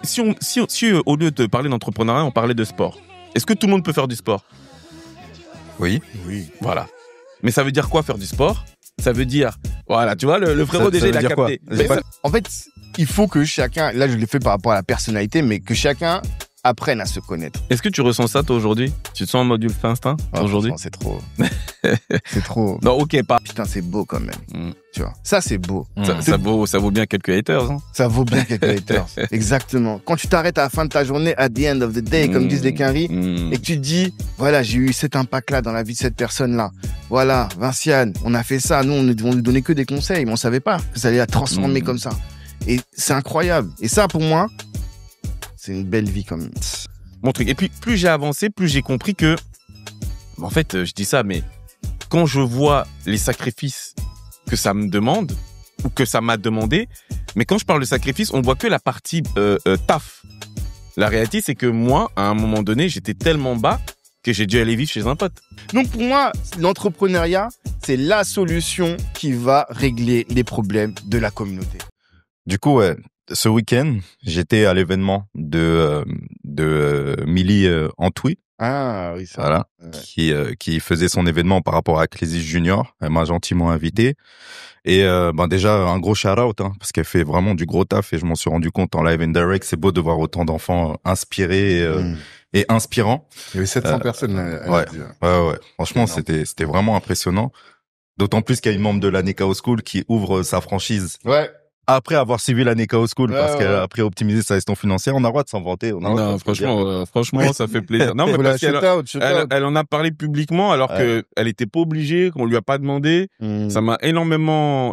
si au lieu de parler d'entrepreneuriat, on parlait de sport, est-ce que tout le monde peut faire du sport? Oui. Voilà. Mais ça veut dire quoi faire du sport? Ça veut dire, voilà, tu vois, le frérot déjà, il a capté. En fait, il faut que chacun, là je l'ai fait par rapport à la personnalité, mais que chacun apprenne à se connaître. Est-ce que tu ressens ça toi aujourd'hui? Tu te sens en mode ultra instinct aujourd'hui? C'est trop. C'est trop. Non, ok, pas. Putain, c'est beau quand même. Tu vois, ça c'est beau. Ça vaut bien quelques haters. Hein. Ça vaut bien quelques haters. Exactement. Quand tu t'arrêtes à la fin de ta journée, at the end of the day, comme disent les Quinri, et que tu te dis, voilà, j'ai eu cet impact-là dans la vie de cette personne-là. Voilà, Vinciane, on a fait ça. Nous, on lui donnait que des conseils, mais on savait pas que ça allait la transformer comme ça. Et c'est incroyable. Et ça, pour moi, c'est une belle vie quand même. Mon truc. Et puis, plus j'ai avancé, plus j'ai compris que, en fait, je dis ça, mais quand je vois les sacrifices que ça me demande, ou que ça m'a demandé, mais quand je parle de sacrifice, on voit que la partie taf. La réalité, c'est que moi, à un moment donné, j'étais tellement bas que j'ai dû aller vivre chez un pote. Donc pour moi, l'entrepreneuriat, c'est la solution qui va régler les problèmes de la communauté. Du coup, ouais, ce week-end, j'étais à l'événement de Milly Antoui. Ah oui, ça. Voilà, qui faisait son événement par rapport à Clésis Junior. Elle m'a gentiment invité. Et déjà, un gros shout-out, hein, parce qu'elle fait vraiment du gros taf et je m'en suis rendu compte en live and direct. C'est beau de voir autant d'enfants inspirés et inspirants. Il y avait 700 personnes. Ouais. Franchement, c'était vraiment impressionnant. D'autant plus qu'il y a une membre de la Nekao School qui ouvre sa franchise. Ouais. Après avoir suivi la Nekao School, parce qu'elle a appris à optimiser sa gestion financière, on a le droit de s'en vanter. Non, franchement, ça fait plaisir. Non, mais parce qu'elle en a parlé publiquement alors que elle était pas obligée, qu'on lui a pas demandé. Ça m'a énormément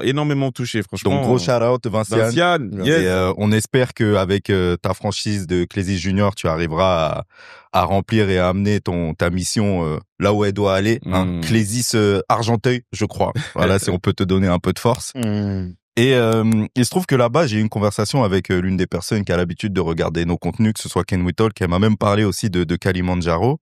touché, franchement. Donc, gros shout-out, Vinciane. Yes. Et on espère que avec ta franchise de Clésis Junior, tu arriveras à remplir et à amener ta mission là où elle doit aller. Hein. Clésis Argenteuil, je crois. Voilà, si on peut te donner un peu de force. Et il se trouve que là-bas, j'ai eu une conversation avec l'une des personnes qui a l'habitude de regarder nos contenus, que ce soit Ken Whittle, qui m'a même parlé aussi de Kalimandjaro.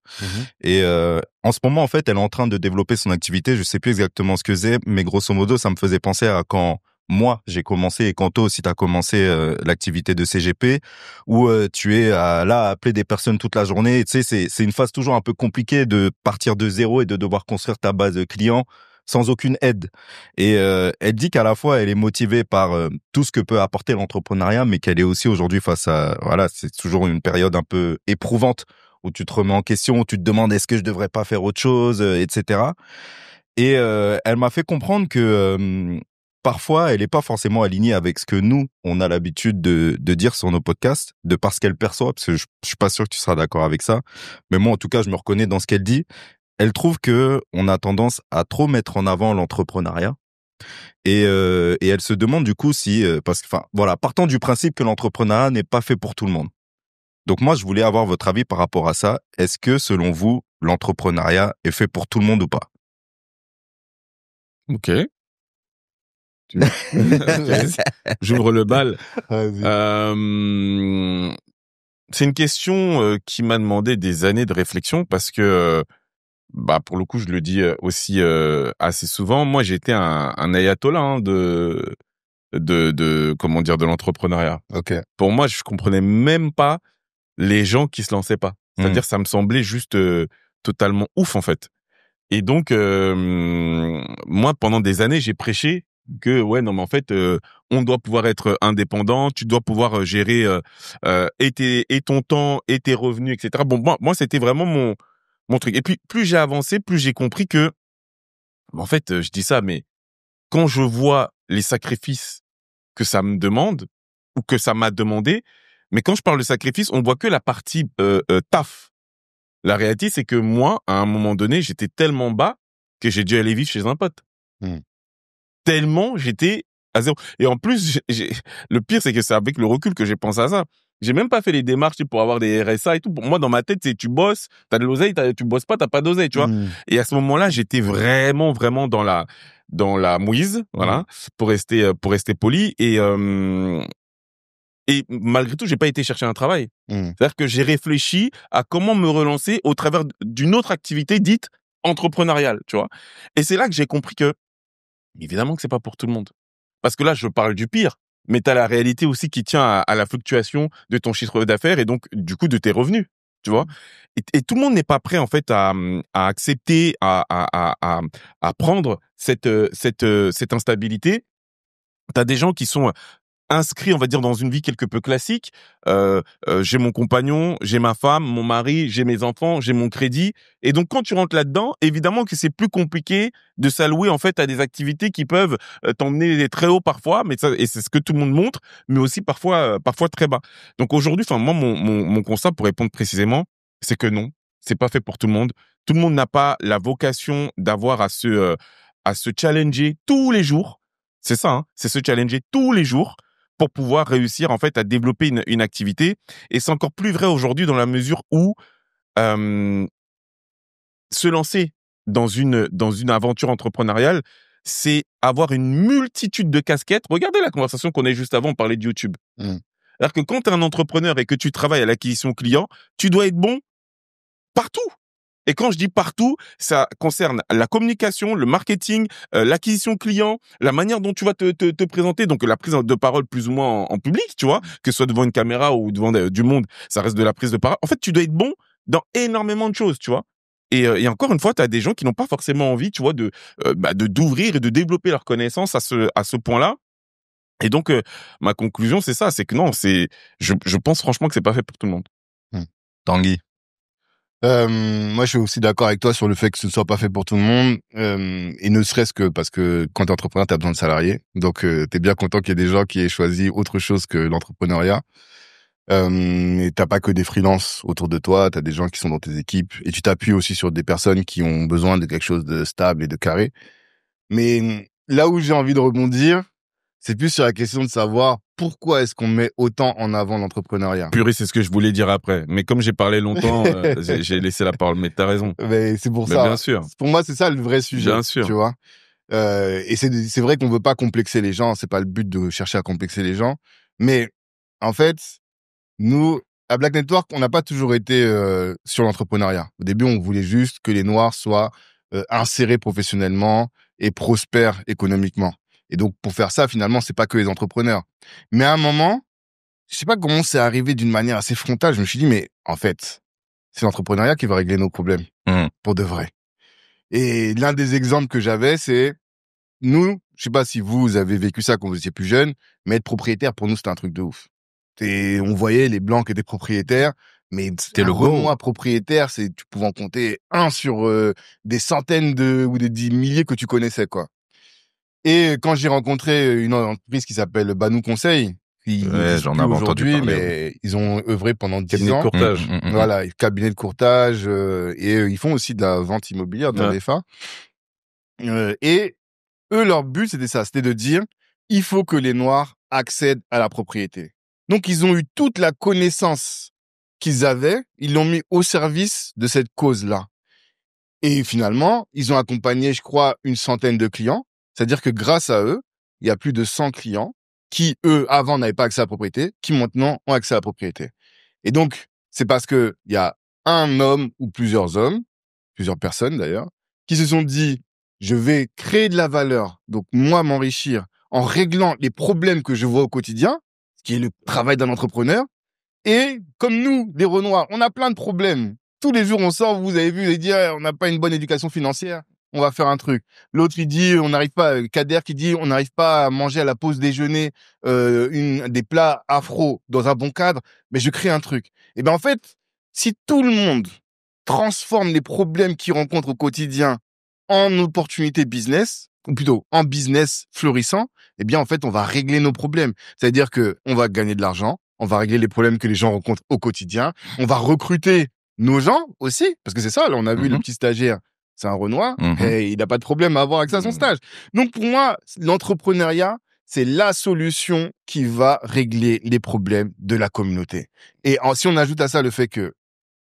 Et en ce moment, en fait, elle est en train de développer son activité. Je sais plus exactement ce que c'est, mais grosso modo, ça me faisait penser à quand moi, j'ai commencé et quand toi aussi, t'as commencé l'activité de CGP, où tu es là à appeler des personnes toute la journée. Et tu sais, c'est une phase toujours un peu compliquée de partir de zéro et de devoir construire ta base client sans aucune aide. Et elle dit qu'à la fois, elle est motivée par tout ce que peut apporter l'entrepreneuriat, mais qu'elle est aussi aujourd'hui face à... Voilà, c'est toujours une période un peu éprouvante où tu te remets en question, où tu te demandes est-ce que je devrais pas faire autre chose, etc. Et elle m'a fait comprendre que parfois, elle n'est pas forcément alignée avec ce que nous, on a l'habitude de dire sur nos podcasts, de parce qu'elle perçoit, parce que je suis pas sûr que tu seras d'accord avec ça. Mais moi, en tout cas, je me reconnais dans ce qu'elle dit. Elle trouve que on a tendance à trop mettre en avant l'entrepreneuriat et elle se demande du coup si parce que voilà, partant du principe que l'entrepreneuriat n'est pas fait pour tout le monde. Donc moi je voulais avoir votre avis par rapport à ça. Est-ce que selon vous l'entrepreneuriat est fait pour tout le monde ou pas? Ok. J'ouvre le bal. C'est une question qui m'a demandé des années de réflexion parce que pour le coup, je le dis aussi assez souvent. Moi, j'étais un ayatollah de comment dire, de l'entrepreneuriat. Ok. Pour moi, je comprenais même pas les gens qui se lançaient pas. C'est-à-dire, ça me semblait juste totalement ouf en fait. Et donc, moi, pendant des années, j'ai prêché que ouais, non, mais en fait, on doit pouvoir être indépendant. Tu dois pouvoir gérer et ton temps et tes revenus, etc. Bon, moi, c'était vraiment mon truc. Et puis, plus j'ai avancé, plus j'ai compris que, en fait, je dis ça, mais quand je vois les sacrifices que ça me demande ou que ça m'a demandé, mais quand je parle de sacrifice, on voit que la partie taf. La réalité, c'est que moi, à un moment donné, j'étais tellement bas que j'ai dû aller vivre chez un pote. Tellement j'étais à zéro. Et en plus, le pire, c'est que c'est avec le recul que j'ai pensé à ça. J'ai même pas fait les démarches pour avoir des RSA et tout. Pour moi, dans ma tête, c'est tu bosses, t'as de l'oseille, tu bosses pas, t'as pas d'oseille, tu vois. Et à ce moment-là, j'étais vraiment dans la mouise, voilà, pour rester poli. Et malgré tout, j'ai pas été chercher un travail. C'est-à-dire que j'ai réfléchi à comment me relancer au travers d'une autre activité dite entrepreneuriale, tu vois. Et c'est là que j'ai compris que, évidemment que c'est pas pour tout le monde. Parce que là, je parle du pire. mais tu as la réalité aussi qui tient à la fluctuation de ton chiffre d'affaires et donc du coup de tes revenus, tu vois. Et tout le monde n'est pas prêt en fait à accepter, à prendre cette instabilité. T'as des gens qui sont inscrits, on va dire, dans une vie quelque peu classique. J'ai mon compagnon, j'ai ma femme, mon mari, j'ai mes enfants, j'ai mon crédit. Et donc, quand tu rentres là-dedans, évidemment que c'est plus compliqué de s'allouer en fait à des activités qui peuvent t'emmener très haut parfois, mais ça, et c'est ce que tout le monde montre, mais aussi parfois très bas. Donc aujourd'hui, enfin moi, mon constat pour répondre précisément, c'est que non, c'est pas fait pour tout le monde. Tout le monde n'a pas la vocation d'avoir à se challenger tous les jours. C'est ça, hein, c'est se challenger tous les jours pour pouvoir réussir en fait à développer une activité. Et c'est encore plus vrai aujourd'hui dans la mesure où se lancer dans une aventure entrepreneuriale, c'est avoir une multitude de casquettes. Regardez la conversation qu'on a eue juste avant, on parlait de YouTube. Alors que quand tu es un entrepreneur et que tu travailles à l'acquisition client, tu dois être bon partout. Et quand je dis partout, ça concerne la communication, le marketing, l'acquisition client, la manière dont tu vas te présenter, donc la prise de parole plus ou moins en public, tu vois, que ce soit devant une caméra ou devant du monde, ça reste de la prise de parole. En fait, tu dois être bon dans énormément de choses, tu vois. Et encore une fois, tu as des gens qui n'ont pas forcément envie, tu vois, de d'ouvrir et de développer leurs connaissances à ce point-là. Et donc, ma conclusion, c'est ça, c'est que non, je pense franchement que c'est pas fait pour tout le monde. Tanguy. Moi, je suis aussi d'accord avec toi sur le fait que ce ne soit pas fait pour tout le monde, et ne serait-ce que parce que quand t'es entrepreneur, t'as besoin de salariés. Donc, t'es bien content qu'il y ait des gens qui aient choisi autre chose que l'entrepreneuriat. Et t'as pas que des freelances autour de toi, t'as des gens qui sont dans tes équipes, et tu t'appuies aussi sur des personnes qui ont besoin de quelque chose de stable et de carré. Mais là où j'ai envie de rebondir, c'est plus sur la question de savoir pourquoi est-ce qu'on met autant en avant l'entrepreneuriat. Purée, c'est ce que je voulais dire après. Mais comme j'ai parlé longtemps, j'ai laissé la parole. Mais t'as raison. Mais c'est pour mais ça. Bien sûr. Pour moi, c'est ça le vrai sujet. Bien sûr. Tu vois. Et c'est vrai qu'on veut pas complexer les gens. C'est pas le but de chercher à complexer les gens. Mais en fait, nous, à Black Network, on n'a pas toujours été sur l'entrepreneuriat. Au début, on voulait juste que les Noirs soient insérés professionnellement et prospèrent économiquement. Et donc, pour faire ça, finalement, c'est pas que les entrepreneurs. Mais à un moment, je sais pas comment c'est arrivé d'une manière assez frontale. Je me suis dit, mais en fait, c'est l'entrepreneuriat qui va régler nos problèmes. Pour de vrai. Et l'un des exemples que j'avais, c'est nous, je sais pas si vous avez vécu ça quand vous étiez plus jeune, mais être propriétaire, pour nous, c'était un truc de ouf. On voyait les Blancs qui étaient propriétaires, mais c'était le Renoir propriétaire, tu pouvais en compter un sur des centaines ou des milliers que tu connaissais, quoi. Et quand j'ai rencontré une entreprise qui s'appelle Banou Conseil, qui j'en avais entendu parler, mais ils ont œuvré pendant 10 cabinet ans. De courtage. Voilà, cabinet de courtage, et ils font aussi de la vente immobilière dans les FA. Et eux, leur but, c'était ça, c'était de dire, il faut que les Noirs accèdent à la propriété. Donc, ils ont eu toute la connaissance qu'ils avaient, ils l'ont mis au service de cette cause-là. Et finalement, ils ont accompagné, je crois, une centaine de clients. C'est-à-dire que grâce à eux, il y a plus de 100 clients qui, eux, avant, n'avaient pas accès à la propriété, qui maintenant ont accès à la propriété. Et donc, c'est parce que il y a un homme ou plusieurs hommes, plusieurs personnes d'ailleurs, qui se sont dit, je vais créer de la valeur, donc moi m'enrichir en réglant les problèmes que je vois au quotidien, ce qui est le travail d'un entrepreneur. Et comme nous, les Renoirs, on a plein de problèmes. Tous les jours, on sort, vous avez vu, les dire, on n'a pas une bonne éducation financière, on va faire un truc. L'autre, il dit, on n'arrive pas, Kader qui dit, on n'arrive pas à manger à la pause déjeuner des plats afro dans un bon cadre, mais je crée un truc. Et ben en fait, si tout le monde transforme les problèmes qu'il rencontre au quotidien en opportunités business, ou plutôt en business florissant, eh bien en fait, on va régler nos problèmes. C'est-à-dire que on va gagner de l'argent, on va régler les problèmes que les gens rencontrent au quotidien, on va recruter nos gens aussi, parce que c'est ça, là, on a vu le petit stagiaire, c'est un Renoir, et il n'a pas de problème à avoir accès à son stage. Donc pour moi, l'entrepreneuriat, c'est la solution qui va régler les problèmes de la communauté. Et si on ajoute à ça le fait que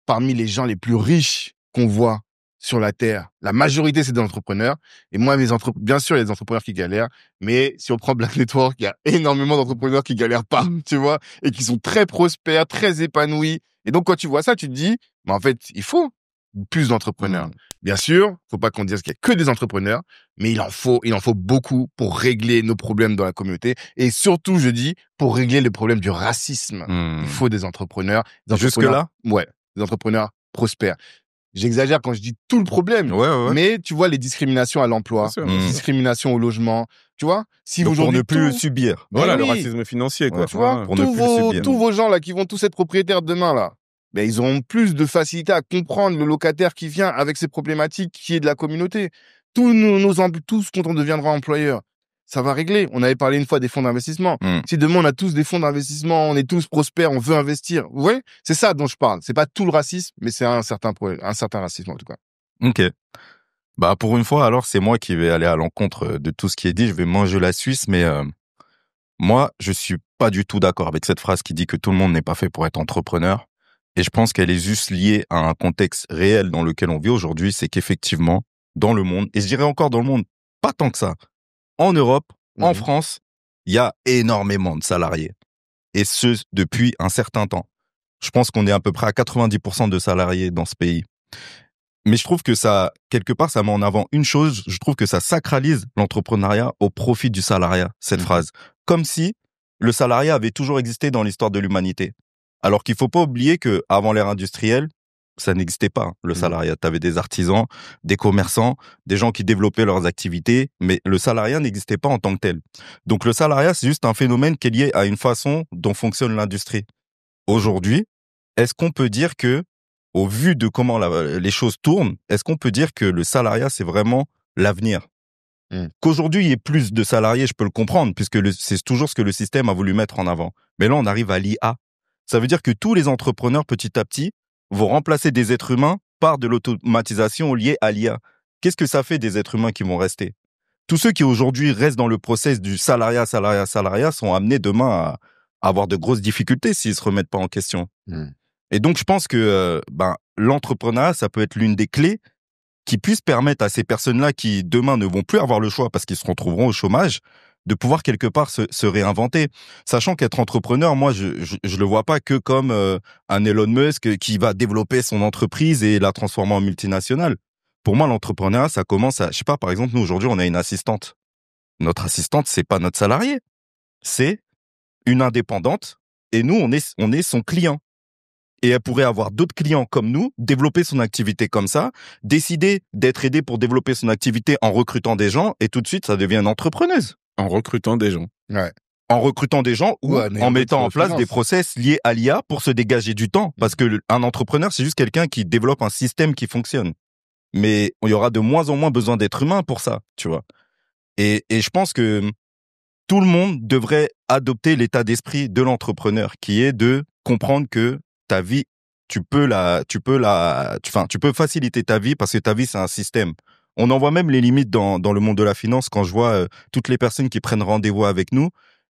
parmi les gens les plus riches qu'on voit sur la Terre, la majorité, c'est des entrepreneurs. Et moi, bien sûr, il y a des entrepreneurs qui galèrent, mais si on prend Black Network, il y a énormément d'entrepreneurs qui galèrent pas, tu vois, et qui sont très prospères, très épanouis. Et donc, quand tu vois ça, tu te dis, en fait, il faut plus d'entrepreneurs. Bien sûr, faut pas qu'on dise qu'il y a que des entrepreneurs, mais il en faut beaucoup pour régler nos problèmes dans la communauté. Et surtout, je dis, pour régler le problème du racisme. Il faut des entrepreneurs. Jusque-là? Ouais, des entrepreneurs prospères. J'exagère quand je dis tout le problème. Ouais. Mais tu vois, les discriminations à l'emploi, les discriminations au logement, tu vois, si donc aujourd'hui pour ne plus subir. Voilà, le racisme financier, quoi. Ouais, tu vois, pour ne plus le subir. tous vos gens là qui vont tous être propriétaires demain là, ben ils auront plus de facilité à comprendre le locataire qui vient avec ses problématiques, qui est de la communauté. Tous quand on deviendra employeur, ça va régler. On avait parlé une fois des fonds d'investissement. Si demain on a tous des fonds d'investissement, on est tous prospères, on veut investir. Vous voyez, c'est ça dont je parle. C'est pas tout le racisme, mais c'est un certain racisme en tout cas. Ok. Bah pour une fois, alors c'est moi qui vais aller à l'encontre de tout ce qui est dit. Je vais manger la Suisse, mais moi je suis pas du tout d'accord avec cette phrase qui dit que tout le monde n'est pas fait pour être entrepreneur. Et je pense qu'elle est juste liée à un contexte réel dans lequel on vit aujourd'hui. C'est qu'effectivement, dans le monde, et je dirais encore dans le monde, pas tant que ça, en Europe, en France, il y a énormément de salariés. Et ce, depuis un certain temps. Je pense qu'on est à peu près à 90% de salariés dans ce pays. Mais je trouve que ça, quelque part, ça met en avant une chose. Je trouve que ça sacralise l'entrepreneuriat au profit du salariat, cette phrase. Comme si le salariat avait toujours existé dans l'histoire de l'humanité. Alors qu'il faut pas oublier que avant l'ère industrielle, ça n'existait pas, le salariat. Tu avais des artisans, des commerçants, des gens qui développaient leurs activités, mais le salariat n'existait pas en tant que tel. Donc le salariat, c'est juste un phénomène qui est lié à une façon dont fonctionne l'industrie. Aujourd'hui, est-ce qu'on peut dire que, au vu de comment les choses tournent, est-ce qu'on peut dire que le salariat, c'est vraiment l'avenir? Qu'aujourd'hui, il y ait plus de salariés, je peux le comprendre, puisque c'est toujours ce que le système a voulu mettre en avant. Mais là, on arrive à l'IA. Ça veut dire que tous les entrepreneurs, petit à petit, vont remplacer des êtres humains par de l'automatisation liée à l'IA. Qu'est-ce que ça fait des êtres humains qui vont rester? Tous ceux qui aujourd'hui restent dans le process du salariat sont amenés demain à avoir de grosses difficultés s'ils se remettent pas en question. Et donc, je pense que l'entrepreneuriat, ça peut être l'une des clés qui puisse permettre à ces personnes-là qui demain ne vont plus avoir le choix parce qu'ils se retrouveront au chômage, de pouvoir quelque part se réinventer. Sachant qu'être entrepreneur, moi, je le vois pas que comme un Elon Musk qui va développer son entreprise et la transformer en multinationale. Pour moi, l'entrepreneuriat, ça commence à, je sais pas, par exemple, nous, aujourd'hui, on a une assistante. Notre assistante, c'est pas notre salarié. C'est une indépendante et nous, on est son client. Et elle pourrait avoir d'autres clients comme nous, développer son activité comme ça, décider d'être aidée pour développer son activité en recrutant des gens, et tout de suite, ça devient une entrepreneuse. En recrutant des gens. Ouais. En recrutant des gens ou en mettant en place des process liés à l'IA pour se dégager du temps. Parce que un entrepreneur, c'est juste quelqu'un qui développe un système qui fonctionne. Mais il y aura de moins en moins besoin d'être humain pour ça, tu vois. Et je pense que tout le monde devrait adopter l'état d'esprit de l'entrepreneur, qui est de comprendre que ta vie, tu peux faciliter ta vie parce que ta vie, c'est un système. On en voit même les limites dans le monde de la finance quand je vois toutes les personnes qui prennent rendez-vous avec nous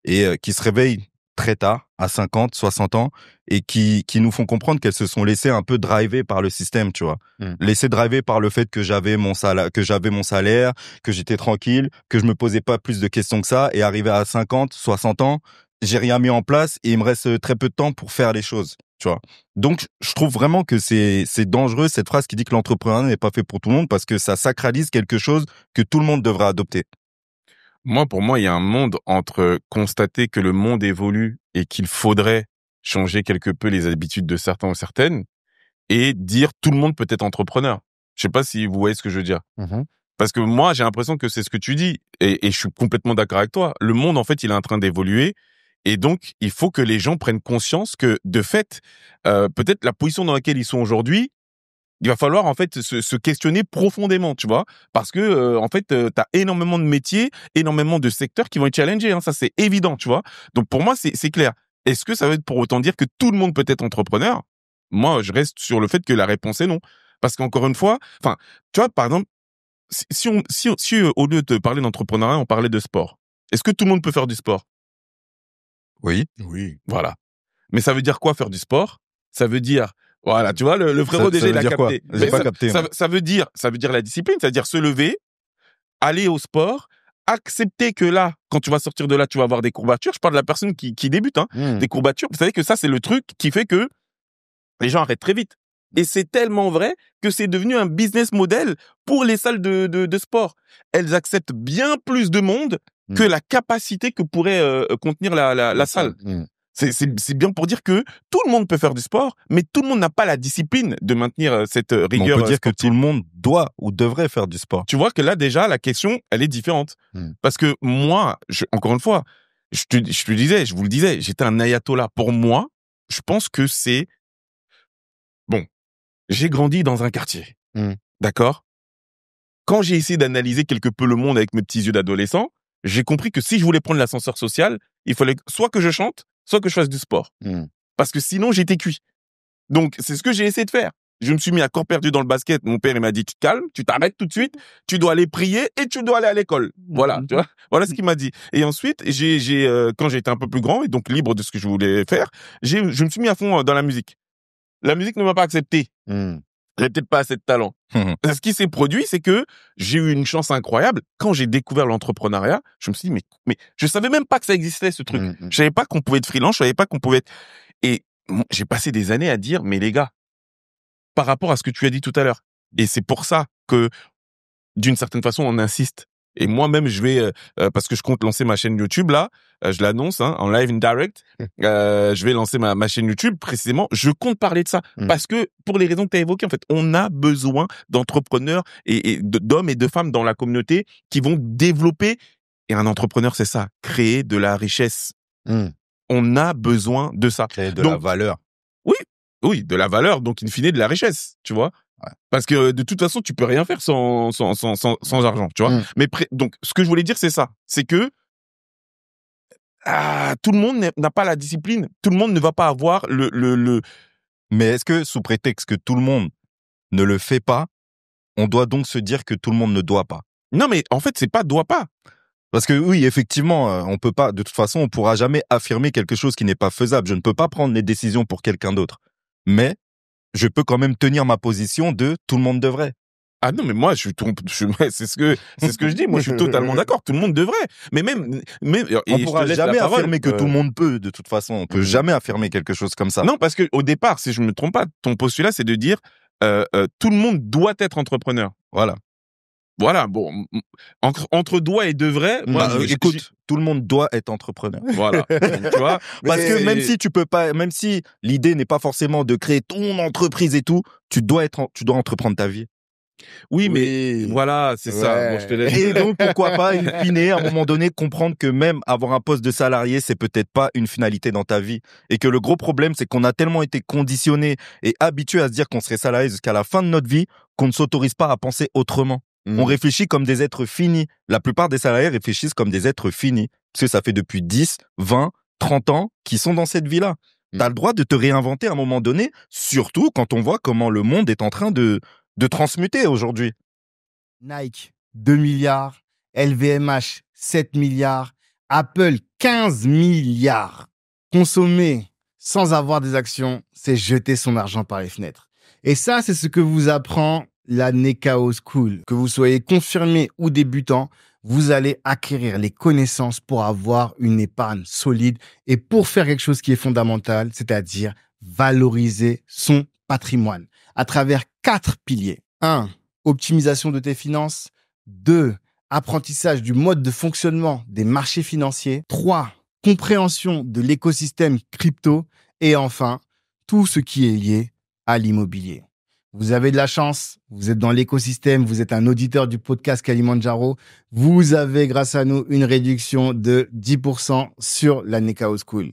et qui se réveillent très tard, à 50, 60 ans, et qui nous font comprendre qu'elles se sont laissées un peu driver par le système, tu vois. Laissées driver par le fait que j'avais mon salaire, que j'étais tranquille, que je me posais pas plus de questions que ça, et arrivé à 50, 60 ans, j'ai rien mis en place et il me reste très peu de temps pour faire les choses, tu vois. Donc, je trouve vraiment que c'est dangereux, cette phrase qui dit que l'entrepreneuriat n'est pas fait pour tout le monde parce que ça sacralise quelque chose que tout le monde devrait adopter. Pour moi, il y a un monde entre constater que le monde évolue et qu'il faudrait changer quelque peu les habitudes de certains ou certaines et dire tout le monde peut être entrepreneur. Je sais pas si vous voyez ce que je veux dire. Parce que moi, j'ai l'impression que c'est ce que tu dis et je suis complètement d'accord avec toi. Le monde, en fait, il est en train d'évoluer. Et donc, il faut que les gens prennent conscience que, de fait, peut-être la position dans laquelle ils sont aujourd'hui, il va falloir en fait se questionner profondément, tu vois, parce que en fait, t'as énormément de métiers, énormément de secteurs qui vont être challengés. Hein, ça, c'est évident, tu vois. Donc, pour moi, c'est clair. Est-ce que ça veut être pour autant dire que tout le monde peut être entrepreneur? Moi, je reste sur le fait que la réponse est non, parce qu'encore une fois, enfin, tu vois, par exemple, si au lieu de parler d'entrepreneuriat, on parlait de sport, est-ce que tout le monde peut faire du sport? Oui. Voilà. Mais ça veut dire quoi faire du sport? Ça veut dire, voilà, tu vois, le frérot déjà il a capté. J'ai pas capté. Ça veut dire la discipline, c'est-à-dire se lever, aller au sport, accepter que là, quand tu vas sortir de là, tu vas avoir des courbatures. Je parle de la personne qui débute, hein, des courbatures. Vous savez que ça, c'est le truc qui fait que les gens arrêtent très vite. Et c'est tellement vrai que c'est devenu un business model pour les salles de sport. Elles acceptent bien plus de monde que la capacité que pourrait contenir la salle. C'est bien pour dire que tout le monde peut faire du sport, mais tout le monde n'a pas la discipline de maintenir cette rigueur. On peut dire sportive. que tout le monde doit ou devrait faire du sport. Tu vois que là, déjà, la question, elle est différente. Parce que moi, encore une fois, je te disais, je vous le disais, j'étais un ayatollah. Pour moi, je pense que c'est... Bon, j'ai grandi dans un quartier. D'accord ? Quand j'ai essayé d'analyser quelque peu le monde avec mes petits yeux d'adolescent, j'ai compris que si je voulais prendre l'ascenseur social, il fallait soit que je chante, soit que je fasse du sport. Parce que sinon, j'étais cuit. Donc, c'est ce que j'ai essayé de faire. Je me suis mis à corps perdu dans le basket. Mon père, il m'a dit, tu te calmes, tu t'arrêtes tout de suite, tu dois aller prier et tu dois aller à l'école. Voilà, tu vois. Voilà ce qu'il m'a dit. Et ensuite, quand j'ai été un peu plus grand et donc libre de ce que je voulais faire, je me suis mis à fond dans la musique. La musique ne m'a pas accepté. J'avais peut-être pas assez de talent. Ce qui s'est produit, c'est que j'ai eu une chance incroyable. Quand j'ai découvert l'entrepreneuriat, je me suis dit, mais je savais même pas que ça existait, ce truc. Je savais pas qu'on pouvait être freelance, je savais pas qu'on pouvait être... Et j'ai passé des années à dire, mais les gars, par rapport à ce que tu as dit tout à l'heure. Et c'est pour ça que, d'une certaine façon, on insiste. Et moi-même, je vais, parce que je compte lancer ma chaîne YouTube là, je l'annonce en live in direct. Je vais lancer ma chaîne YouTube précisément. Je compte parler de ça parce que pour les raisons que tu as évoquées, en fait, on a besoin d'entrepreneurs et d'hommes et de femmes dans la communauté qui vont développer. Et un entrepreneur, c'est ça, créer de la richesse. On a besoin de ça. Créer de la valeur. Oui, de la valeur, donc in fine de la richesse, tu vois. Parce que de toute façon, tu peux rien faire sans argent, tu vois. Mais donc, ce que je voulais dire, c'est ça. C'est que tout le monde n'a pas la discipline. Tout le monde ne va pas avoir le... Mais est-ce que, sous prétexte que tout le monde ne le fait pas, on doit donc se dire que tout le monde ne doit pas? Non, mais en fait, c'est pas doit pas. Parce que oui, effectivement, on peut pas, de toute façon, on pourra jamais affirmer quelque chose qui n'est pas faisable. Je ne peux pas prendre les décisions pour quelqu'un d'autre. Mais je peux quand même tenir ma position de tout le monde devrait. Ah non, mais moi, c'est ce que je dis. Moi, je suis totalement d'accord. Tout le monde devrait. Mais même on pourra jamais affirmer que tout le monde peut, de toute façon. On peut jamais affirmer quelque chose comme ça. Non, parce que au départ, si je me trompe pas, ton postulat, c'est de dire, tout le monde doit être entrepreneur. Voilà, bon, entre doit et devrait, moi, écoute, tout le monde doit être entrepreneur. Voilà, tu vois. Parce que même si tu peux pas, même si l'idée n'est pas forcément de créer ton entreprise et tout, tu dois entreprendre ta vie. Oui, mais voilà, c'est ça. Bon, je te laisse. Et donc, pourquoi pas, in fine, à un moment donné, comprendre que même avoir un poste de salarié, c'est peut-être pas une finalité dans ta vie. Et que le gros problème, c'est qu'on a tellement été conditionnés et habitués à se dire qu'on serait salarié jusqu'à la fin de notre vie, qu'on ne s'autorise pas à penser autrement. On réfléchit comme des êtres finis. La plupart des salariés réfléchissent comme des êtres finis. Parce que ça fait depuis 10, 20, 30 ans qu'ils sont dans cette vie-là. T'as le droit de te réinventer à un moment donné, surtout quand on voit comment le monde est en train de transmuter aujourd'hui. Nike, 2 milliards. LVMH, 7 milliards. Apple, 15 milliards. Consommer sans avoir des actions, c'est jeter son argent par les fenêtres. Et ça, c'est ce que vous apprend la Nekao School. Que vous soyez confirmé ou débutant, vous allez acquérir les connaissances pour avoir une épargne solide et pour faire quelque chose qui est fondamental, c'est-à-dire valoriser son patrimoine à travers 4 piliers. 1. Optimisation de tes finances. 2. Apprentissage du mode de fonctionnement des marchés financiers. 3. Compréhension de l'écosystème crypto. Et enfin, tout ce qui est lié à l'immobilier. Vous avez de la chance, vous êtes dans l'écosystème, vous êtes un auditeur du podcast Kalimandjaro. Vous avez, grâce à nous, une réduction de 10% sur la Nekao School.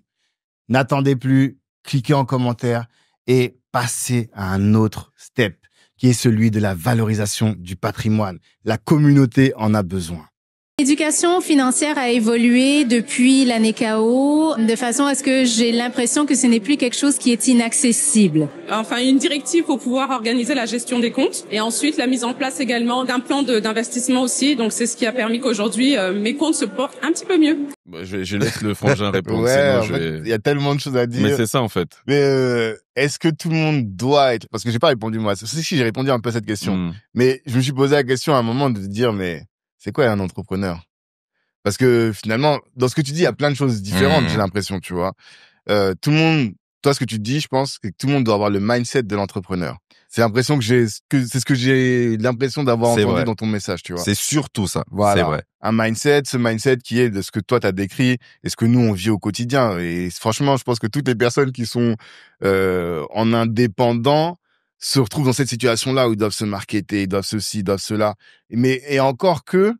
N'attendez plus, cliquez en commentaire et passez à un autre step, qui est celui de la valorisation du patrimoine. La communauté en a besoin. L'éducation financière a évolué depuis la Nekao de façon à ce que j'ai l'impression que ce n'est plus quelque chose qui est inaccessible. Enfin, une directive pour pouvoir organiser la gestion des comptes et ensuite la mise en place également d'un plan d'investissement aussi. Donc, c'est ce qui a permis qu'aujourd'hui, mes comptes se portent un petit peu mieux. Je laisse le frangin répondre. Il y a tellement de choses à dire. Mais c'est ça, en fait. Mais est-ce que tout le monde doit être... Parce que j'ai pas répondu, moi. Si, j'ai répondu un peu à cette question. Mais je me suis posé la question à un moment de dire, mais... c'est quoi un entrepreneur? Parce que finalement, dans ce que tu dis, il y a plein de choses différentes, j'ai l'impression, tu vois. Tout le monde toi, ce que tu te dis, je pense que tout le monde doit avoir le mindset de l'entrepreneur. C'est l'impression c'est ce que j'ai l'impression d'avoir entendu dans ton message, tu vois. C'est surtout ça. Voilà. C'est vrai. Un mindset, ce mindset qui est de ce que toi t'as décrit et ce que nous on vit au quotidien. Et franchement, je pense que toutes les personnes qui sont en indépendant se retrouvent dans cette situation-là où ils doivent se marketer, ils doivent ceci, ils doivent cela. Et encore que,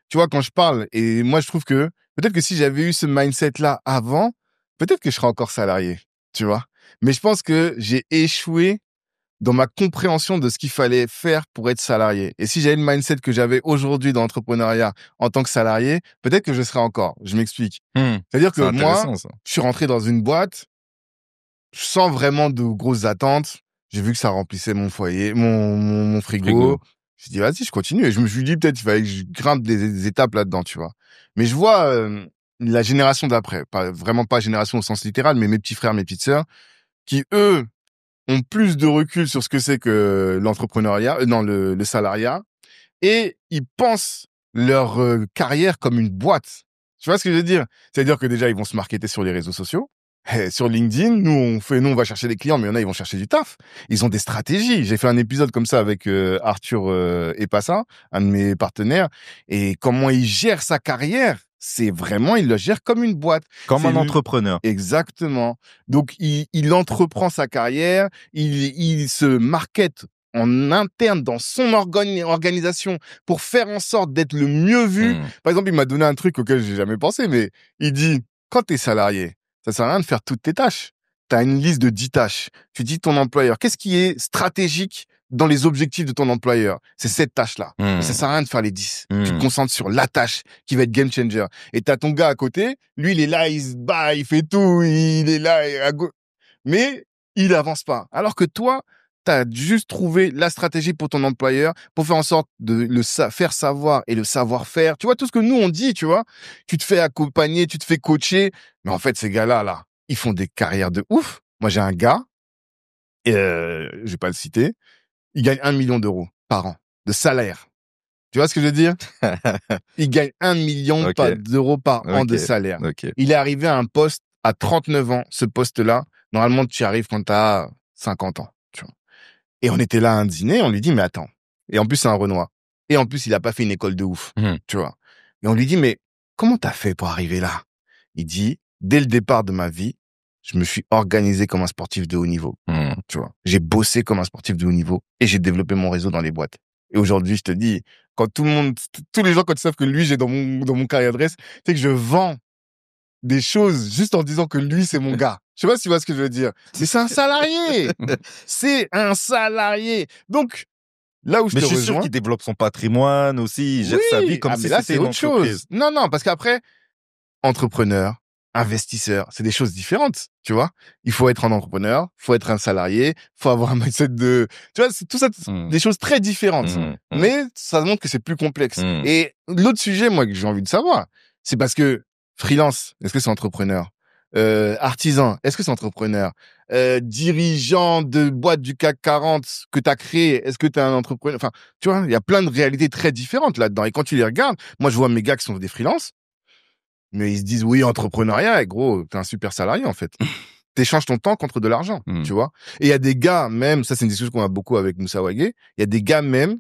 tu vois, quand je parle, et moi je trouve que peut-être que si j'avais eu ce mindset-là avant, peut-être que je serais encore salarié, tu vois. Mais je pense que j'ai échoué dans ma compréhension de ce qu'il fallait faire pour être salarié. Et si j'avais le mindset que j'avais aujourd'hui dans l'entrepreneuriat en tant que salarié, peut-être que je serais encore. Je m'explique. C'est-à-dire que moi, je suis rentré dans une boîte sans vraiment de grosses attentes. J'ai vu que ça remplissait mon foyer, mon frigo. Je me suis dit, vas-y, je continue. Et je me suis dit, peut-être, il fallait que je grimpe des étapes là-dedans, tu vois. Mais je vois la génération d'après, vraiment pas génération au sens littéral, mais mes petits frères, mes petites sœurs, qui, eux, ont plus de recul sur ce que c'est que l'entrepreneuriat, le salariat, et ils pensent leur carrière comme une boîte. Tu vois ce que je veux dire? C'est-à-dire que déjà, ils vont se marketer sur les réseaux sociaux. Sur LinkedIn, nous, on va chercher des clients, mais il y en a, ils vont chercher du taf. Ils ont des stratégies. J'ai fait un épisode comme ça avec Arthur Epassa, un de mes partenaires, et comment il gère sa carrière. C'est vraiment, il le gère comme une boîte. Comme un entrepreneur. Exactement. Donc, il entreprend sa carrière, il se market en interne dans son organisation pour faire en sorte d'être le mieux vu. Par exemple, il m'a donné un truc auquel j'ai jamais pensé, mais il dit, quand t'es salarié, ça sert à rien de faire toutes tes tâches. T'as une liste de 10 tâches. Tu dis ton employeur, qu'est-ce qui est stratégique dans les objectifs de ton employeur? C'est cette tâche-là. Ça sert à rien de faire les 10. Tu te concentres sur la tâche qui va être game changer. Et t'as ton gars à côté, lui, il est là, il se bat, il fait tout, il est là, mais il avance pas. Alors que toi, t'as juste trouvé la stratégie pour ton employeur pour faire en sorte de le faire savoir et le savoir-faire. Tu vois, tout ce que nous, on dit, tu vois. Tu te fais accompagner, tu te fais coacher. Mais en fait, ces gars-là, là, ils font des carrières de ouf. Moi, j'ai un gars, je vais pas le citer, il gagne 1 million d'euros par an de salaire. Tu vois ce que je veux dire? Il gagne 1 million d'euros par an de salaire. Il est arrivé à un poste à 39 ans, ce poste-là. Normalement, tu y arrives quand t'as 50 ans. Tu vois. Et on était là à un dîner, on lui dit, mais attends. Et en plus, c'est un Renoir. Et en plus, il a pas fait une école de ouf. Tu vois. Et on lui dit, mais comment t'as fait pour arriver là? Il dit, dès le départ de ma vie, je me suis organisé comme un sportif de haut niveau. Tu vois. J'ai bossé comme un sportif de haut niveau et j'ai développé mon réseau dans les boîtes. Et aujourd'hui, je te dis, quand tous les gens, quand ils savent que lui, j'ai dans mon carrière adresse, c'est que je vends des choses juste en disant que lui, c'est mon gars. Je sais pas si tu vois ce que je veux dire. Mais c'est un salarié. C'est un salarié. Donc, là où je te rejoins. Mais je suis sûr qu'il développe son patrimoine aussi. Il gère sa vie comme si c'était une entreprise. Non, parce qu'après, entrepreneur, investisseur, c'est des choses différentes, tu vois. Il faut être un entrepreneur, faut être un salarié, faut avoir un mindset de, tu vois, c'est tout ça, des choses très différentes. Mais ça montre que c'est plus complexe. Et l'autre sujet, moi, que j'ai envie de savoir, c'est parce que freelance, est-ce que c'est entrepreneur? Artisan, est-ce que c'est entrepreneur? Dirigeant de boîte du CAC 40 que t'as créé, est-ce que t'es un entrepreneur? Enfin, tu vois, il y a plein de réalités très différentes là-dedans. Et quand tu les regardes, moi, je vois mes gars qui sont des freelances, mais ils se disent, oui, entrepreneuriat, et gros, t'es un super salarié, en fait. T'échanges ton temps contre de l'argent, tu vois. Et il y a des gars, même, ça, c'est une discussion qu'on a beaucoup avec Moussa Wagué, il y a des gars, même,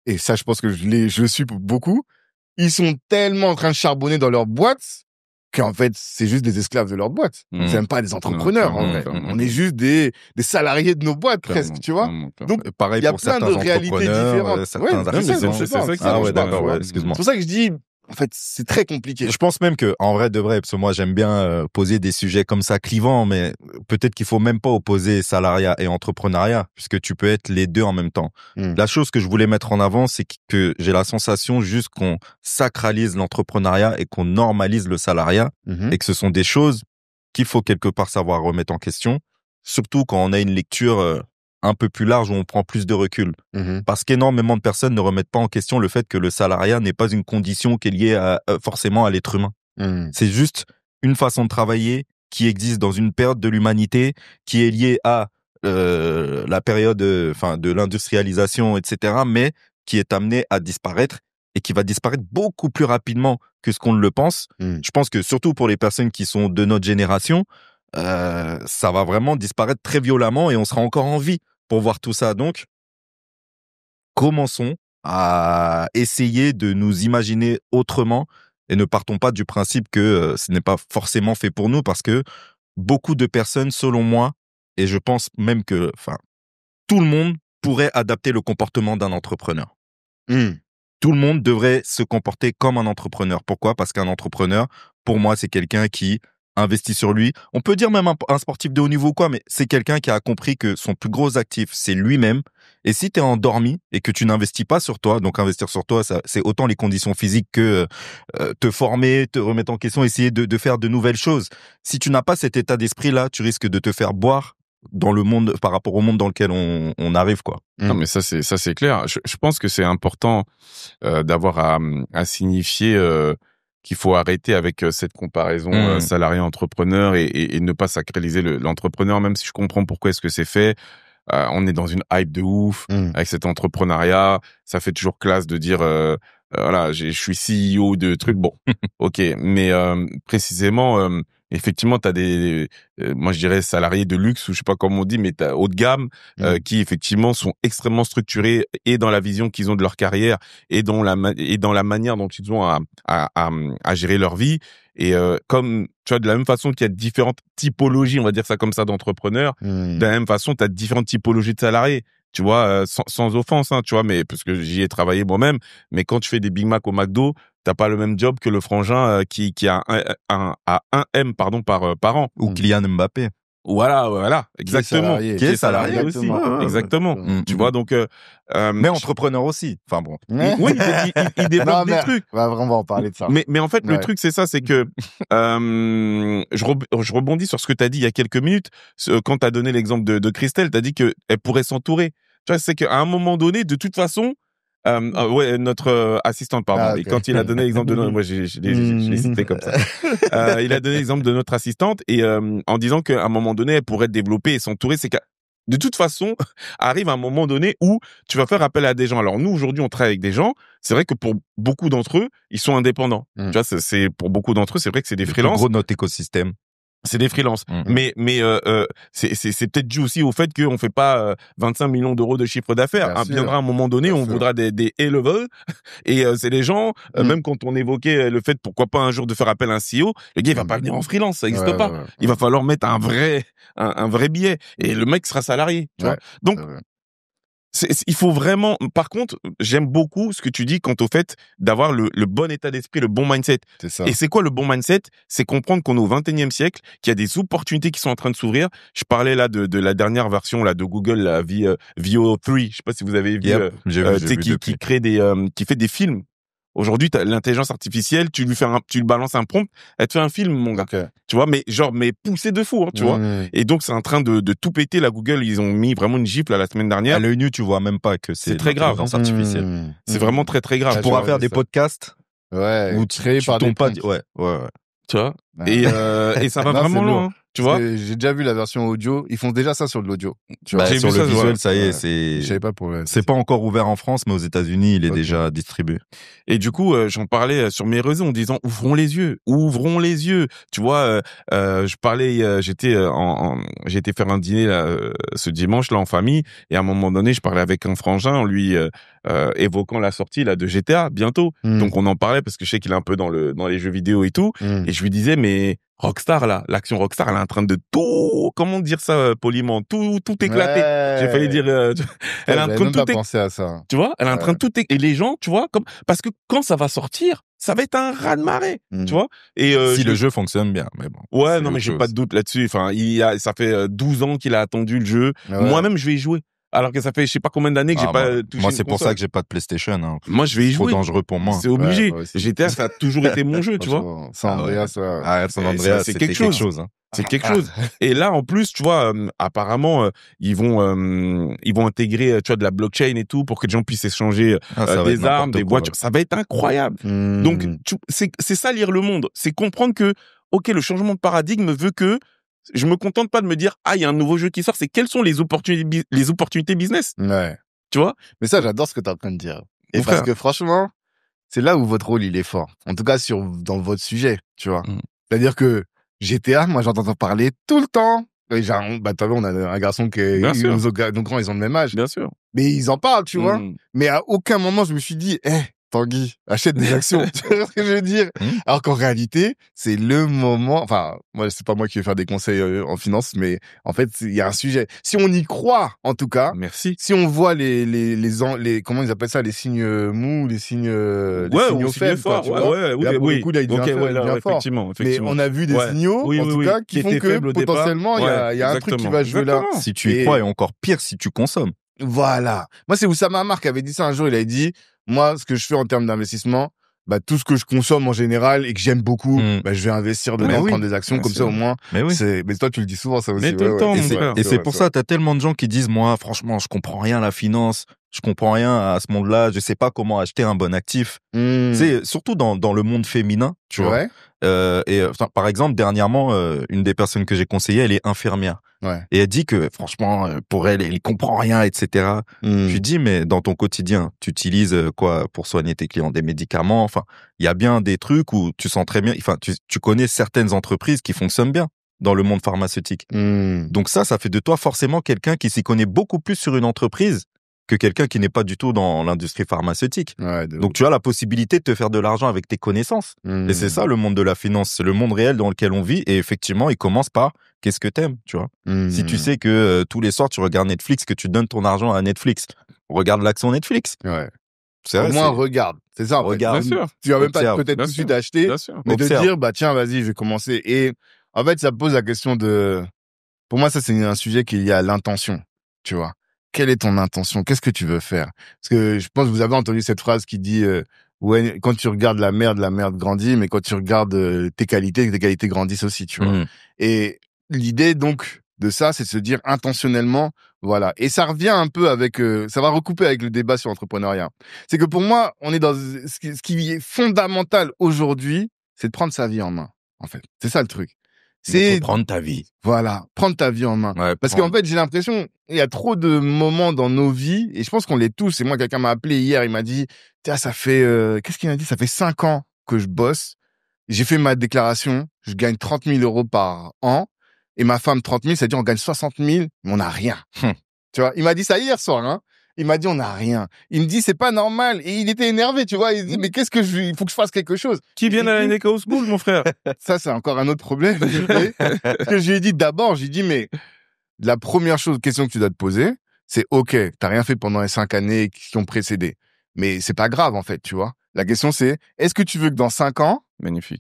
et ça, je pense que je le suis beaucoup, ils sont tellement en train de charbonner dans leur boîte qu'en fait, c'est juste des esclaves de leur boîte. C'est même pas des entrepreneurs, en vrai. On est juste des salariés de nos boîtes, presque, tu vois. Donc, pareil, il y a plein de réalités différentes. Certains artisans. C'est ça excuse-moi. C'est pour ça que je dis, en fait, c'est très compliqué. Je pense même que, en vrai de vrai, parce que moi, j'aime bien poser des sujets comme ça clivants, mais peut-être qu'il faut même pas opposer salariat et entrepreneuriat, puisque tu peux être les deux en même temps. La chose que je voulais mettre en avant, c'est que j'ai la sensation juste qu'on sacralise l'entrepreneuriat et qu'on normalise le salariat, et que ce sont des choses qu'il faut quelque part savoir remettre en question, surtout quand on a une lecture un peu plus large où on prend plus de recul. Parce qu'énormément de personnes ne remettent pas en question le fait que le salariat n'est pas une condition qui est liée forcément à l'être humain. C'est juste une façon de travailler qui existe dans une période de l'humanité, qui est liée à la période de l'industrialisation, etc., mais qui est amenée à disparaître et qui va disparaître beaucoup plus rapidement que ce qu'on ne le pense. Je pense que surtout pour les personnes qui sont de notre génération, ça va vraiment disparaître très violemment et on sera encore en vie pour voir tout ça. Donc, commençons à essayer de nous imaginer autrement et ne partons pas du principe que ce n'est pas forcément fait pour nous, parce que beaucoup de personnes, selon moi, et je pense même que, tout le monde pourrait adapter le comportement d'un entrepreneur. Tout le monde devrait se comporter comme un entrepreneur. Pourquoi ? Parce qu'un entrepreneur, pour moi, c'est quelqu'un qui investit sur lui. On peut dire même un sportif de haut niveau ou quoi, mais c'est quelqu'un qui a compris que son plus gros actif, c'est lui-même. Et si tu es endormi et que tu n'investis pas sur toi, donc investir sur toi, c'est autant les conditions physiques que te former, te remettre en question, essayer de faire de nouvelles choses. Si tu n'as pas cet état d'esprit-là, tu risques de te faire boire dans le monde, par rapport au monde dans lequel on arrive, quoi. Non, mais ça c'est clair. Je pense que c'est important d'avoir à signifier qu'il faut arrêter avec cette comparaison salarié-entrepreneur et ne pas sacraliser l'entrepreneur, même si je comprends pourquoi est-ce que c'est fait. On est dans une hype de ouf avec cet entrepreneuriat. Ça fait toujours classe de dire voilà, je suis CEO de trucs. Bon, ok, mais précisément, effectivement, t'as moi je dirais salariés de luxe, ou je sais pas comment on dit, mais t'as haut de gamme qui effectivement sont extrêmement structurés et dans la vision qu'ils ont de leur carrière et dans la manière dont ils ont à gérer leur vie. Et comme tu vois, de la même façon qu'il y a différentes typologies, on va dire ça comme ça, d'entrepreneurs, de la même façon, tu as différentes typologies de salariés. Tu vois, sans offense, hein, tu vois, mais parce que j'y ai travaillé moi-même. Mais quand tu fais des Big Mac au McDo, t'as pas le même job que le frangin qui a un M par an. Ou Kylian Mbappé. Voilà, exactement. Qui est salarié aussi. Exactement. Tu vois, donc. Mais entrepreneur aussi. Enfin bon. Oui, il développe des trucs. On va vraiment en parler de ça. Mais en fait, le truc, c'est ça, c'est que je rebondis sur ce que tu as dit il y a quelques minutes. Quand tu as donné l'exemple de Christelle, tu as dit qu'elle pourrait s'entourer. Tu vois, c'est qu'à un moment donné, de toute façon, notre assistante, pardon. Ah, okay. Et quand il a donné l'exemple de moi, je l'ai cité comme ça. Il a donné l'exemple de notre assistante et en disant qu'à un moment donné, elle pourrait développer et s'entourer. C'est que de toute façon, arrive un moment donné où tu vas faire appel à des gens. Alors nous, aujourd'hui, on travaille avec des gens. C'est vrai que pour beaucoup d'entre eux, ils sont indépendants. Tu vois, c'est pour beaucoup d'entre eux, c'est vrai que c'est des freelances. Gros notre écosystème. C'est des freelances. Mais c'est peut-être dû aussi au fait qu'on fait pas 25 millions d'euros de chiffre d'affaires. Viendra un moment donné, on voudra des A-level. Et c'est les gens, même quand on évoquait le fait, pourquoi pas un jour de faire appel à un CEO, le gars, il va pas venir en freelance, ça existe pas. Ouais. Il va falloir mettre un vrai billet. Et le mec sera salarié. Tu vois. Donc, il faut vraiment, par contre, j'aime beaucoup ce que tu dis quant au fait d'avoir le bon état d'esprit, le bon mindset. C'est ça. Et c'est quoi le bon mindset? C'est comprendre qu'on est au 21e siècle, qu'il y a des opportunités qui sont en train de s'ouvrir. Je parlais là de la dernière version là de Google, la VO3. Je sais pas si vous avez vu, qui crée qui fait des films. Aujourd'hui, t'as l'intelligence artificielle, tu lui balances un prompt, elle te fait un film, mon gars. Okay. Tu vois, mais poussé de fou, hein, tu vois. Et donc, c'est en train de tout péter. La Google, ils ont mis vraiment une gifle la semaine dernière. À l'œil nu, tu vois même pas que c'est très grave. L'intelligence artificielle. C'est vraiment très, très grave. Tu pourras faire des podcasts. Ouais. Où créés par des potes. Ouais. Tu vois. Et ça va vraiment loin. Tu vois, j'ai déjà vu la version audio. Ils font déjà ça sur de l'audio. Tu vois, sur le visuel, ça y est, c'est. Je savais pas pour. C'est pas encore ouvert en France, mais aux États-Unis, il est déjà distribué. Et du coup, j'en parlais sur mes réseaux en disant ouvrons les yeux. Tu vois, je parlais, j'ai été faire un dîner là, ce dimanche là en famille, et à un moment donné, je parlais avec un frangin, en lui évoquant la sortie là de GTA bientôt. Donc on en parlait parce que je sais qu'il est un peu dans les jeux vidéo et tout, et je lui disais mais Rockstar là, l'action Rockstar, elle est en train de tout, comment dire ça poliment, tout éclater. Ouais. J'ai failli dire, elle est en train de tout penser à ça. Tu vois, elle est en train de tout et les gens, tu vois, parce que quand ça va sortir, ça va être un raz-de-marée, tu vois. Et si le jeu fonctionne bien, mais bon. Ouais, non mais j'ai pas de doute là-dessus. Enfin, ça fait 12 ans qu'il a attendu le jeu. Ouais. Moi-même, je vais y jouer. Alors que ça fait je sais pas combien d'années que j'ai pas touché. Moi, c'est pour ça que j'ai pas de PlayStation. Hein. Moi, je vais y jouer. C'est trop dangereux pour moi. C'est obligé. GTA, ça a toujours été mon jeu, tu vois. San Andreas, San Andreas, c'est quelque chose. Hein. C'est quelque chose. Et là, en plus, tu vois, apparemment, ils vont intégrer, tu vois, de la blockchain et tout pour que les gens puissent échanger des armes, des voitures. Ça va être incroyable. Donc, c'est ça lire le monde. C'est comprendre que, ok, le changement de paradigme veut que je me contente pas de me dire il y a un nouveau jeu qui sort, c'est quelles sont les opportunités business. Ouais. Tu vois? Mais ça, j'adore ce que tu es en train de dire. Et parce que franchement, c'est là où votre rôle il est fort. En tout cas dans votre sujet, tu vois. C'est-à-dire que GTA, moi, j'entends parler tout le temps. Et t'as vu, on a un garçon qui est, nos grands, ils ont le même âge. Bien sûr. Mais ils en parlent, tu vois. Mais à aucun moment, je me suis dit, Tanguy, achète des actions. Tu vois ce que je veux dire? Alors qu'en réalité, c'est le moment, enfin, moi, c'est pas moi qui vais faire des conseils en finance, mais en fait, il y a un sujet. Si on y croit, en tout cas. Merci. Si on voit les comment ils appellent ça, les signes mous, les signes faibles, forts. Pour le coup, là, il devient fort. Effectivement. Mais on a vu des signaux, en tout cas, qui font que potentiellement, il y a un truc qui va jouer là. Si tu y crois, et encore pire, si tu consommes. Voilà. Moi, c'est Oussama Hamar qui avait dit ça un jour. Il avait dit, moi, ce que je fais en termes d'investissement, tout ce que je consomme en général et que j'aime beaucoup, je vais investir dedans, prendre des actions, comme ça, au moins. Mais toi, tu le dis souvent, ça aussi. Mais tout le temps, et c'est pour ça, t'as tellement de gens qui disent, moi, franchement, je comprends rien à la finance. Je comprends rien à ce monde-là. Je sais pas comment acheter un bon actif. C'est surtout dans le monde féminin, tu vois. Par exemple, dernièrement, une des personnes que j'ai conseillées, elle est infirmière. Et elle dit que, franchement, pour elle, elle comprend rien, etc. Je lui dis, mais dans ton quotidien, tu utilises quoi pour soigner tes clients? Des médicaments? Enfin, il y a bien des trucs où tu sens très bien, enfin, tu connais certaines entreprises qui fonctionnent bien dans le monde pharmaceutique. Donc ça fait de toi forcément quelqu'un qui s'y connaît beaucoup plus sur une entreprise que quelqu'un qui n'est pas du tout dans l'industrie pharmaceutique. Donc tu as la possibilité de te faire de l'argent avec tes connaissances. Et c'est ça le monde de la finance, c'est le monde réel dans lequel on vit. Et effectivement, il commence par qu'est-ce que t'aimes, tu vois. Si tu sais que tous les soirs tu regardes Netflix, que tu donnes ton argent à Netflix, regarde l'action Netflix. C'est vrai, au moins regarde, c'est ça. Regarde. Bien sûr. Tu vas même pas peut-être tout de suite acheter, mais de dire tiens vas-y je vais commencer. Et en fait ça pose la question de, pour moi ça c'est un sujet qui est lié à l'intention, tu vois. Quelle est ton intention? Qu'est-ce que tu veux faire? Parce que je pense que vous avez entendu cette phrase qui dit quand tu regardes la merde grandit, mais quand tu regardes tes qualités grandissent aussi, tu vois. Et l'idée donc de ça, c'est de se dire intentionnellement, voilà. Et ça revient un peu avec, ça va recouper avec le débat sur l'entrepreneuriat. C'est que pour moi, on est dans ce qui est fondamental aujourd'hui, c'est de prendre sa vie en main, en fait. C'est ça le truc. C'est prendre ta vie. Voilà, prendre ta vie en main. Parce qu'en fait, j'ai l'impression, il y a trop de moments dans nos vies, et je pense qu'on l'est tous. Et moi, quelqu'un m'a appelé hier, il m'a dit, tiens, ça fait, qu'est-ce qu'il m'a dit? Ça fait 5 ans que je bosse. J'ai fait ma déclaration, je gagne 30 000 euros par an, et ma femme 30 000, c'est-à-dire on gagne 60 000, mais on n'a rien. Tu vois, il m'a dit ça hier soir, hein. Il m'a dit, on n'a rien. Il me dit, c'est pas normal. Et il était énervé, tu vois. Il dit, mais il faut que je fasse quelque chose. Qui vient à la NKO School, mon frère? Ça, c'est encore un autre problème. Parce que je lui ai dit d'abord, j'ai dit, mais la première question que tu dois te poser, c'est, OK, t'as rien fait pendant les 5 années qui ont précédé. Mais c'est pas grave, en fait, tu vois. La question, c'est, est-ce que tu veux que dans 5 ans,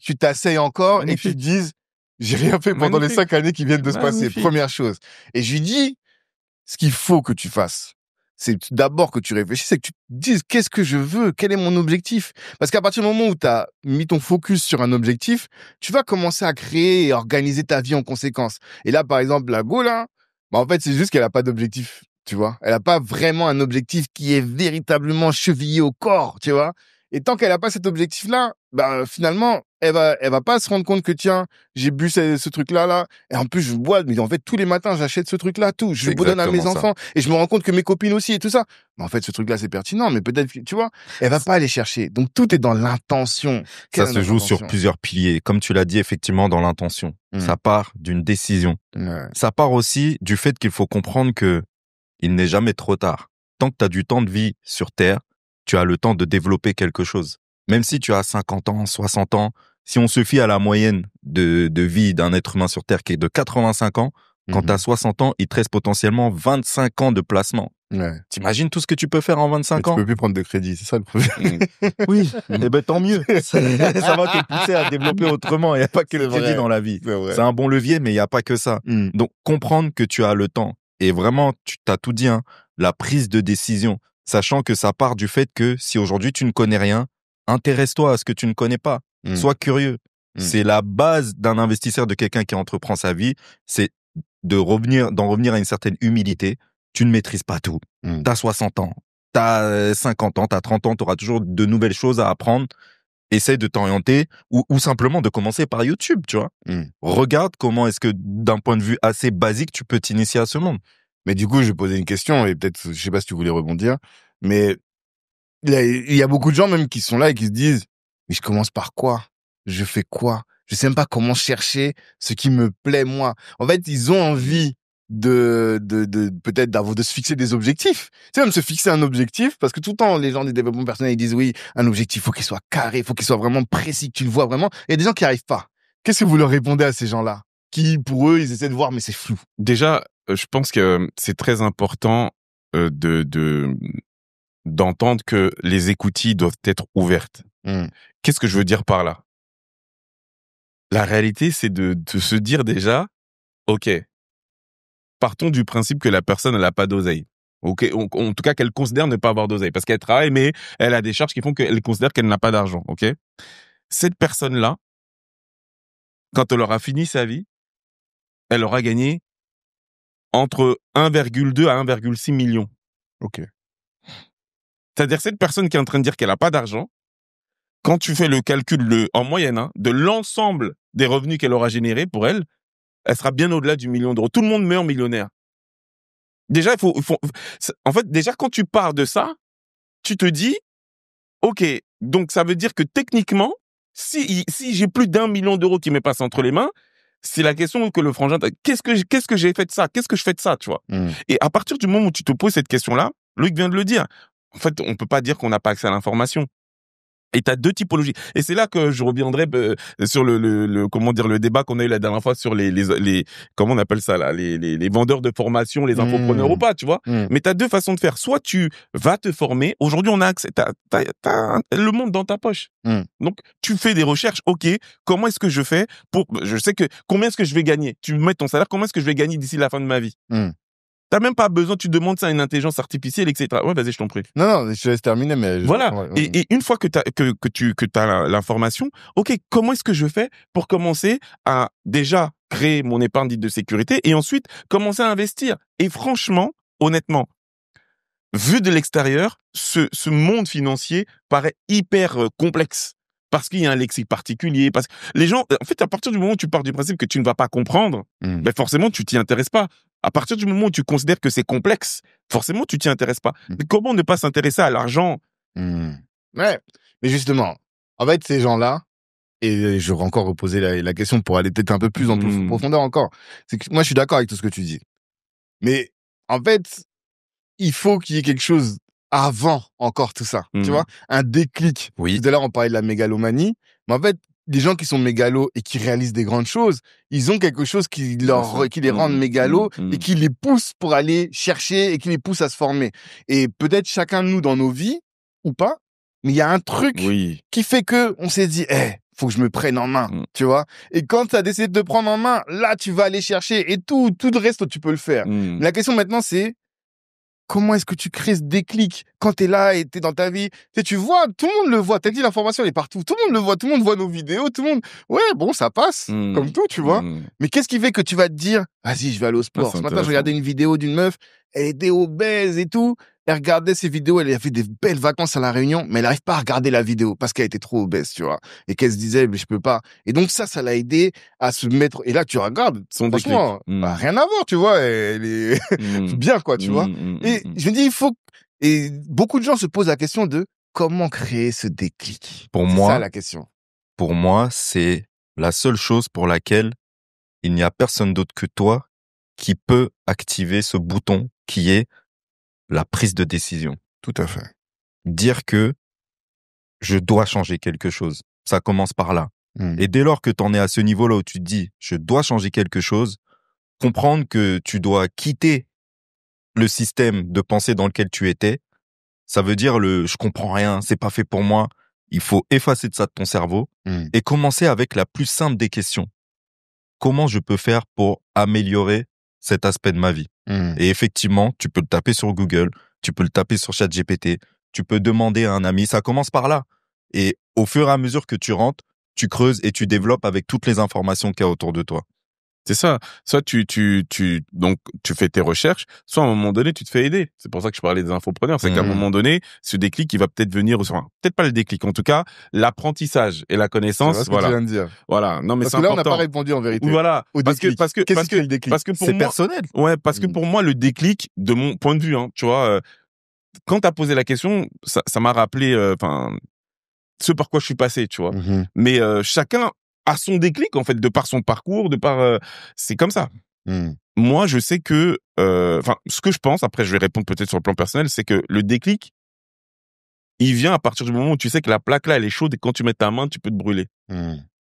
tu t'asseyes encore et tu te dises, j'ai rien fait pendant les 5 années qui viennent de se passer. Première chose. Et je lui dis, ce qu'il faut que tu fasses, c'est d'abord que tu réfléchisses, c'est que tu te dises qu'est-ce que je veux, quel est mon objectif. Parce qu'à partir du moment où tu as mis ton focus sur un objectif, tu vas commencer à créer et organiser ta vie en conséquence. Et là, par exemple, la Go, là, en fait, c'est juste qu'elle a pas d'objectif, tu vois. Elle a pas vraiment un objectif qui est véritablement chevillé au corps, tu vois. Et tant qu'elle a pas cet objectif-là, finalement, elle va pas se rendre compte que tiens, j'ai bu ce truc-là, et en plus je bois, mais en fait tous les matins j'achète ce truc-là, tout, je le donne à mes enfants, et je me rends compte que mes copines aussi et tout ça. Mais en fait ce truc-là c'est pertinent, mais peut-être tu vois, elle va pas aller chercher. Donc tout est dans l'intention. Ça se joue sur plusieurs piliers, comme tu l'as dit effectivement dans l'intention. Ça part d'une décision. Ça part aussi du fait qu'il faut comprendre que il n'est jamais trop tard. Tant que tu as du temps de vie sur Terre, tu as le temps de développer quelque chose. Même si tu as 50 ans, 60 ans, si on se fie à la moyenne de vie d'un être humain sur Terre qui est de 85 ans, quand tu as 60 ans, il te reste potentiellement 25 ans de placement. T'imagines tout ce que tu peux faire en 25 ans? Tu peux plus prendre de crédit, c'est ça le problème. Oui, tant mieux. Ça va te pousser à développer autrement. Il n'y a pas que le crédit dans la vie. C'est un bon levier, mais il n'y a pas que ça. Donc, comprendre que tu as le temps. Et vraiment, tu t'as tout dit, hein, la prise de décision. Sachant que ça part du fait que si aujourd'hui tu ne connais rien, intéresse-toi à ce que tu ne connais pas. Sois curieux. C'est la base d'un investisseur, de quelqu'un qui entreprend sa vie, c'est d'en revenir à une certaine humilité. Tu ne maîtrises pas tout. T'as 60 ans, t'as 50 ans, t'as 30 ans, t'auras toujours de nouvelles choses à apprendre. Essaye de t'orienter ou simplement de commencer par YouTube, tu vois. Regarde comment est-ce que d'un point de vue assez basique, tu peux t'initier à ce monde. Mais du coup, je vais poser une question et peut-être, je sais pas si tu voulais rebondir, mais il y a beaucoup de gens même qui sont là et qui se disent, mais je commence par quoi? Je fais quoi? Je sais même pas comment chercher ce qui me plaît, moi. En fait, ils ont envie peut-être de se fixer des objectifs. Tu sais, même se fixer un objectif, parce que tout le temps, les gens du développement personnel, ils disent oui, un objectif, faut qu'il soit carré, faut qu'il soit vraiment précis, que tu le vois vraiment. Il y a des gens qui arrivent pas. Qu'est-ce que vous leur répondez à ces gens-là? Qui, pour eux, ils essaient de voir, mais c'est flou. Déjà, je pense que c'est très important d'entendre que les écoutilles doivent être ouvertes. Qu'est-ce que je veux dire par là? La réalité, c'est de se dire déjà, OK, partons du principe que la personne, elle n'a pas d'oseille. OK, en tout cas, qu'elle considère ne pas avoir d'oseille. Parce qu'elle travaille, mais elle a des charges qui font qu'elle considère qu'elle n'a pas d'argent. OK? Cette personne-là, quand elle aura fini sa vie, elle aura gagné entre 1,2 à 1,6 million. OK. C'est-à-dire, cette personne qui est en train de dire qu'elle n'a pas d'argent, quand tu fais le calcul en moyenne, hein, de l'ensemble des revenus qu'elle aura générés pour elle, elle sera bien au-delà du million d'euros. Tout le monde meurt millionnaire. Déjà, en fait, déjà, quand tu pars de ça, tu te dis, OK, donc ça veut dire que techniquement, si j'ai plus d'1 million d'euros qui me passe entre les mains, c'est la question que le frangin, qu'est-ce que j'ai fait de ça? Qu'est-ce que je fais de ça, tu vois? Et à partir du moment où tu te poses cette question-là, Loïc vient de le dire. En fait, on peut pas dire qu'on n'a pas accès à l'information. Et t'as deux typologies. Et c'est là que je reviendrai sur le débat qu'on a eu la dernière fois sur les comment on appelle ça là, les vendeurs de formation, les infopreneurs ou pas, tu vois. Mais t'as deux façons de faire. Soit tu vas te former. Aujourd'hui, on a accès, t'as le monde dans ta poche. Donc, tu fais des recherches. OK, comment est-ce que je fais je sais que, combien est-ce que je vais gagner? Tu mets ton salaire, comment est-ce que je vais gagner d'ici la fin de ma vie? T'as même pas besoin, tu demandes ça à une intelligence artificielle, etc. Ouais, vas-y, je t'en prie. Non, je te laisse terminer, mais... Voilà. Et une fois que t'as l'information, OK, comment est-ce que je fais pour commencer à déjà créer mon épargne dite de sécurité et ensuite commencer à investir? Et franchement, honnêtement, vu de l'extérieur, ce monde financier paraît hyper complexe. Parce qu'il y a un lexique particulier, parce que les gens, en fait, à partir du moment où tu pars du principe que tu ne vas pas comprendre, ben forcément, tu t'y intéresses pas. À partir du moment où tu considères que c'est complexe, forcément, tu t'y intéresses pas. Mais comment ne pas s'intéresser à l'argent? Ouais. Mais justement, en fait, ces gens-là, et je vais encore reposer la question pour aller peut-être un peu plus en profondeur encore. C'est que moi, je suis d'accord avec tout ce que tu dis. Mais, en fait, il faut qu'il y ait quelque chose avant encore tout ça. Tu vois? Un déclic. Oui. Tout à l'heure, on parlait de la mégalomanie. Mais en fait, les gens qui sont mégalos et qui réalisent des grandes choses, ils ont quelque chose qui les rend mégalos et qui les pousse pour aller chercher et qui les pousse à se former. Et peut-être chacun de nous dans nos vies, ou pas, mais il y a un truc qui fait que on s'est dit, faut que je me prenne en main, tu vois. Et quand tu as décidé de te prendre en main, là, tu vas aller chercher et tout le reste, tu peux le faire. Mais la question maintenant, c'est comment est-ce que tu crées ce déclic quand t'es là et t'es dans ta vie? Tu vois, tout le monde le voit. T'as dit, l'information, elle est partout. Tout le monde le voit. Tout le monde voit nos vidéos. Tout le monde, ouais, bon, ça passe. Comme tout, tu vois. Mais qu'est-ce qui fait que tu vas te dire, vas-y, je vais aller au sport. Ce matin, je regardais une vidéo d'une meuf. Elle était obèse et tout. Elle regardait ses vidéos, elle a fait des belles vacances à La Réunion, mais elle n'arrive pas à regarder la vidéo parce qu'elle était trop obèse, tu vois. Et qu'elle se disait, mais je peux pas. Et donc ça l'a aidé à se mettre, et là, tu regardes, son déclic. Bah, rien à voir, tu vois. Elle est bien, quoi, tu vois. Et je me dis, et beaucoup de gens se posent la question de comment créer ce déclic. Pour moi, c'est ça la question. Pour moi, c'est la seule chose pour laquelle il n'y a personne d'autre que toi qui peut activer ce bouton qui est la prise de décision. Tout à fait. Dire que je dois changer quelque chose. Ça commence par là. Et dès lors que tu en es à ce niveau-là où tu te dis je dois changer quelque chose, comprendre que tu dois quitter le système de pensée dans lequel tu étais, ça veut dire je comprends rien, c'est pas fait pour moi. Il faut effacer de ça de ton cerveau et commencer avec la plus simple des questions. Comment je peux faire pour améliorer cet aspect de ma vie? Et effectivement, tu peux le taper sur Google, tu peux le taper sur ChatGPT, tu peux demander à un ami, ça commence par là. Et au fur et à mesure que tu rentres, tu creuses et tu développes avec toutes les informations qu'il y a autour de toi. C'est ça. Soit donc tu fais tes recherches, soit à un moment donné tu te fais aider. C'est pour ça que je parlais des infopreneurs. C'est qu'à un moment donné, ce déclic, il va peut-être venir, enfin, peut-être pas le déclic, en tout cas, l'apprentissage et la connaissance. C'est ce que tu viens de dire. Voilà. Non, mais parce c'est que là, important. on n'a pas répondu en vérité. Voilà. Parce que le déclic? Parce que pour c'est moi, personnel. Ouais, parce que pour moi, le déclic, de mon point de vue, hein, tu vois, quand t'as posé la question, ça m'a rappelé, ce par quoi je suis passé, tu vois. Mais chacun à son déclic, en fait, de par son parcours, c'est comme ça. Moi, je sais que, ce que je pense, après, je vais répondre peut-être sur le plan personnel, c'est que le déclic, il vient à partir du moment où tu sais que la plaque là, elle est chaude et quand tu mets ta main, tu peux te brûler.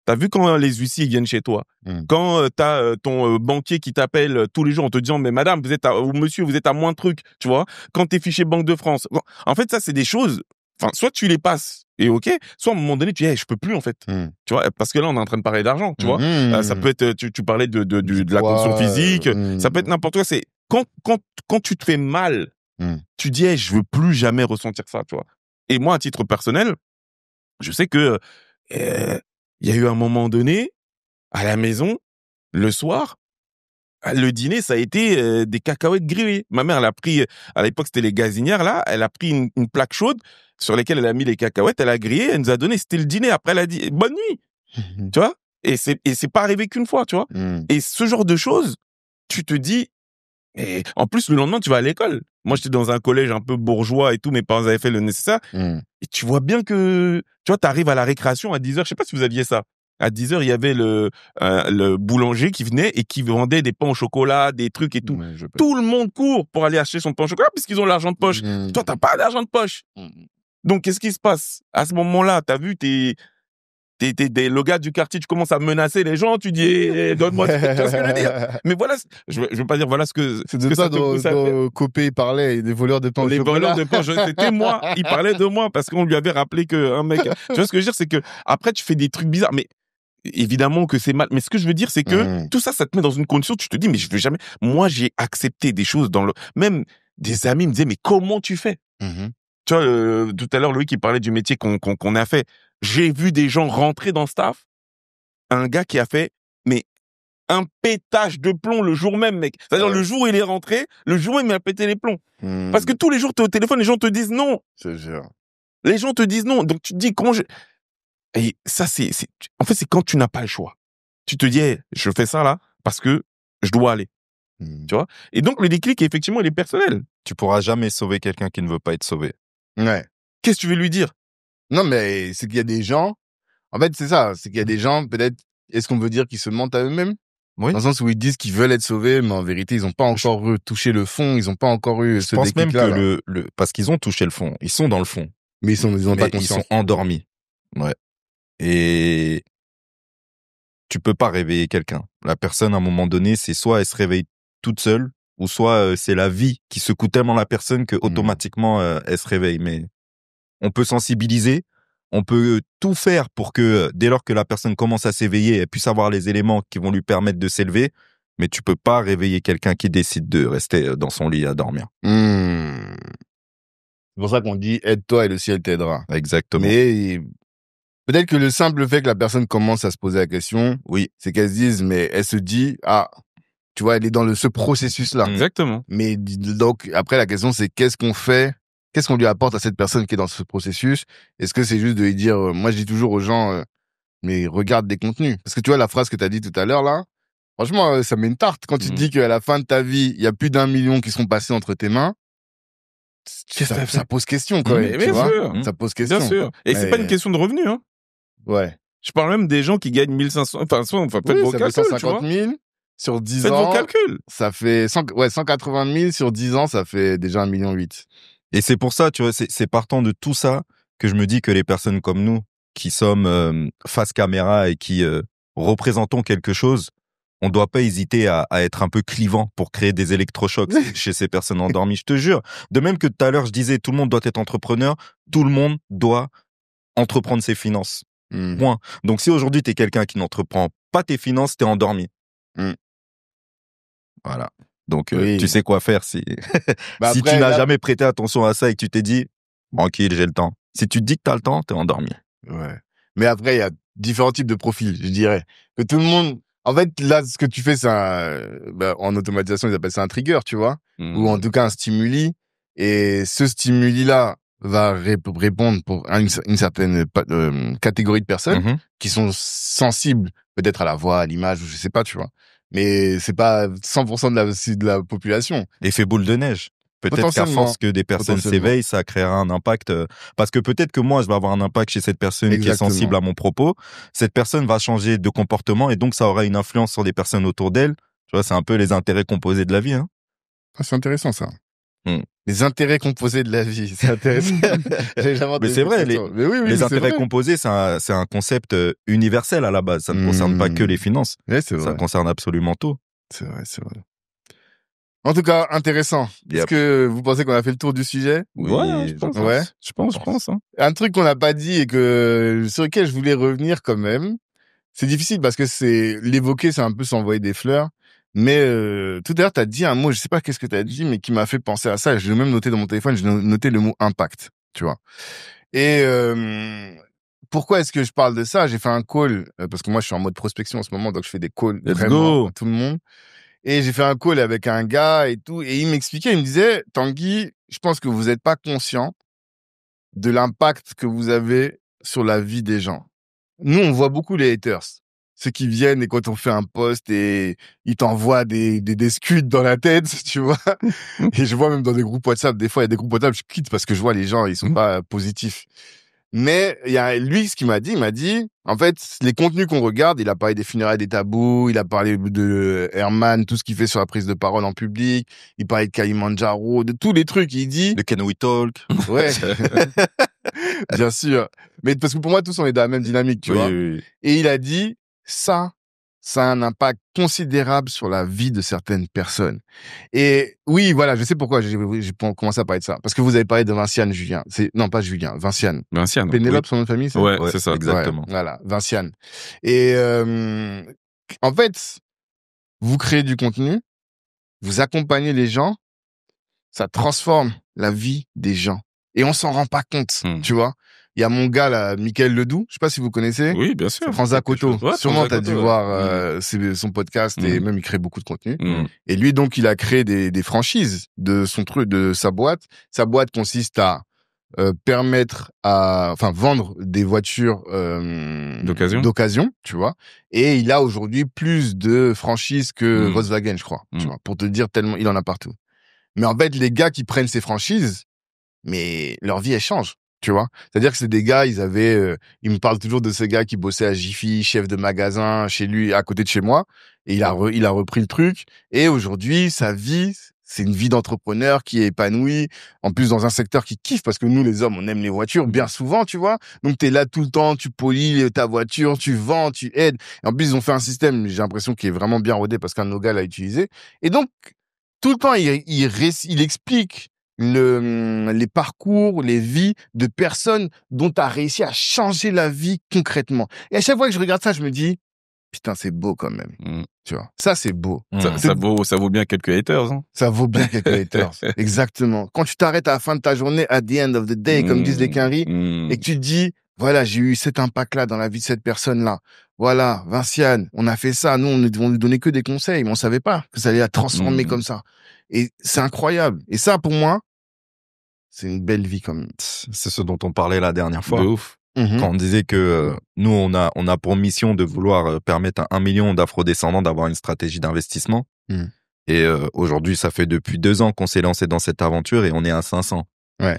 T'as vu quand les huissiers viennent chez toi, quand t'as ton banquier qui t'appelle tous les jours en te disant mais madame ou monsieur vous êtes à moins de trucs, tu vois, quand t'es fiché Banque de France. En fait ça c'est des choses. Enfin soit tu les passes et ok, soit à un moment donné tu dis hey, je peux plus en fait, tu vois, parce que là on est en train de parler d'argent, tu vois. Ça peut être tu parlais de la condition physique, ça peut être n'importe quoi. C'est quand tu te fais mal, tu dis hey, je veux plus jamais ressentir ça, tu vois. Et moi à titre personnel, je sais que il y a eu un moment donné, à la maison, le soir, le dîner, ça a été des cacahuètes grillées. Ma mère, elle a pris, à l'époque, c'était les gazinières, là, elle a pris une plaque chaude sur laquelle elle a mis les cacahuètes, elle a grillé, elle nous a donné, c'était le dîner. Après, elle a dit, bonne nuit. Tu vois? Et c'est pas arrivé qu'une fois, tu vois? Et ce genre de choses, tu te dis, et en plus, le lendemain, tu vas à l'école. Moi, j'étais dans un collège un peu bourgeois et tout, mes parents avaient fait le nécessaire. Et tu vois bien que, tu vois, t'arrives à la récréation à 10h, je sais pas si vous aviez ça. À 10h, il y avait le boulanger qui venait et qui vendait des pains au chocolat, des trucs et tout. Tout le monde court pour aller acheter son pain au chocolat puisqu'ils ont l'argent de poche. Toi, t'as pas d'argent de poche. Donc, qu'est-ce qui se passe? À ce moment-là, t'as vu, t'es le gars du quartier, tu commences à menacer les gens, tu dis, hey, donne-moi, tu vois ce que je veux dire. Mais voilà, je veux pas dire, voilà ce que, c'est de ça dont Copé parlait, des voleurs de pain au chocolat. Les voleurs de pain, c'était moi. Il parlait de moi parce qu'on lui avait rappelé un mec, tu vois ce que je veux dire, c'est que après, tu fais des trucs bizarres, mais évidemment que c'est mal. Mais ce que je veux dire, c'est que tout ça, ça te met dans une condition, tu te dis, mais je veux jamais, moi, j'ai accepté des choses même des amis me disaient, mais comment tu fais? Tu vois, tout à l'heure, Loïc, il parlait du métier qu'on a fait. J'ai vu des gens rentrer dans le staff, un gars qui a fait, mais un pétage de plomb le jour même, mec. C'est-à-dire, le jour où il est rentré, le jour où il m'a pété les plombs. Parce que tous les jours, t'es au téléphone, les gens te disent non. C'est sûr. Les gens te disent non. Donc, tu te dis, et ça, en fait, c'est quand tu n'as pas le choix. Tu te dis, hey, je fais ça là, parce que je dois aller. Tu vois? Et donc, le déclic, effectivement, il est personnel. Tu pourras jamais sauver quelqu'un qui ne veut pas être sauvé. Ouais. Qu'est-ce que tu veux lui dire? Non, mais c'est qu'il y a des gens, en fait, c'est ça, c'est qu'il y a des gens, peut-être, est-ce qu'on veut dire qu'ils se mentent à eux-mêmes? Oui. Dans le sens où ils disent qu'ils veulent être sauvés, mais en vérité, ils n'ont pas encore touché le fond, ils n'ont pas encore eu ce déclic-là. Je pense même que parce qu'ils ont touché le fond, ils sont dans le fond. Mais ils ont pas conscience. Ils sont endormis. Ouais. Et tu peux pas réveiller quelqu'un. La personne, à un moment donné, c'est soit elle se réveille toute seule, ou soit c'est la vie qui secoue tellement la personne que automatiquement elle se réveille. Mais on peut sensibiliser, on peut tout faire pour que dès lors que la personne commence à s'éveiller, elle puisse avoir les éléments qui vont lui permettre de s'élever. Mais tu peux pas réveiller quelqu'un qui décide de rester dans son lit à dormir. C'est pour ça qu'on dit aide-toi et le ciel t'aidera. Exactement. Mais peut-être que le simple fait que la personne commence à se poser la question, oui, c'est qu'elle se dise, mais elle se dit, ah, tu vois, elle est dans ce processus-là. Exactement. Mais donc, après, la question, c'est qu'est-ce qu'on fait? Qu'est-ce qu'on lui apporte à cette personne qui est dans ce processus? Est-ce que c'est juste de lui dire, moi, je dis toujours aux gens, mais regarde des contenus. Parce que tu vois, la phrase que tu as dit tout à l'heure, là, franchement, ça met une tarte. Quand tu te dis qu'à la fin de ta vie, il y a plus d'1 million qui seront passés entre tes mains, ça pose question, quand même. Bien sûr. Ça pose question. Bien sûr. Et c'est pas une question de revenus, hein. Ouais. Je parle même des gens qui gagnent 1500, faites vos calculs, 150 000 sur 10 faites ans. Faites vos calculs. Ça fait 180 000 sur 10 ans, ça fait déjà 1,8 million. Et c'est pour ça, tu vois, c'est partant de tout ça que je me dis que les personnes comme nous, qui sommes face caméra et qui représentons quelque chose, on doit pas hésiter à être un peu clivant pour créer des électrochocs chez ces personnes endormies, je te jure. De même que tout à l'heure, je disais, tout le monde doit être entrepreneur, tout le monde doit entreprendre ses finances. Point. Donc si aujourd'hui, tu es quelqu'un qui n'entreprend pas tes finances, tu es endormi. Voilà. Donc, tu sais quoi faire si, si tu n'as jamais prêté attention à ça et que tu t'es dit, tranquille, j'ai le temps. Si tu te dis que tu as le temps, tu es endormi. Ouais. Mais après, il y a différents types de profils, je dirais. Que tout le monde, en fait, là, ce que tu fais, c'est en automatisation, ils appellent ça un trigger, tu vois. Ou en tout cas, un stimuli. Et ce stimuli-là va répondre pour une certaine catégorie de personnes qui sont sensibles, peut-être à la voix, à l'image, ou je sais pas, tu vois. Mais c'est pas 100% de la population. Effet boule de neige. Peut-être qu'à force que des personnes s'éveillent, ça créera un impact. Parce que peut-être que moi, je vais avoir un impact chez cette personne qui est sensible à mon propos. Cette personne va changer de comportement et donc ça aura une influence sur des personnes autour d'elle. Tu vois, c'est un peu les intérêts composés de la vie. Hein. Ah, c'est intéressant ça. Les intérêts composés de la vie, c'est intéressant. Mais c'est vrai, les intérêts composés, c'est un concept universel à la base. Ça ne concerne pas que les finances. Ouais, c'est vrai. Ça concerne absolument tout. C'est vrai, c'est vrai. En tout cas, intéressant. Est-ce que vous pensez qu'on a fait le tour du sujet? Ouais, je pense. Ouais. Je pense. Hein. Un truc qu'on n'a pas dit et sur lequel je voulais revenir quand même. C'est difficile parce que l'évoquer, c'est un peu s'envoyer des fleurs. Mais tout à l'heure, t'as dit un mot, je sais pas qu'est-ce que t'as dit, mais qui m'a fait penser à ça. Je l'ai même noté dans mon téléphone, j'ai noté le mot impact, tu vois. Et pourquoi est-ce que je parle de ça? J'ai fait un call, parce que moi, je suis en mode prospection en ce moment, donc je fais des calls vraiment à tout le monde. Et j'ai fait un call avec un gars et tout, et il m'expliquait, il me disait, Tanguy, je pense que vous n'êtes pas conscient de l'impact que vous avez sur la vie des gens. Nous, on voit beaucoup les haters. Ceux qui viennent et quand on fait un post et ils t'envoient des scuds dans la tête, tu vois. Et je vois même dans des groupes WhatsApp, des fois, il y a des groupes WhatsApp, je quitte parce que je vois les gens, ils sont pas positifs. Mais il y a lui, ce qu'il m'a dit, il m'a dit, en fait, les contenus qu'on regarde, il a parlé des funérailles des tabous, il a parlé de Herman, tout ce qu'il fait sur la prise de parole en public, il parlait de Kalimandjaro, de tous les trucs, il dit. De Can We Talk. Ouais. Bien sûr. Mais parce que pour moi, tous on est dans la même dynamique, tu vois. Oui. Et il a dit, ça a un impact considérable sur la vie de certaines personnes. Et oui, voilà, je sais pourquoi j'ai commencé à parler de ça. Parce que vous avez parlé de Vinciane Julien. Non, pas Julien, Vinciane. Vinciane. Pénélope, son nom de famille, c'est ouais, c'est ça. Exactement. Ouais, voilà, Vinciane. Et en fait, vous créez du contenu, vous accompagnez les gens, ça transforme la vie des gens. Et on s'en rend pas compte, tu vois. Il y a mon gars là, Mickaël Ledoux, je sais pas si vous connaissez. Oui, bien sûr. Franza Coto. Ouais, sûrement t'as dû voir son podcast et même il crée beaucoup de contenu. Et lui donc il a créé des franchises de son truc, de sa boîte. Sa boîte consiste à vendre des voitures d'occasion, tu vois. Et il a aujourd'hui plus de franchises que Volkswagen, je crois, tu vois, pour te dire tellement il en a partout. Mais en fait, les gars qui prennent ces franchises, mais leur vie elle change. Tu vois, c'est-à-dire que c'est des gars, il me parle toujours de ce gars qui bossait à Jiffy, chef de magasin chez lui, à côté de chez moi, et il a repris le truc. Et aujourd'hui, sa vie, c'est une vie d'entrepreneur qui est épanouie, en plus dans un secteur qui kiffe, parce que nous, les hommes, on aime les voitures, bien souvent, tu vois. Donc, t'es là tout le temps, tu polis ta voiture, tu vends, tu aides. Et en plus, ils ont fait un système, j'ai l'impression, qui est vraiment bien rodé parce qu'un de nos gars l'a utilisé. Et donc, tout le temps, il explique les parcours, les vies de personnes dont tu as réussi à changer la vie concrètement. Et à chaque fois que je regarde ça, je me dis, putain, c'est beau quand même. Tu vois, ça, c'est beau. Ça vaut bien quelques haters. Hein. Ça vaut bien quelques haters. Exactement. Quand tu t'arrêtes à la fin de ta journée, at the end of the day, comme disent les Quinri, et que tu te dis, voilà, j'ai eu cet impact-là dans la vie de cette personne-là. Voilà, Vinciane, on a fait ça. Nous, on ne donnait que des conseils, mais on savait pas que ça allait la transformer comme ça. Et c'est incroyable. Et ça, pour moi, c'est une belle vie quand même. C'est ce dont on parlait la dernière fois. De ouf. Quand on disait que nous, on a pour mission de vouloir permettre à 1 million d'afro-descendants d'avoir une stratégie d'investissement. Et aujourd'hui, ça fait depuis 2 ans qu'on s'est lancé dans cette aventure et on est à 500. Ouais.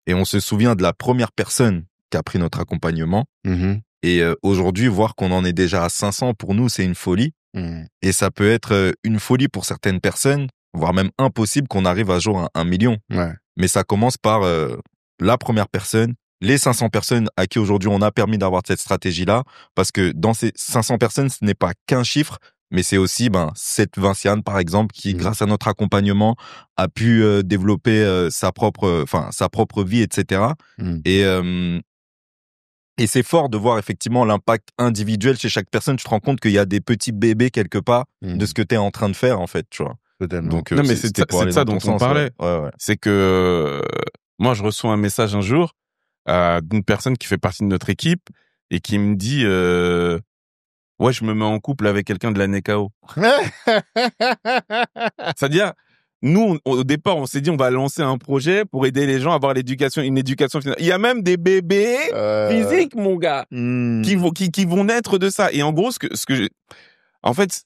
Et on se souvient de la première personne qui a pris notre accompagnement. Et aujourd'hui, voir qu'on en est déjà à 500, pour nous, c'est une folie. Et ça peut être une folie pour certaines personnes, voire même impossible qu'on arrive un jour à 1 million. Ouais. Mais ça commence par la première personne, les 500 personnes à qui aujourd'hui on a permis d'avoir cette stratégie-là, parce que dans ces 500 personnes, ce n'est pas qu'un chiffre, mais c'est aussi cette Vinciane, par exemple, qui, grâce à notre accompagnement, a pu développer sa propre vie, etc. Et c'est fort de voir effectivement l'impact individuel chez chaque personne. Tu te rends compte qu'il y a des petits bébés quelque part de ce que tu es en train de faire, en fait, tu vois. Donc, non, mais c'est ça dont on parlait. Ouais. C'est que moi, je reçois un message un jour d'une personne qui fait partie de notre équipe et qui me dit ouais, je me mets en couple avec quelqu'un de la NECAO. C'est-à-dire, nous, au départ, on s'est dit on va lancer un projet pour aider les gens à avoir une éducation financière. Il y a même des bébés physiques, mon gars, qui vont naître de ça. Et en gros, en fait,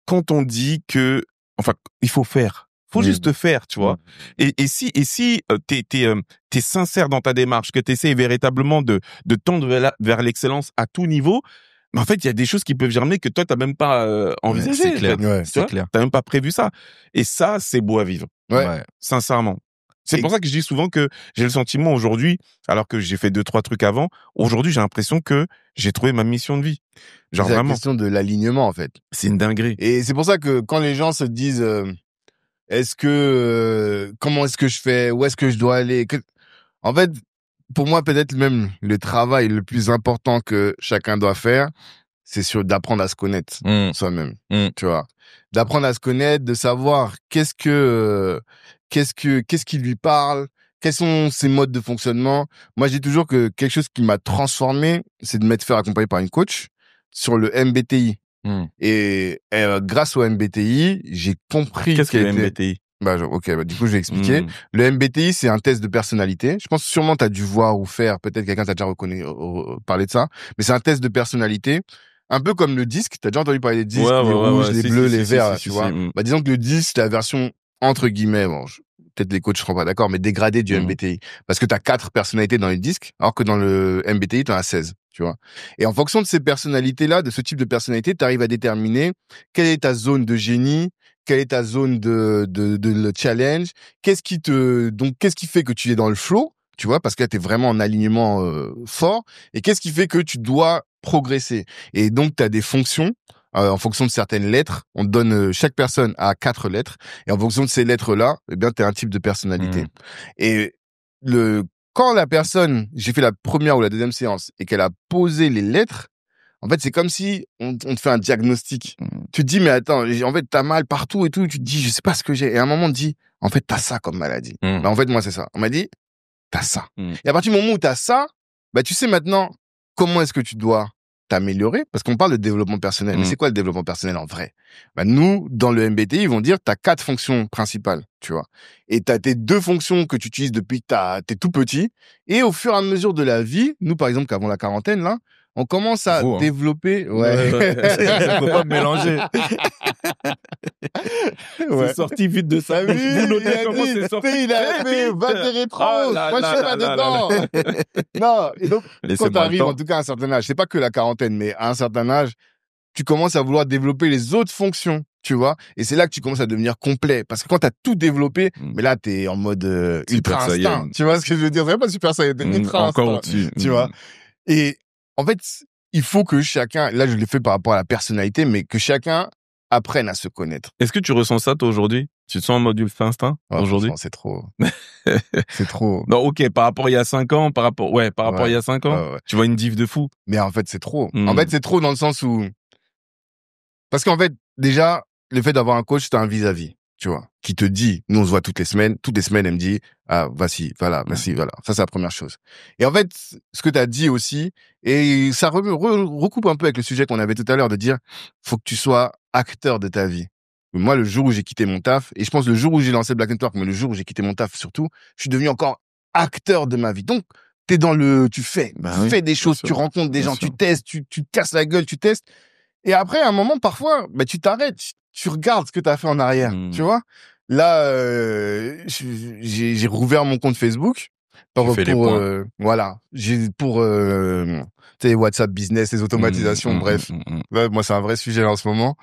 quand on dit que, enfin, il faut faire Faut juste faire, tu vois. Et si t'es sincère dans ta démarche, que t'essayes véritablement de tendre vers l'excellence à tout niveau, mais en fait, il y a des choses qui peuvent germer que toi, t'as même pas envisagé. C'est clair. C'est clair. T'as même pas prévu ça. Et ça, c'est beau à vivre. Ouais. Sincèrement. C'est pour ça que je dis souvent que j'ai le sentiment aujourd'hui, alors que j'ai fait 2-3 trucs avant, aujourd'hui, j'ai l'impression que j'ai trouvé ma mission de vie. Genre c'est vraiment. la question de l'alignement, en fait. C'est une dinguerie. Et c'est pour ça que quand les gens se disent, comment est-ce que je fais? Où est-ce que je dois aller? En fait, pour moi, peut-être même le travail le plus important que chacun doit faire, c'est d'apprendre à se connaître soi-même. Tu vois. D'apprendre à se connaître, de savoir qu'est-ce qui lui parle, quels sont ses modes de fonctionnement. Moi, je dis toujours que quelque chose qui m'a transformé, c'est de m'être fait accompagner par une coach sur le MBTI. Et grâce au MBTI, j'ai compris qu'est-ce que le MBTI? Du coup, je vais expliquer. Le MBTI, c'est un test de personnalité. Je pense que sûrement t'as dû voir ou faire, peut-être quelqu'un t'a déjà parlé de ça, mais c'est un test de personnalité. Un peu comme le disque. T'as déjà entendu parler des disques, les rouges, les bleus, les verts, tu vois. Bah, disons que le disque, c'est la version, entre guillemets, peut-être les coachs seront pas d'accord, mais dégradée du MBTI. Parce que t'as 4 personnalités dans les disques, alors que dans le MBTI, t'en as 16, tu vois. Et en fonction de ces personnalités-là, de ce type de personnalité, t'arrives à déterminer quelle est ta zone de génie, quelle est ta zone de le challenge, qu'est-ce qui fait que tu es dans le flow, tu vois, parce que là, t'es vraiment en alignement fort, et qu'est-ce qui fait que tu dois progresser. Et donc, tu as des fonctions en fonction de certaines lettres. On te donne, chaque personne a 4 lettres, et en fonction de ces lettres-là, eh bien, tu as un type de personnalité. Et quand la personne, j'ai fait la première ou la deuxième séance, et qu'elle a posé les lettres, en fait, c'est comme si on te fait un diagnostic. Tu te dis, mais attends, en fait, t'as mal partout et tout. Tu te dis, je sais pas ce que j'ai. Et à un moment, on te dit, en fait, t'as ça comme maladie. Bah, en fait, moi, c'est ça. On m'a dit, t'as ça. Et à partir du moment où t'as ça, bah, tu sais maintenant comment est-ce que tu dois t'améliorer. Parce qu'on parle de développement personnel. Mais c'est quoi le développement personnel en vrai? Bah, nous, dans le MBTI, ils vont dire, t'as 4 fonctions principales, tu vois. Et t'as tes 2 fonctions que tu utilises depuis que t'es tout petit. Et au fur et à mesure de la vie, nous, par exemple, qu'avant la quarantaine, là, on commence à développer. Faut pas mélanger. C'est sorti vite de ça. Vous notez comment c'est sorti. Il a fait 20 rétro. Moi, je suis pas dedans. Non. Et donc, quand t'arrives, en tout cas, à un certain âge, c'est pas que la quarantaine, mais à un certain âge, tu commences à vouloir développer les autres fonctions, tu vois. Et c'est là que tu commences à devenir complet. Parce que quand t'as tout développé, mais là, t'es en mode ultra instinct. Tu vois ce que je veux dire? C'est pas super saiyan, t'es ultra instinct. Encore au-dessus. Tu vois. Et en fait, il faut que chacun, là je l'ai fait par rapport à la personnalité, mais que chacun apprenne à se connaître. Est-ce que tu ressens ça toi aujourd'hui? Tu te sens en mode ultra instinct aujourd'hui? C'est trop. C'est trop. Non, ok, par rapport à il y a 5 ans, par rapport à il y a 5 ans, tu vois une diff de fou. Mais en fait, c'est trop. En fait, c'est trop dans le sens où, parce qu'en fait, déjà, le fait d'avoir un coach, t'as un vis-à-vis, tu vois, qui te dit, nous on se voit toutes les semaines, elle me dit, ah, voici, voilà, merci, voilà. Ça, c'est la première chose. Et en fait, ce que t'as dit aussi, et ça recoupe un peu avec le sujet qu'on avait tout à l'heure de dire, faut que tu sois acteur de ta vie. Moi, le jour où j'ai quitté mon taf, et je pense le jour où j'ai lancé Black Network, mais le jour où j'ai quitté mon taf surtout, je suis devenu encore acteur de ma vie. Donc, t'es dans tu fais des choses, tu rencontres des gens, tu testes, tu casses la gueule, tu testes. Et après, à un moment, parfois, tu t'arrêtes, tu regardes ce que t'as fait en arrière, tu vois. Là, j'ai rouvert mon compte Facebook WhatsApp Business, les automatisations, bref. Là, moi, c'est un vrai sujet là, en ce moment.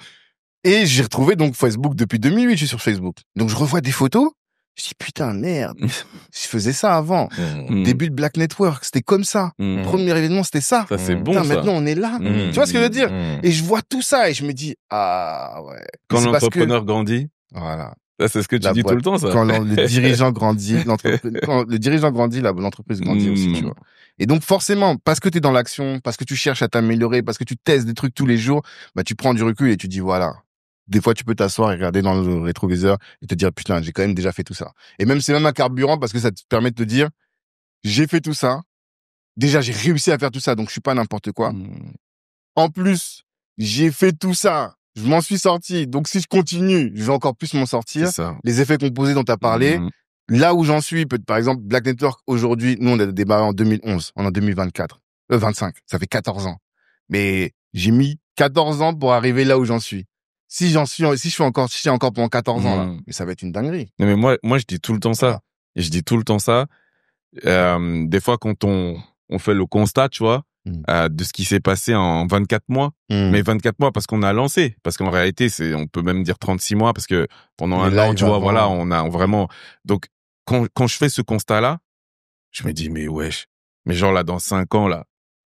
Et j'ai retrouvé donc Facebook depuis 2008, je suis sur Facebook. Donc je revois des photos, je dis putain merde, je faisais ça avant. Début de Black Network, c'était comme ça. Premier événement, c'était ça. Ça c'est bon. Putain, ça. Maintenant on est là. Tu vois ce que je veux dire? Et je vois tout ça et je me dis ah ouais. Quand l'entrepreneur grandit. Voilà. Ça, c'est ce que tu dis tout le temps, ça. Quand le dirigeant grandit, quand le dirigeant grandit, l'entreprise grandit aussi, tu vois. Et donc, forcément, parce que t'es dans l'action, parce que tu cherches à t'améliorer, parce que tu testes des trucs tous les jours, tu prends du recul et tu dis, voilà. Des fois, tu peux t'asseoir et regarder dans le rétroviseur et te dire, putain, j'ai quand même déjà fait tout ça. Et même, c'est même un carburant parce que ça te permet de te dire, j'ai fait tout ça. Déjà, j'ai réussi à faire tout ça, donc je suis pas n'importe quoi. En plus, j'ai fait tout ça. Je m'en suis sorti. Donc, si je continue, je vais encore plus m'en sortir. Les effets composés dont tu as parlé. Là où j'en suis, par exemple, Black Network, aujourd'hui, nous, on a démarré en 2011. On est en 2024. 25. Ça fait 14 ans. Mais j'ai mis 14 ans pour arriver là où j'en suis. si j'ai encore pendant 14 ans, là, mais ça va être une dinguerie. Non, mais moi, je dis tout le temps ça. Et je dis tout le temps ça. Des fois, quand on fait le constat, tu vois, de ce qui s'est passé en 24 mois. Mais 24 mois parce qu'on a lancé. Parce qu'en réalité, on peut même dire 36 mois parce que pendant un an, tu vois, voilà, on a vraiment, donc, quand je fais ce constat-là, je me dis, mais wesh, mais genre là, dans 5 ans, là,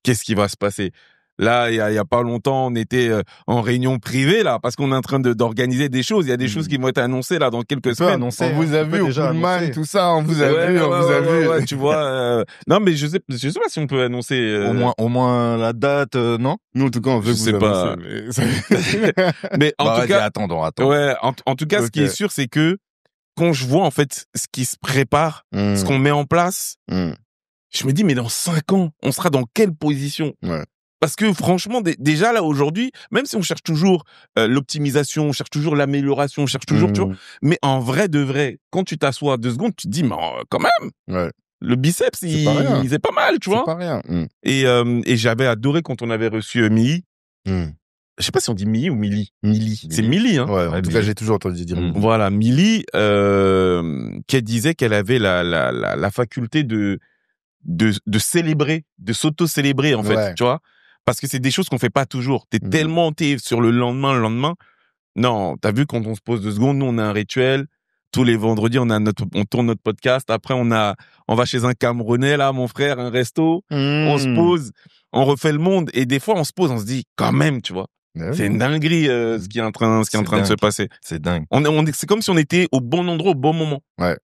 qu'est-ce qui va se passer? Là, il y a pas longtemps, on était en réunion privée, là, parce qu'on est en train d'organiser des choses. Il y a des choses qui vont être annoncées, là, dans quelques semaines. On vous a vu au Pullman, tout ça, on vous a vu. Ouais, tu vois, non, mais je sais pas si on peut annoncer, au moins la date, non? Nous, en tout cas, on veut je vous sais pas. Mais en tout cas, attends. Ouais, en tout cas, ce qui est sûr, c'est que quand je vois, en fait, ce qui se prépare, ce qu'on met en place, je me dis, mais dans 5 ans, on sera dans quelle position? Ouais. Parce que franchement, déjà là aujourd'hui, même si on cherche toujours l'optimisation, on cherche toujours l'amélioration, on cherche toujours, tu vois, mais en vrai de vrai, quand tu t'assois 2 secondes, tu te dis, mais quand même, le biceps, c'est pas mal, tu vois. C'est pas rien. Et j'avais adoré quand on avait reçu Milly. Je sais pas si on dit Milly ou Milly. C'est Milly, hein. Ouais, en tout cas, j'ai toujours entendu dire Milly. Voilà, Milly, qui disait qu'elle avait la faculté de célébrer, de s'auto-célébrer, en fait, tu vois. Parce que c'est des choses qu'on fait pas toujours. T'es sur le lendemain. Non, t'as vu, quand on se pose 2 secondes, nous, on a un rituel. Tous les vendredis, on tourne notre podcast. Après, on va chez un Camerounais, là, mon frère, un resto. On se pose, on refait le monde. Et des fois, on se pose, on se dit, quand même, tu vois. C'est une dinguerie, ce qui est en train de se passer. C'est dingue. C'est comme si on était au bon endroit, au bon moment. Ouais.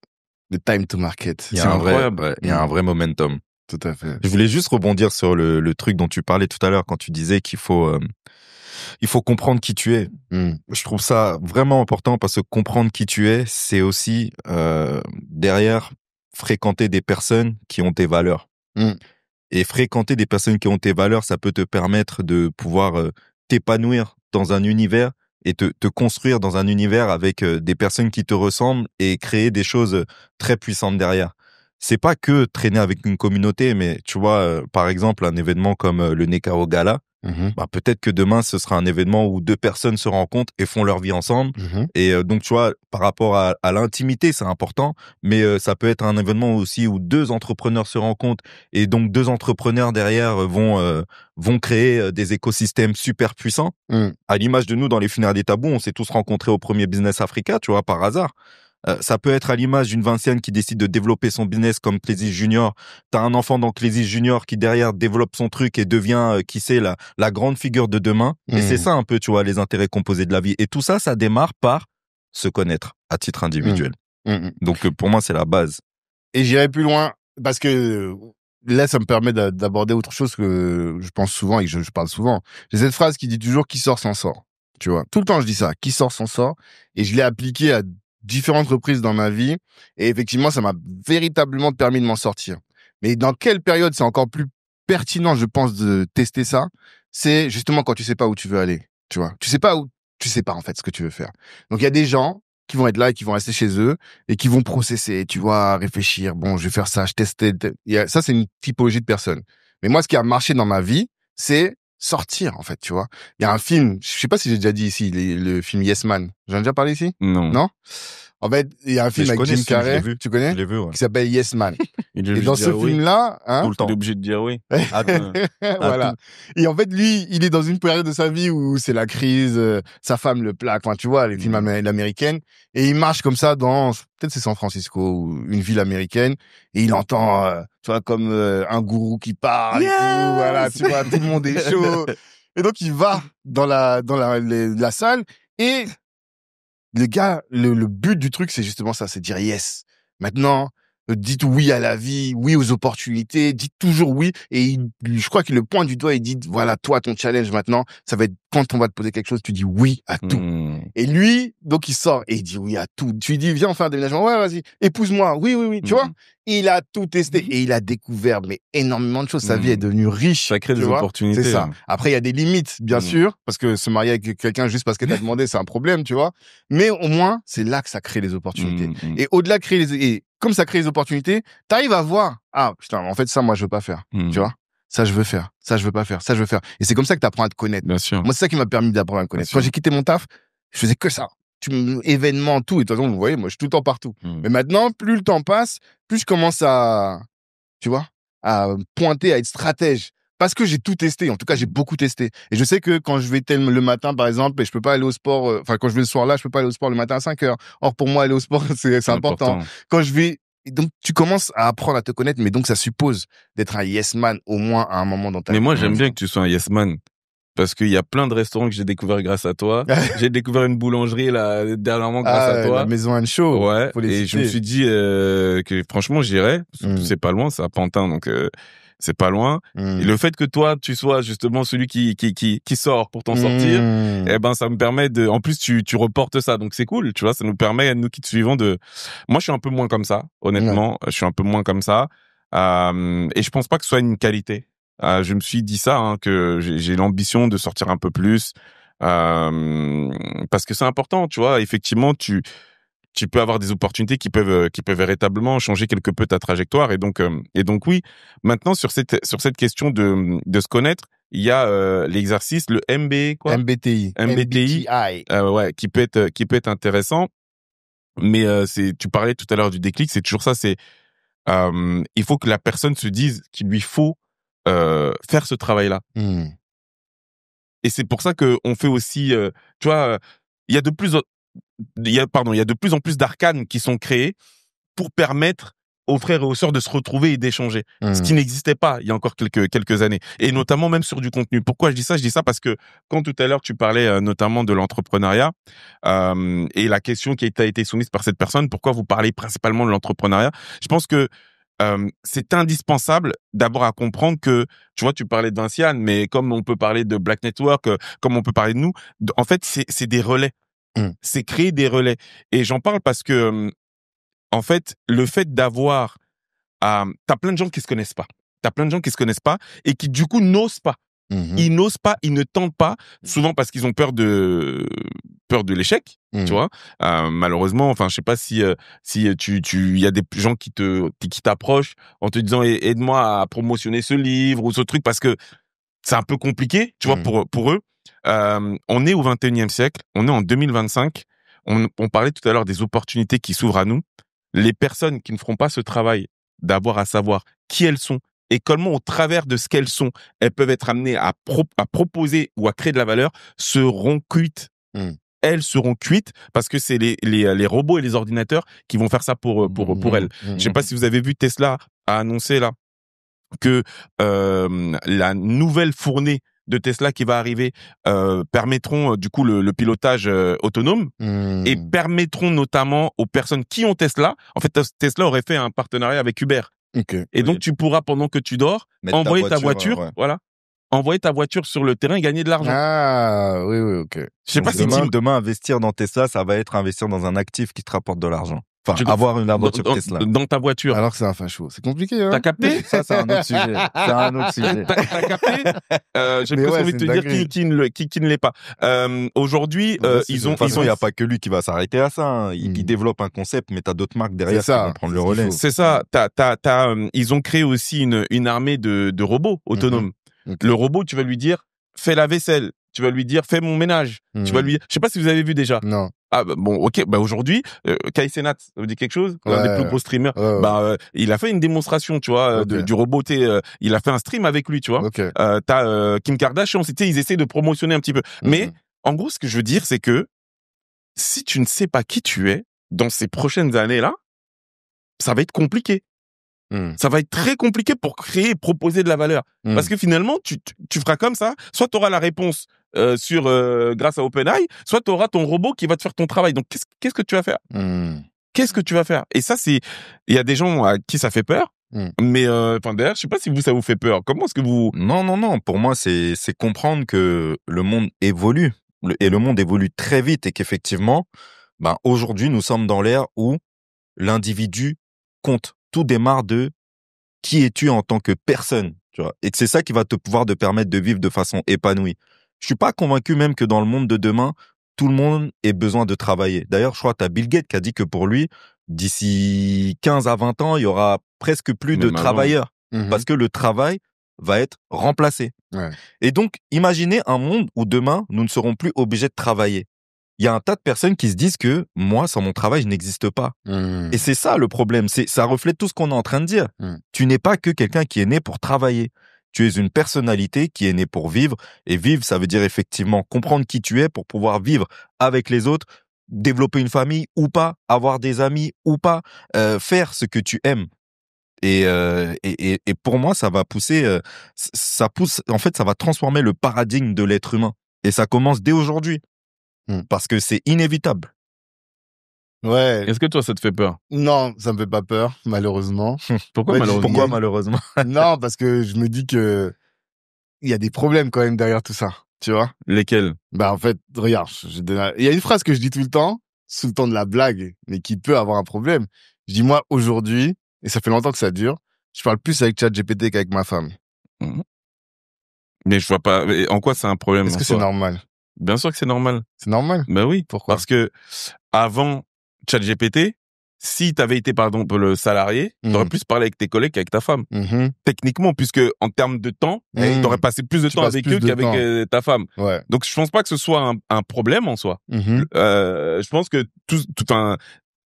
The time to market. C'est incroyable. Il y a un vrai momentum. Tout à fait. Je voulais juste rebondir sur le truc dont tu parlais tout à l'heure quand tu disais qu'il faut comprendre qui tu es. Je trouve ça vraiment important parce que comprendre qui tu es, c'est aussi derrière fréquenter des personnes qui ont tes valeurs. Et fréquenter des personnes qui ont tes valeurs, ça peut te permettre de pouvoir t'épanouir dans un univers et te construire dans un univers avec des personnes qui te ressemblent et créer des choses très puissantes derrière. C'est pas que traîner avec une communauté, mais tu vois, par exemple, un événement comme le Nekao Gala, bah, peut-être que demain, ce sera un événement où 2 personnes se rencontrent et font leur vie ensemble. Et donc, tu vois, par rapport à l'intimité, c'est important, mais ça peut être un événement aussi où 2 entrepreneurs se rencontrent et donc 2 entrepreneurs derrière vont créer des écosystèmes super puissants. À l'image de nous, dans les Funeraires des Tabous, on s'est tous rencontrés au premier Business Africa, tu vois, par hasard. Ça peut être à l'image d'une Vinciane qui décide de développer son business comme Clésis Junior. T'as un enfant dans Clésis Junior qui derrière développe son truc et devient, qui sait, la grande figure de demain. Et c'est ça un peu, tu vois, les intérêts composés de la vie. Et tout ça, ça démarre par se connaître à titre individuel. Donc pour moi, c'est la base. Et j'irai plus loin parce que là, ça me permet d'aborder autre chose que je pense souvent et que je parle souvent. J'ai cette phrase qui dit toujours qui sort s'en sort. Tu vois, tout le temps je dis ça, qui sort s'en sort. Et je l'ai appliqué à différentes reprises dans ma vie. Et effectivement, ça m'a véritablement permis de m'en sortir. Mais dans quelle période c'est encore plus pertinent, je pense, de tester ça? C'est justement quand tu sais pas où tu veux aller. Tu vois, tu sais pas en fait ce que tu veux faire. Donc il y a des gens qui vont être là et qui vont rester chez eux et qui vont processer, tu vois, réfléchir. Bon, je vais faire ça, je teste. Ça, c'est une typologie de personne. Mais moi, ce qui a marché dans ma vie, c'est sortir, en fait, tu vois. Il y a un film, je sais pas si j'ai déjà dit ici, le film Yes Man. J'en ai déjà parlé ici? Non. En fait, il y a un film avec Jim Carrey, tu connais? Je l'ai vu, ouais. Qui s'appelle Yes Man. Et dans ce film-là, tout le temps, il est obligé de dire oui. Voilà. Et en fait, lui, il est dans une période de sa vie où c'est la crise, sa femme le plaque, enfin, tu vois, les films américains. Et il marche comme ça dans, peut-être c'est San Francisco ou une ville américaine. Et il entend, tu vois, comme un gourou qui parle et tout. Voilà, tu vois, tout le monde est chaud. Et donc, il va dans la salle et le gars, le but du truc, c'est justement ça, c'est dire yes. Maintenant, dites oui à la vie, oui aux opportunités, dites toujours oui. Et je crois qu'il le pointe du doigt et dit, voilà, toi, ton challenge maintenant, ça va être quand on va te poser quelque chose, tu dis oui à tout. Et lui, donc il sort et il dit oui à tout. Tu lui dis, viens, on fait un déménagement. Ouais, vas-y, épouse-moi. Oui. Tu vois? Il a tout testé et il a découvert, mais énormément de choses. Sa vie est devenue riche. Ça crée des opportunités. C'est ça. Après, il y a des limites, bien sûr, parce que se marier avec quelqu'un juste parce qu'elle t'a demandé, c'est un problème, tu vois. Mais au moins, c'est là que ça crée les opportunités. Et au-delà de créer et comme ça crée les opportunités, t'arrives à voir, ah, putain, en fait, ça, moi, je veux pas faire. Tu vois? Ça, je veux faire. Ça, je veux pas faire. Ça, je veux faire. Et c'est comme ça que t'apprends à te connaître. Bien sûr. Moi, c'est ça qui m'a permis d'apprendre à me connaître. Quand j'ai quitté mon taf, je faisais que ça. Événements, tout. Et de toute façon, vous voyez, moi, je suis tout le temps partout. Mais maintenant, plus le temps passe, plus je commence à, tu vois, à pointer, à être stratège. Parce que j'ai tout testé. En tout cas, j'ai beaucoup testé. Et je sais que quand je vais le matin, par exemple, et je peux pas aller au sport, quand je vais le soir là, je peux pas aller au sport le matin à 5h. Or, pour moi, aller au sport, c'est important. Quand je vais, donc, tu commences à apprendre à te connaître, mais donc, ça suppose d'être un yes man au moins à un moment dans ta vie. Mais moi, j'aime bien que tu sois un yes man. Parce qu'il y a plein de restaurants que j'ai découvert grâce à toi. J'ai découvert une boulangerie, là, dernièrement, grâce à toi. La Maison Anne Show. Ouais. Et je me suis dit, que franchement, j'irais. C'est pas loin, c'est à Pantin, donc, c'est pas loin. Et le fait que toi, tu sois justement celui qui sort pour t'en sortir, eh ben, ça me permet en plus, tu reportes ça. Donc, c'est cool, tu vois, ça nous permet, à nous qui te suivons moi, je suis un peu moins comme ça, honnêtement. Je suis un peu moins comme ça. Et je pense pas que ce soit une qualité. Je me suis dit ça, que j'ai l'ambition de sortir un peu plus, parce que c'est important, tu vois. Effectivement, tu peux avoir des opportunités qui peuvent véritablement changer quelque peu ta trajectoire. Et donc oui. Maintenant, sur cette question de se connaître, il y a l'exercice, le MBTI. Ouais, qui peut être intéressant. Mais tu parlais tout à l'heure du déclic, c'est toujours ça. C'est il faut que la personne se dise qu'il lui faut faire ce travail-là. Et c'est pour ça que on fait aussi, tu vois, il y a de plus en plus d'arcanes qui sont créés pour permettre aux frères et aux sœurs de se retrouver et d'échanger. Ce qui n'existait pas il y a encore quelques années. Et notamment même sur du contenu. Pourquoi je dis ça? Je dis ça parce que quand tout à l'heure tu parlais notamment de l'entrepreneuriat, et la question qui t'a été soumise par cette personne, pourquoi vous parlez principalement de l'entrepreneuriat? Je pense que c'est indispensable d'abord à comprendre que, tu vois, tu parlais de Vinciane, mais comme on peut parler de Black Network, comme on peut parler de nous, en fait, c'est des relais. C'est créer des relais. Et j'en parle parce que, en fait, le fait d'avoir, t'as plein de gens qui se connaissent pas. T'as plein de gens qui se connaissent pas et qui, du coup, n'osent pas. Ils n'osent pas, ils ne tentent pas, souvent parce qu'ils ont peur de l'échec, tu vois. Malheureusement, enfin, je sais pas si il y a des gens qui t'approchent en te disant aide-moi à promotionner ce livre ou ce truc parce que c'est un peu compliqué, tu vois, pour eux. On est au 21e siècle, on est en 2025. On parlait tout à l'heure des opportunités qui s'ouvrent à nous. Les personnes qui ne feront pas ce travail d'avoir à savoir qui elles sont et comment, au travers de ce qu'elles sont, elles peuvent être amenées à proposer ou à créer de la valeur, seront cuites. Elles seront cuites parce que c'est les robots et les ordinateurs qui vont faire ça pour elles. Je sais pas si vous avez vu, Tesla a annoncé là que la nouvelle fournée de Tesla qui va arriver permettront du coup le pilotage autonome et permettront notamment aux personnes qui ont Tesla. En fait, Tesla aurait fait un partenariat avec Uber. Et donc tu pourras, pendant que tu dors, envoyer ta voiture, voilà, envoyer ta voiture sur le terrain et gagner de l'argent. Ah oui, ok. Je sais pas si demain investir dans Tesla, ça va être investir dans un actif qui te rapporte de l'argent. Enfin, avoir une voiture Tesla. Dans ta voiture. Alors que c'est un facho. C'est compliqué, hein. T'as capté? Ça, c'est un autre sujet. C'est un autre sujet. T'as capté? J'ai presque envie de te dire qui ne l'est pas. Aujourd'hui, ils ont, de toute façon, il n'y a pas que lui qui va s'arrêter à ça, hein. Il développe un concept, mais t'as d'autres marques derrière qui vont prendre le relais. C'est ça. Ils ont créé aussi une armée de robots autonomes. Le robot, tu vas lui dire, fais la vaisselle. Tu vas lui dire, fais mon ménage. Tu vas lui dire, je sais pas si vous avez vu déjà. Non. Ah, bon, ok. Aujourd'hui, Kai Cenat, ça vous dit quelque chose? L'un des plus gros streamers. Il a fait une démonstration, tu vois, du robot. Il a fait un stream avec lui, tu vois. T'as Kim Kardashian, ils essaient de promotionner un petit peu. Mais, en gros, ce que je veux dire, c'est que si tu ne sais pas qui tu es dans ces prochaines années-là, ça va être compliqué. Ça va être très compliqué pour créer et proposer de la valeur. Parce que finalement, tu feras comme ça. Soit tu auras la réponse grâce à OpenAI, soit tu auras ton robot qui va te faire ton travail. Donc, qu'est-ce que tu vas faire? Qu'est-ce que tu vas faire? Et ça, il y a des gens à qui ça fait peur. Mais d'ailleurs, je sais pas si ça vous fait peur. Comment est-ce que vous... Non. Pour moi, c'est comprendre que le monde évolue. Et le monde évolue très vite et qu'effectivement, aujourd'hui, nous sommes dans l'ère où l'individu compte. Tout démarre de qui es-tu en tant que personne, tu vois. Et c'est ça qui va te permettre de vivre de façon épanouie. Je suis pas convaincu même que dans le monde de demain, tout le monde ait besoin de travailler. D'ailleurs, je crois que t'as Bill Gates qui a dit que pour lui, d'ici 15 à 20 ans, il y aura presque plus de travailleurs. Parce que le travail va être remplacé. Et donc, imaginez un monde où demain, nous ne serons plus obligés de travailler. il y a un tas de personnes qui se disent que moi, sans mon travail, je n'existe pas. Et c'est ça le problème. Ça reflète tout ce qu'on est en train de dire. Tu n'es pas que quelqu'un qui est né pour travailler. Tu es une personnalité qui est née pour vivre. Et vivre, ça veut dire effectivement comprendre qui tu es pour pouvoir vivre avec les autres, développer une famille ou pas, avoir des amis ou pas, faire ce que tu aimes. Et pour moi, ça va pousser, en fait, ça va transformer le paradigme de l'être humain. Et ça commence dès aujourd'hui. Parce que c'est inévitable. Ouais. Est-ce que toi, ça te fait peur? Non, ça me fait pas peur, malheureusement. Pourquoi malheureusement? Non, parce que je me dis que il y a des problèmes quand même derrière tout ça. Tu vois? Lesquels? Bah, en fait, regarde, il y a une phrase que je dis tout le temps, sous le ton de la blague, mais qui peut avoir un problème. Je dis, moi, aujourd'hui, et ça fait longtemps que ça dure, je parle plus avec ChatGPT qu'avec ma femme. Mais je vois pas, en quoi c'est un problème? Est-ce que c'est normal? Bien sûr que c'est normal. C'est normal? Ben oui. Pourquoi? Parce que, avant ChatGPT, si t'avais été, par exemple, le salarié, t'aurais plus parlé avec tes collègues qu'avec ta femme. Techniquement, puisque, en termes de temps, t'aurais passé plus de temps avec eux qu'avec ta femme. Ouais. Donc, je pense pas que ce soit un problème en soi. Je pense que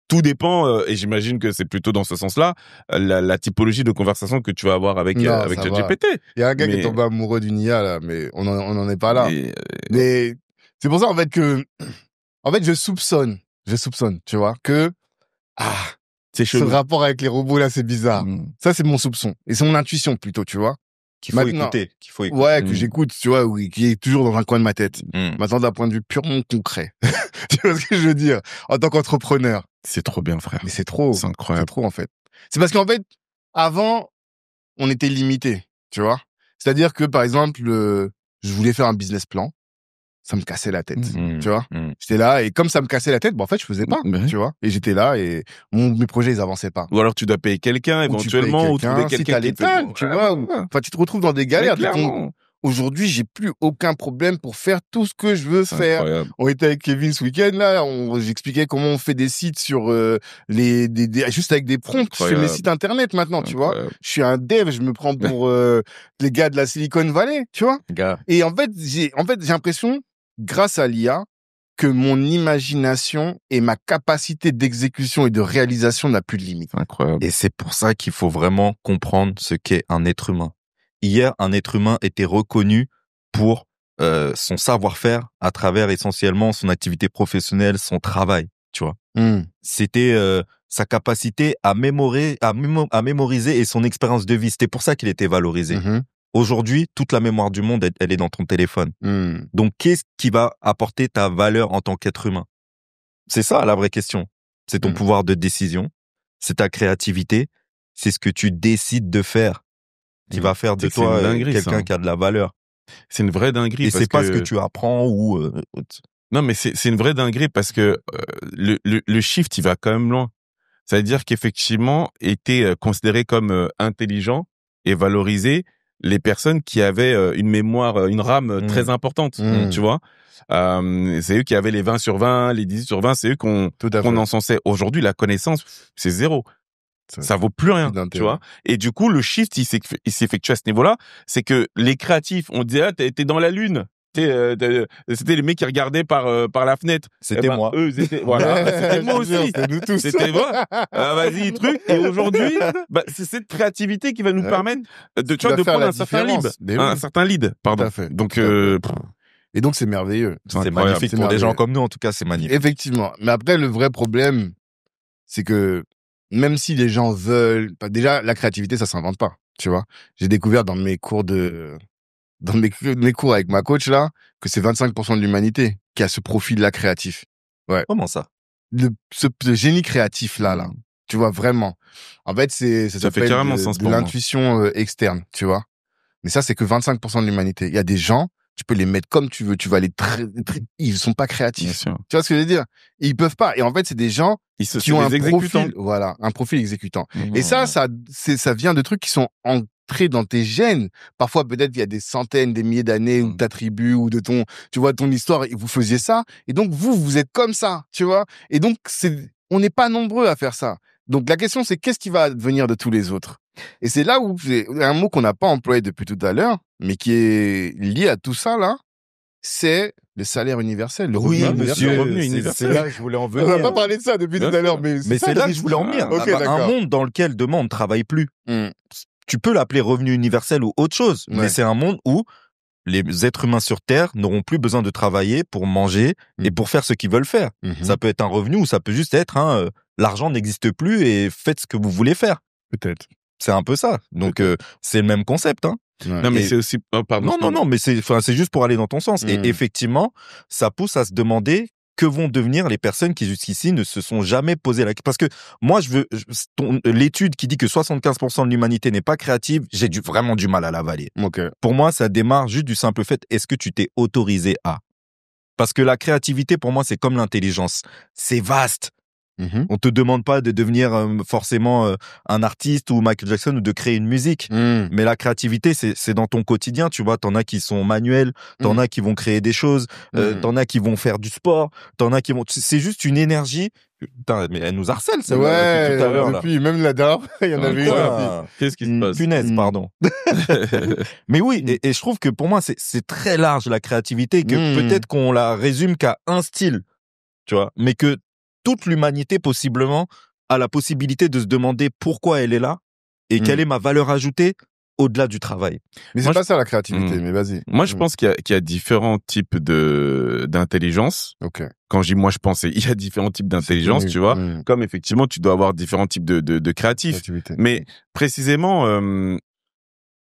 tout dépend, et j'imagine que c'est plutôt dans ce sens-là, la typologie de conversation que tu vas avoir avec ChatGPT. Il y a un gars qui est tombé amoureux d'une IA, là, mais on en est pas là. Mais c'est pour ça, en fait, je soupçonne, tu vois, que, c'est ce rapport avec les robots, là, c'est bizarre. Ça, c'est mon soupçon. Et c'est mon intuition, plutôt, tu vois. Qu'il faut écouter. Ouais, que j'écoute, tu vois, oui, qui est toujours dans un coin de ma tête. Maintenant, d'un point de vue purement concret. Tu vois ce que je veux dire? En tant qu'entrepreneur. C'est trop bien, frère. Mais c'est trop. C'est incroyable. C'est trop, en fait. C'est parce qu'en fait, avant, on était limité, tu vois. C'est-à-dire que, par exemple, je voulais faire un business plan. Ça me cassait la tête, tu vois. J'étais là, et comme ça me cassait la tête, en fait, je faisais pas, tu vois. Et j'étais là, et mes projets, ils avançaient pas. Ou alors, tu dois payer quelqu'un, éventuellement, ou trouver quelqu'un si t'as l'état, tu vois. Enfin, tu te retrouves dans des galères. Aujourd'hui, j'ai plus aucun problème pour faire tout ce que je veux faire. Incroyable. On était avec Kevin ce week-end, là, j'expliquais comment on fait des sites sur juste avec des prompts. Je fais mes sites internet maintenant, tu vois. Je suis un dev, je me prends pour les gars de la Silicon Valley, tu vois. Et en fait, j'ai l'impression, grâce à l'IA, que mon imagination et ma capacité d'exécution et de réalisation n'a plus de limite. Incroyable. Et c'est pour ça qu'il faut vraiment comprendre ce qu'est un être humain. Hier, un être humain était reconnu pour son savoir-faire à travers essentiellement son activité professionnelle, son travail, tu vois. C'était sa capacité à mémoriser et son expérience de vie. C'était pour ça qu'il était valorisé. Aujourd'hui, toute la mémoire du monde, elle est dans ton téléphone. Donc, qu'est-ce qui va apporter ta valeur en tant qu'être humain? C'est ça la vraie question. C'est ton pouvoir de décision, c'est ta créativité, c'est ce que tu décides de faire qui va faire de toi quelqu'un qui a de la valeur. C'est une vraie dinguerie. Et c'est pas ce que tu apprends ou... Non, mais c'est une vraie dinguerie parce que le shift, il va quand même loin. Ça veut dire qu'effectivement, étaient considérés comme intelligents et valorisés les personnes qui avaient une mémoire, une RAM très importante, tu vois. C'est eux qui avaient les 20 sur 20, les 18 sur 20, c'est eux qu'on encensait. Aujourd'hui, la connaissance, c'est zéro. Ça vaut plus rien, tu vois. Et du coup, le shift, il s'effectue à ce niveau-là. C'est que les créatifs, on disait, ah, t'es dans la lune. C'était les mecs qui regardaient par la fenêtre. C'était moi. Eux, c'était moi aussi. C'était nous tous. C'était moi. Vas-y, truc. Et aujourd'hui, c'est cette créativité qui va nous permettre de prendre un certain lead. Un certain lead, pardon. Donc, et donc, c'est merveilleux. C'est magnifique pour des gens comme nous, en tout cas, c'est magnifique. Effectivement. Mais après, le vrai problème, c'est que même si les gens veulent, déjà, la créativité, ça s'invente pas, tu vois. J'ai découvert dans mes cours mes cours avec ma coach, là, que c'est 25% de l'humanité qui a ce profil-là créatif. Ouais. Comment ça? Ce génie créatif-là. Tu vois, vraiment. En fait, ça fait carrément sens de l'intuition externe, tu vois. Mais ça, c'est que 25% de l'humanité. Il y a des gens, tu peux les mettre comme tu veux, tu vas les ils sont pas créatifs. Tu vois ce que je veux dire? Ils peuvent pas. Et en fait, c'est des gens qui ont un profil, voilà, un profil exécutant. Et ça vient de trucs qui sont ancrés dans tes gènes. Parfois, peut-être, il y a des centaines, des milliers d'années où ta tribu ou de ton histoire, et vous faisiez ça. Et donc, vous êtes comme ça, tu vois? Et donc, on n'est pas nombreux à faire ça. Donc, la question, c'est qu'est-ce qui va venir de tous les autres? Et c'est là où un mot qu'on n'a pas employé depuis tout à l'heure, mais qui est lié à tout ça, là, c'est Le salaire universel, le oui, revenu monsieur, universel. c'est là que je voulais en venir. On n'a pas parlé de ça depuis tout à l'heure, mais c'est là que je voulais en venir. Okay, un monde dans lequel demain on ne travaille plus. Tu peux l'appeler revenu universel ou autre chose, mais c'est un monde où les êtres humains sur Terre n'auront plus besoin de travailler pour manger et pour faire ce qu'ils veulent faire. Ça peut être un revenu ou ça peut juste être l'argent n'existe plus et faites ce que vous voulez faire. Peut-être. C'est un peu ça. Donc c'est le même concept. Non, mais c'est aussi. Oh, pardon. Non, mais c'est juste pour aller dans ton sens. Et effectivement, ça pousse à se demander que vont devenir les personnes qui jusqu'ici ne se sont jamais posé la question. Parce que moi, l'étude qui dit que 75% de l'humanité n'est pas créative, j'ai vraiment du mal à l'avaler. Okay. Pour moi, ça démarre juste du simple fait, est-ce que tu t'es autorisé à? Parce que la créativité, pour moi, c'est comme l'intelligence. C'est vaste. On te demande pas de devenir forcément un artiste ou Michael Jackson ou de créer une musique. Mais la créativité, c'est dans ton quotidien. Tu vois, t'en as qui sont manuels, t'en as qui vont créer des choses, t'en as qui vont faire du sport, t'en as qui vont. C'est juste une énergie. Putain, mais elle nous harcèle, ça. Ouais, depuis tout à l'heure. Depuis, même la dernière, il y en avait une. Qu'est-ce qui se passe? Punaise, pardon. Mais oui, et je trouve que pour moi, c'est très large la créativité, que peut-être qu'on la résume qu'à un style, tu vois, mais que toute l'humanité, possiblement, a la possibilité de se demander pourquoi elle est là et quelle est ma valeur ajoutée au-delà du travail. Mais c'est pas ça la créativité, mais vas-y. Moi, je pense qu'il y a différents types d'intelligence. Ok. Quand je dis moi, je pense il y a différents types d'intelligence, tu vois. Comme effectivement, tu dois avoir différents types de créatifs. Mais précisément,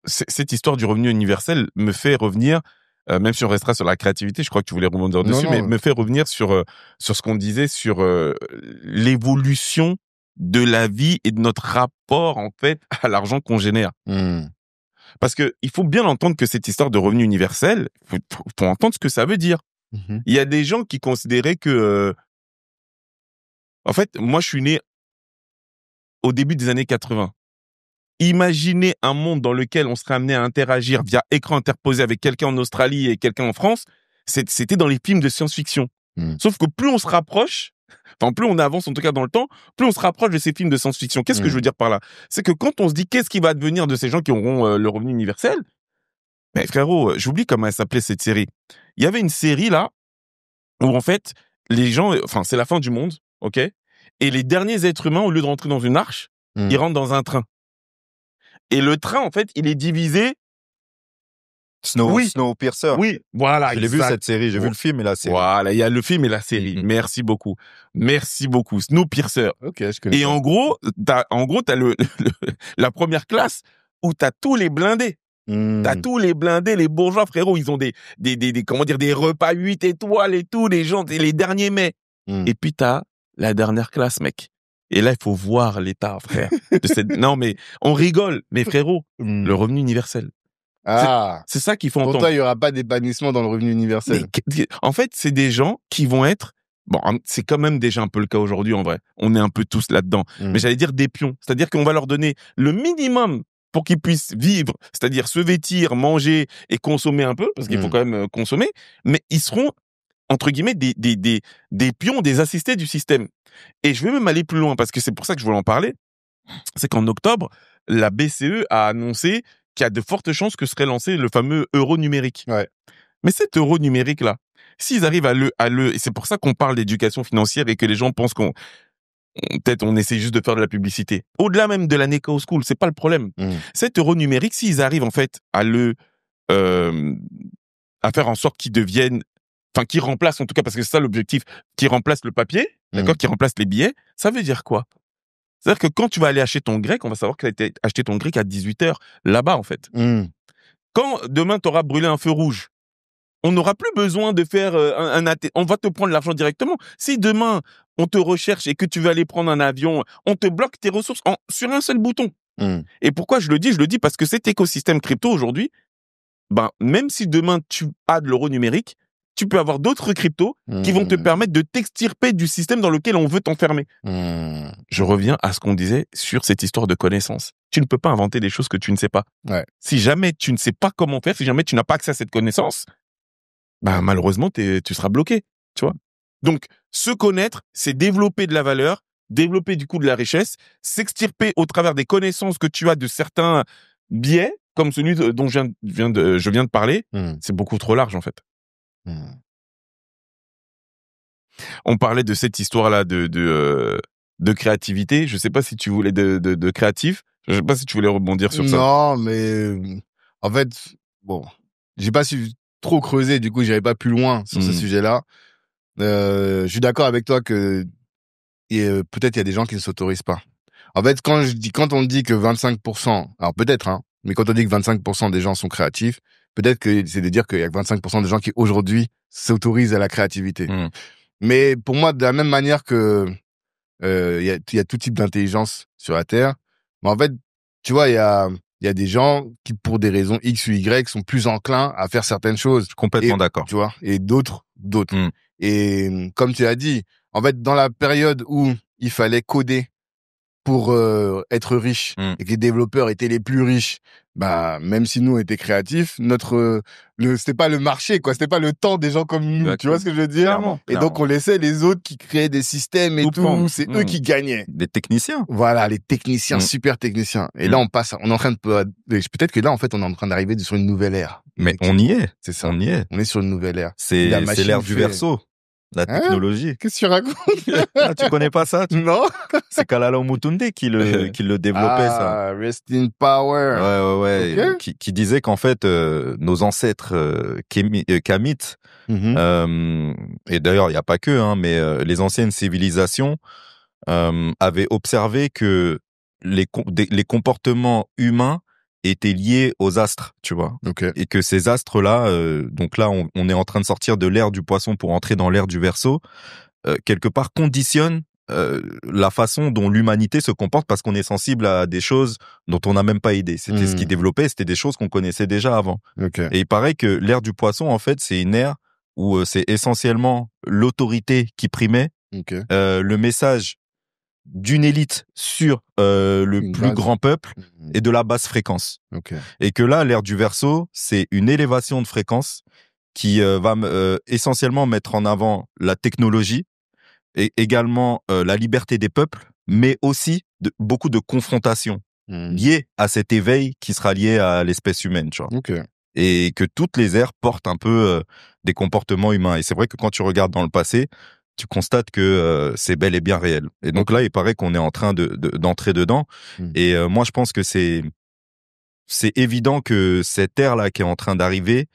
cette histoire du revenu universel me fait revenir. Même si on restera sur la créativité, je crois que tu voulais rebondir dessus, mais me fait revenir sur ce qu'on disait sur l'évolution de la vie et de notre rapport en fait à l'argent qu'on génère. Parce que il faut bien entendre que cette histoire de revenu universel, faut entendre ce que ça veut dire. Il y a des gens qui considéraient que en fait, moi je suis né au début des années 80. Imaginez un monde dans lequel on serait amené à interagir via écran interposé avec quelqu'un en Australie et quelqu'un en France, c'était dans les films de science-fiction. Sauf que plus on se rapproche, enfin plus on avance en tout cas dans le temps, plus on se rapproche de ces films de science-fiction. Qu'est-ce que je veux dire par là? C'est que quand on se dit qu'est-ce qui va advenir de ces gens qui auront le revenu universel, mais frérot, j'oublie comment elle s'appelait cette série. Il y avait une série là où en fait les gens, enfin c'est la fin du monde, ok? Et les derniers êtres humains, au lieu de rentrer dans une arche, ils rentrent dans un train. Et le train, en fait, il est divisé. Snowpiercer. Oui, voilà. Je l'ai vu cette série, j'ai vu le film et la série. Voilà, il y a le film et la série. Merci beaucoup. Snowpiercer. Ok, je connais. Et en gros, t'as la première classe où t'as tous les blindés. T'as tous les blindés, les bourgeois, frérot, ils ont des repas 8 étoiles et tout, les gens, les derniers mets. Et puis t'as la dernière classe, mec. Et là, il faut voir l'état, frère. Non, mais on rigole. Mais frérot, le revenu universel. C'est ça qu'il faut entendre. Pour toi, il y aura pas d'épanouissement dans le revenu universel. Mais, en fait, c'est des gens qui vont être... Bon, c'est quand même déjà un peu le cas aujourd'hui, en vrai. On est un peu tous là-dedans. Mais j'allais dire des pions. C'est-à-dire qu'on va leur donner le minimum pour qu'ils puissent vivre, c'est-à-dire se vêtir, manger et consommer un peu, parce qu'il faut quand même consommer. Mais ils seront, entre guillemets, des pions, des assistés du système. Et je vais même aller plus loin, parce que c'est pour ça que je voulais en parler. C'est qu'en octobre, la BCE a annoncé qu'il y a de fortes chances que serait lancé le fameux euro numérique. Ouais. Mais cet euro numérique-là, s'ils arrivent et c'est pour ça qu'on parle d'éducation financière et que les gens pensent peut-être on essaie juste de faire de la publicité. Au-delà même de la Neko School, c'est pas le problème. Cet euro numérique, s'ils arrivent en fait à faire en sorte qu'il devienne, enfin, qui remplace, en tout cas, parce que c'est ça l'objectif, qui remplace le papier, d'accord, qui remplace les billets, ça veut dire quoi? C'est-à-dire que quand tu vas aller acheter ton grec, on va savoir que tu as été acheté ton grec à 18h, là-bas, en fait. Quand demain, tu auras brûlé un feu rouge, on n'aura plus besoin de faire on va te prendre l'argent directement. Si demain, on te recherche et que tu veux aller prendre un avion, on te bloque tes ressources sur un seul bouton. Et pourquoi je le dis? Je le dis parce que cet écosystème crypto aujourd'hui, même si demain tu as de l'euro numérique, tu peux avoir d'autres cryptos qui vont te permettre de t'extirper du système dans lequel on veut t'enfermer. Je reviens à ce qu'on disait sur cette histoire de connaissance. Tu ne peux pas inventer des choses que tu ne sais pas. Ouais. Si jamais tu ne sais pas comment faire, si jamais tu n'as pas accès à cette connaissance, malheureusement, tu seras bloqué, tu vois. Donc, se connaître, c'est développer de la valeur, développer du coup de la richesse, s'extirper au travers des connaissances que tu as de certains biais, comme celui dont je viens de parler. C'est beaucoup trop large, en fait. On parlait de cette histoire-là de créativité. Je sais pas si tu voulais de créatif. Je sais pas si tu voulais rebondir sur ça. Non, mais en fait, bon, j'ai pas su trop creuser, du coup, j'avais pas plus loin sur ce sujet-là. Je suis d'accord avec toi que peut-être il y a des gens qui ne s'autorisent pas. En fait, quand on dit que 25%, alors peut-être, hein, mais quand on dit que 25% des gens sont créatifs, peut-être que c'est de dire qu'il y a que 25% des gens qui aujourd'hui s'autorisent à la créativité. Mais pour moi, de la même manière que il y a tout type d'intelligence sur la Terre, mais en fait, tu vois, il y a des gens qui, pour des raisons X ou Y, sont plus enclins à faire certaines choses. Complètement d'accord. Tu vois, et d'autres. Et comme tu as dit, en fait, dans la période où il fallait coder pour être riche et que les développeurs étaient les plus riches, bah même si nous on était créatifs, c'était pas le marché, quoi, c'était pas le temps des gens comme nous. Tu vois ce que je veux dire? Clairement. Et donc on laissait les autres qui créaient des systèmes et tout, c'est eux qui gagnaient. Des techniciens. Voilà, les techniciens, super techniciens. Et là on est en train de peut-être que là en fait on est en train d'arriver sur une nouvelle ère. Mais on y est. C'est ça. On y est. On est sur une nouvelle ère. C'est l'ère du verso. La technologie. Qu'est-ce que tu racontes? Ah, tu connais pas ça? Non. C'est Kalala Mutunde qui le développait, ça. Rest in power. Ouais. Okay. Qui disait qu'en fait, nos ancêtres Kamites, et d'ailleurs, il n'y a pas que, hein, mais les anciennes civilisations avaient observé que les comportements humains étaient liés aux astres, tu vois. Et que ces astres-là, donc là, on est en train de sortir de l'ère du poisson pour entrer dans l'ère du Verseau, quelque part conditionnent la façon dont l'humanité se comporte parce qu'on est sensible à des choses dont on n'a même pas idée. C'était ce qui développait, c'était des choses qu'on connaissait déjà avant. Et il paraît que l'ère du poisson, en fait, c'est une ère où c'est essentiellement l'autorité qui primait, le message d'une élite sur le plus grand peuple et de la basse fréquence. Et que là, l'ère du Verseau, c'est une élévation de fréquence qui va essentiellement mettre en avant la technologie et également la liberté des peuples, mais aussi beaucoup de confrontations liées à cet éveil qui sera lié à l'espèce humaine, tu vois. Et que toutes les ères portent un peu des comportements humains. Et c'est vrai que quand tu regardes dans le passé, tu constates que c'est bel et bien réel. Et donc là, il paraît qu'on est en train d'entrer dedans. Et moi, je pense que c'est évident que cette ère-là qui est en train d'arriver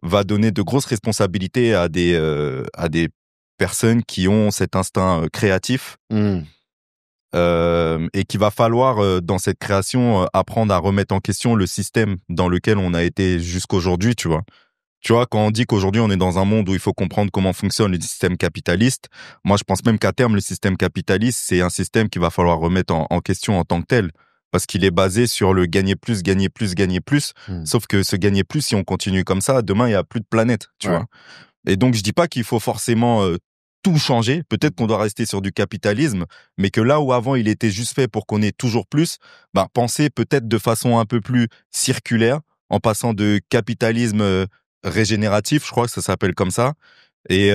va donner de grosses responsabilités à des personnes qui ont cet instinct créatif. Et qu'il va falloir, dans cette création, apprendre à remettre en question le système dans lequel on a été jusqu'aujourd'hui, tu vois. Tu vois, quand on dit qu'aujourd'hui on est dans un monde où il faut comprendre comment fonctionne le système capitaliste, moi je pense même qu'à terme le système capitaliste c'est un système qu'il va falloir remettre en question en tant que tel, parce qu'il est basé sur le gagner plus. Sauf que ce gagner plus, si on continue comme ça, demain il y a plus de planète, tu vois. Et donc je dis pas qu'il faut forcément tout changer. Peut-être qu'on doit rester sur du capitalisme, mais que là où avant il était juste fait pour qu'on ait toujours plus, penser peut-être de façon un peu plus circulaire, en passant de capitalisme régénératif, je crois que ça s'appelle comme ça, et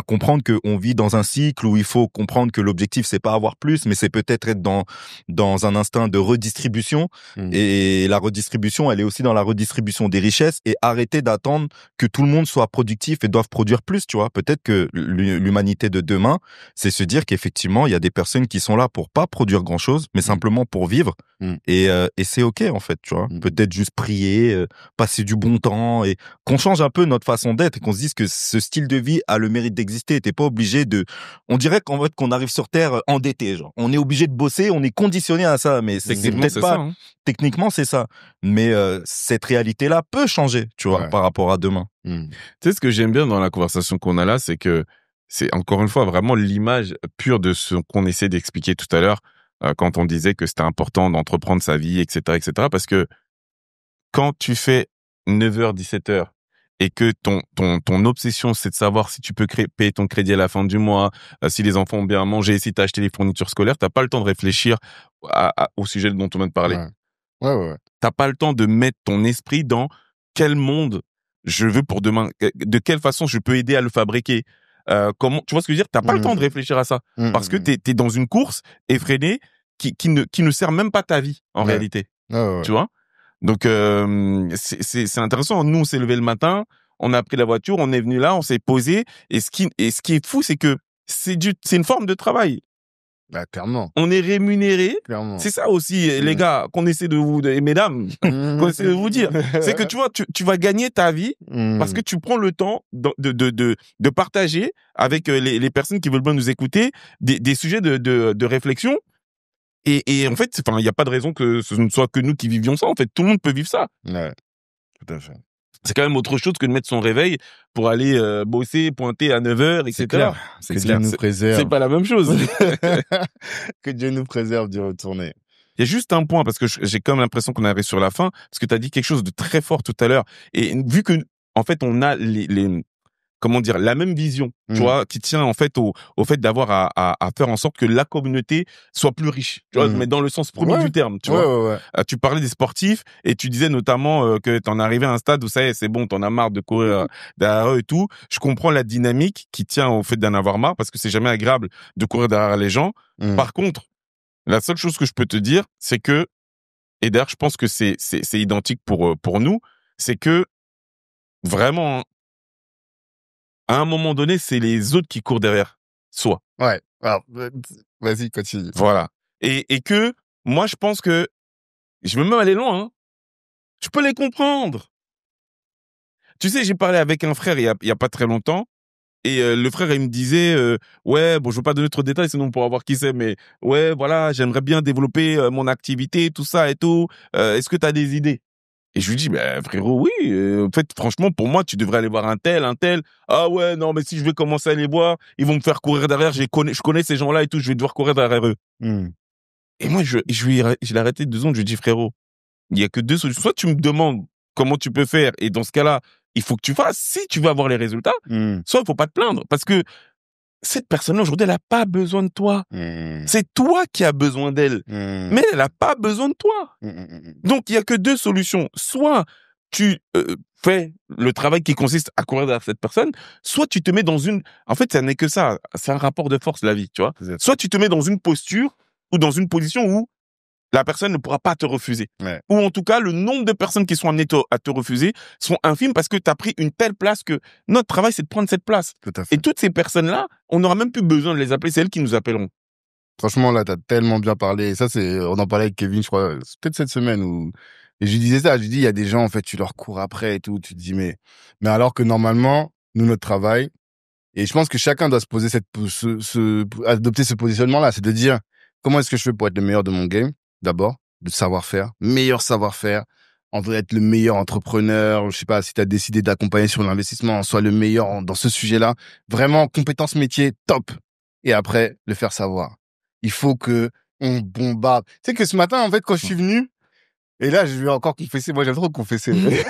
comprendre qu'on vit dans un cycle où il faut comprendre que l'objectif c'est pas avoir plus, mais c'est peut-être être dans un instinct de redistribution, et la redistribution elle est aussi dans la redistribution des richesses, et arrêter d'attendre que tout le monde soit productif et doive produire plus, tu vois. Peut-être que l'humanité de demain c'est se dire qu'effectivement il y a des personnes qui sont là pour pas produire grand chose mais simplement pour vivre, et c'est ok en fait, tu vois. Peut-être juste prier, passer du bon temps, et qu'on change un peu notre façon d'être et qu'on se dise que ce style de vie a le mérite d'exister. T'es pas obligé on dirait qu'en fait qu'on arrive sur Terre endetté, genre. On est obligé de bosser, on est conditionné à ça, mais c'est peut-être pas, ça, hein. Techniquement c'est ça. Mais cette réalité-là peut changer, tu vois, par rapport à demain. Tu sais, ce que j'aime bien dans la conversation qu'on a là, c'est que c'est encore une fois vraiment l'image pure de ce qu'on essaie d'expliquer tout à l'heure, quand on disait que c'était important d'entreprendre sa vie, etc., parce que quand tu fais 9h, 17h, et que ton obsession, c'est de savoir si tu peux payer ton crédit à la fin du mois, si les enfants ont bien mangé, si t'as acheté les fournitures scolaires, t'as pas le temps de réfléchir au sujet dont on vient de parler. T'as pas le temps de mettre ton esprit dans quel monde je veux pour demain, de quelle façon je peux aider à le fabriquer. Comment, tu vois ce que je veux dire? T'as pas le temps de réfléchir à ça. Parce que t'es dans une course effrénée qui ne sert même pas ta vie, en réalité. Tu vois? Donc, c'est intéressant. Nous, on s'est levé le matin, on a pris la voiture, on est venu là, on s'est posé. Et ce qui est fou, c'est que c'est une forme de travail. Bah, clairement. On est rémunéré. Clairement. C'est ça aussi, les gars, qu'on essaie et mesdames, qu'on essaie de vous dire. C'est que tu vois, tu vas gagner ta vie parce que tu prends le temps de partager avec les personnes qui veulent bien nous écouter des sujets de réflexion. Et en fait, il n'y a pas de raison que ce ne soit que nous qui vivions ça. En fait, tout le monde peut vivre ça. Ouais, tout à fait. C'est quand même autre chose que de mettre son réveil pour aller bosser, pointer à 9h, etc. C'est clair. Que Dieu nous préserve. C'est pas la même chose. Que Dieu nous préserve d'y retourner. Il y a juste un point, parce que j'ai comme l'impression qu'on arrive sur la fin, parce que tu as dit quelque chose de très fort tout à l'heure. Et vu que, en fait, on a comment dire, la même vision, tu vois, qui tient en fait au fait d'avoir à faire en sorte que la communauté soit plus riche, tu vois, mais dans le sens premier du terme, tu vois. Tu parlais des sportifs et tu disais notamment que t'en es arrivé à un stade où ça y est, c'est bon, t'en as marre de courir derrière eux et tout. Je comprends la dynamique qui tient au fait d'en avoir marre parce que c'est jamais agréable de courir derrière les gens. Par contre, la seule chose que je peux te dire, c'est que, et d'ailleurs, je pense que c'est identique pour nous, c'est que vraiment, à un moment donné, c'est les autres qui courent derrière soi. Ouais. Alors, vas-y, continue. Voilà. Et que, moi, je pense que, je vais même aller loin, hein. Je peux les comprendre. Tu sais, j'ai parlé avec un frère il y a pas très longtemps, et le frère, il me disait, ouais, bon, je veux pas donner trop de détails, sinon on pourra voir qui c'est, mais ouais, voilà, j'aimerais bien développer mon activité, tout ça et tout. Est-ce que t'as des idées? Et je lui dis, bah, frérot, oui, en fait, franchement, pour moi, tu devrais aller voir un tel. Ah ouais, non, mais si je vais commencer à les voir, ils vont me faire courir derrière, je connais ces gens-là et tout, je vais devoir courir derrière eux. Et moi, je l'ai arrêté 2 secondes, je lui dis, frérot, il y a que 2 solutions. Soit tu me demandes comment tu peux faire, et dans ce cas-là, il faut que tu fasses si tu veux avoir les résultats, soit il faut pas te plaindre, parce que cette personne-là, aujourd'hui, elle a pas besoin de toi. C'est toi qui as besoin d'elle. Mais elle a pas besoin de toi. Donc, il y a que 2 solutions. Soit tu fais le travail qui consiste à courir derrière cette personne, soit tu te mets dans en fait, ça n'est que ça. C'est un rapport de force, la vie, tu vois. Soit tu te mets dans une posture ou dans une position où la personne ne pourra pas te refuser. Ouais. Ou en tout cas, le nombre de personnes qui sont amenées à te refuser sont infimes parce que tu as pris une telle place que notre travail, c'est de prendre cette place. Tout à fait. Et toutes ces personnes-là, on n'aura même plus besoin de les appeler, c'est elles qui nous appelleront. Franchement, là, t'as tellement bien parlé. Et ça, on en parlait avec Kevin, je crois, c'est peut-être cette semaine où, et je lui disais ça, je lui dis, il y a des gens, en fait, tu leur cours après et tout, tu te dis, mais alors que normalement, nous, notre travail, et je pense que chacun doit se poser adopter ce positionnement-là, c'est de dire, comment est-ce que je fais pour être le meilleur de mon game? D'abord, de savoir-faire, meilleur savoir-faire. On veut être le meilleur entrepreneur. Je sais pas si tu as décidé d'accompagner sur l'investissement, soit le meilleur dans ce sujet-là. Vraiment, compétences métier, top. Et après, le faire savoir. Il faut que on bombarde. Tu sais que ce matin, en fait, quand je suis venu, et là, je vais encore confesser. Moi, j'aime trop confesser. Mais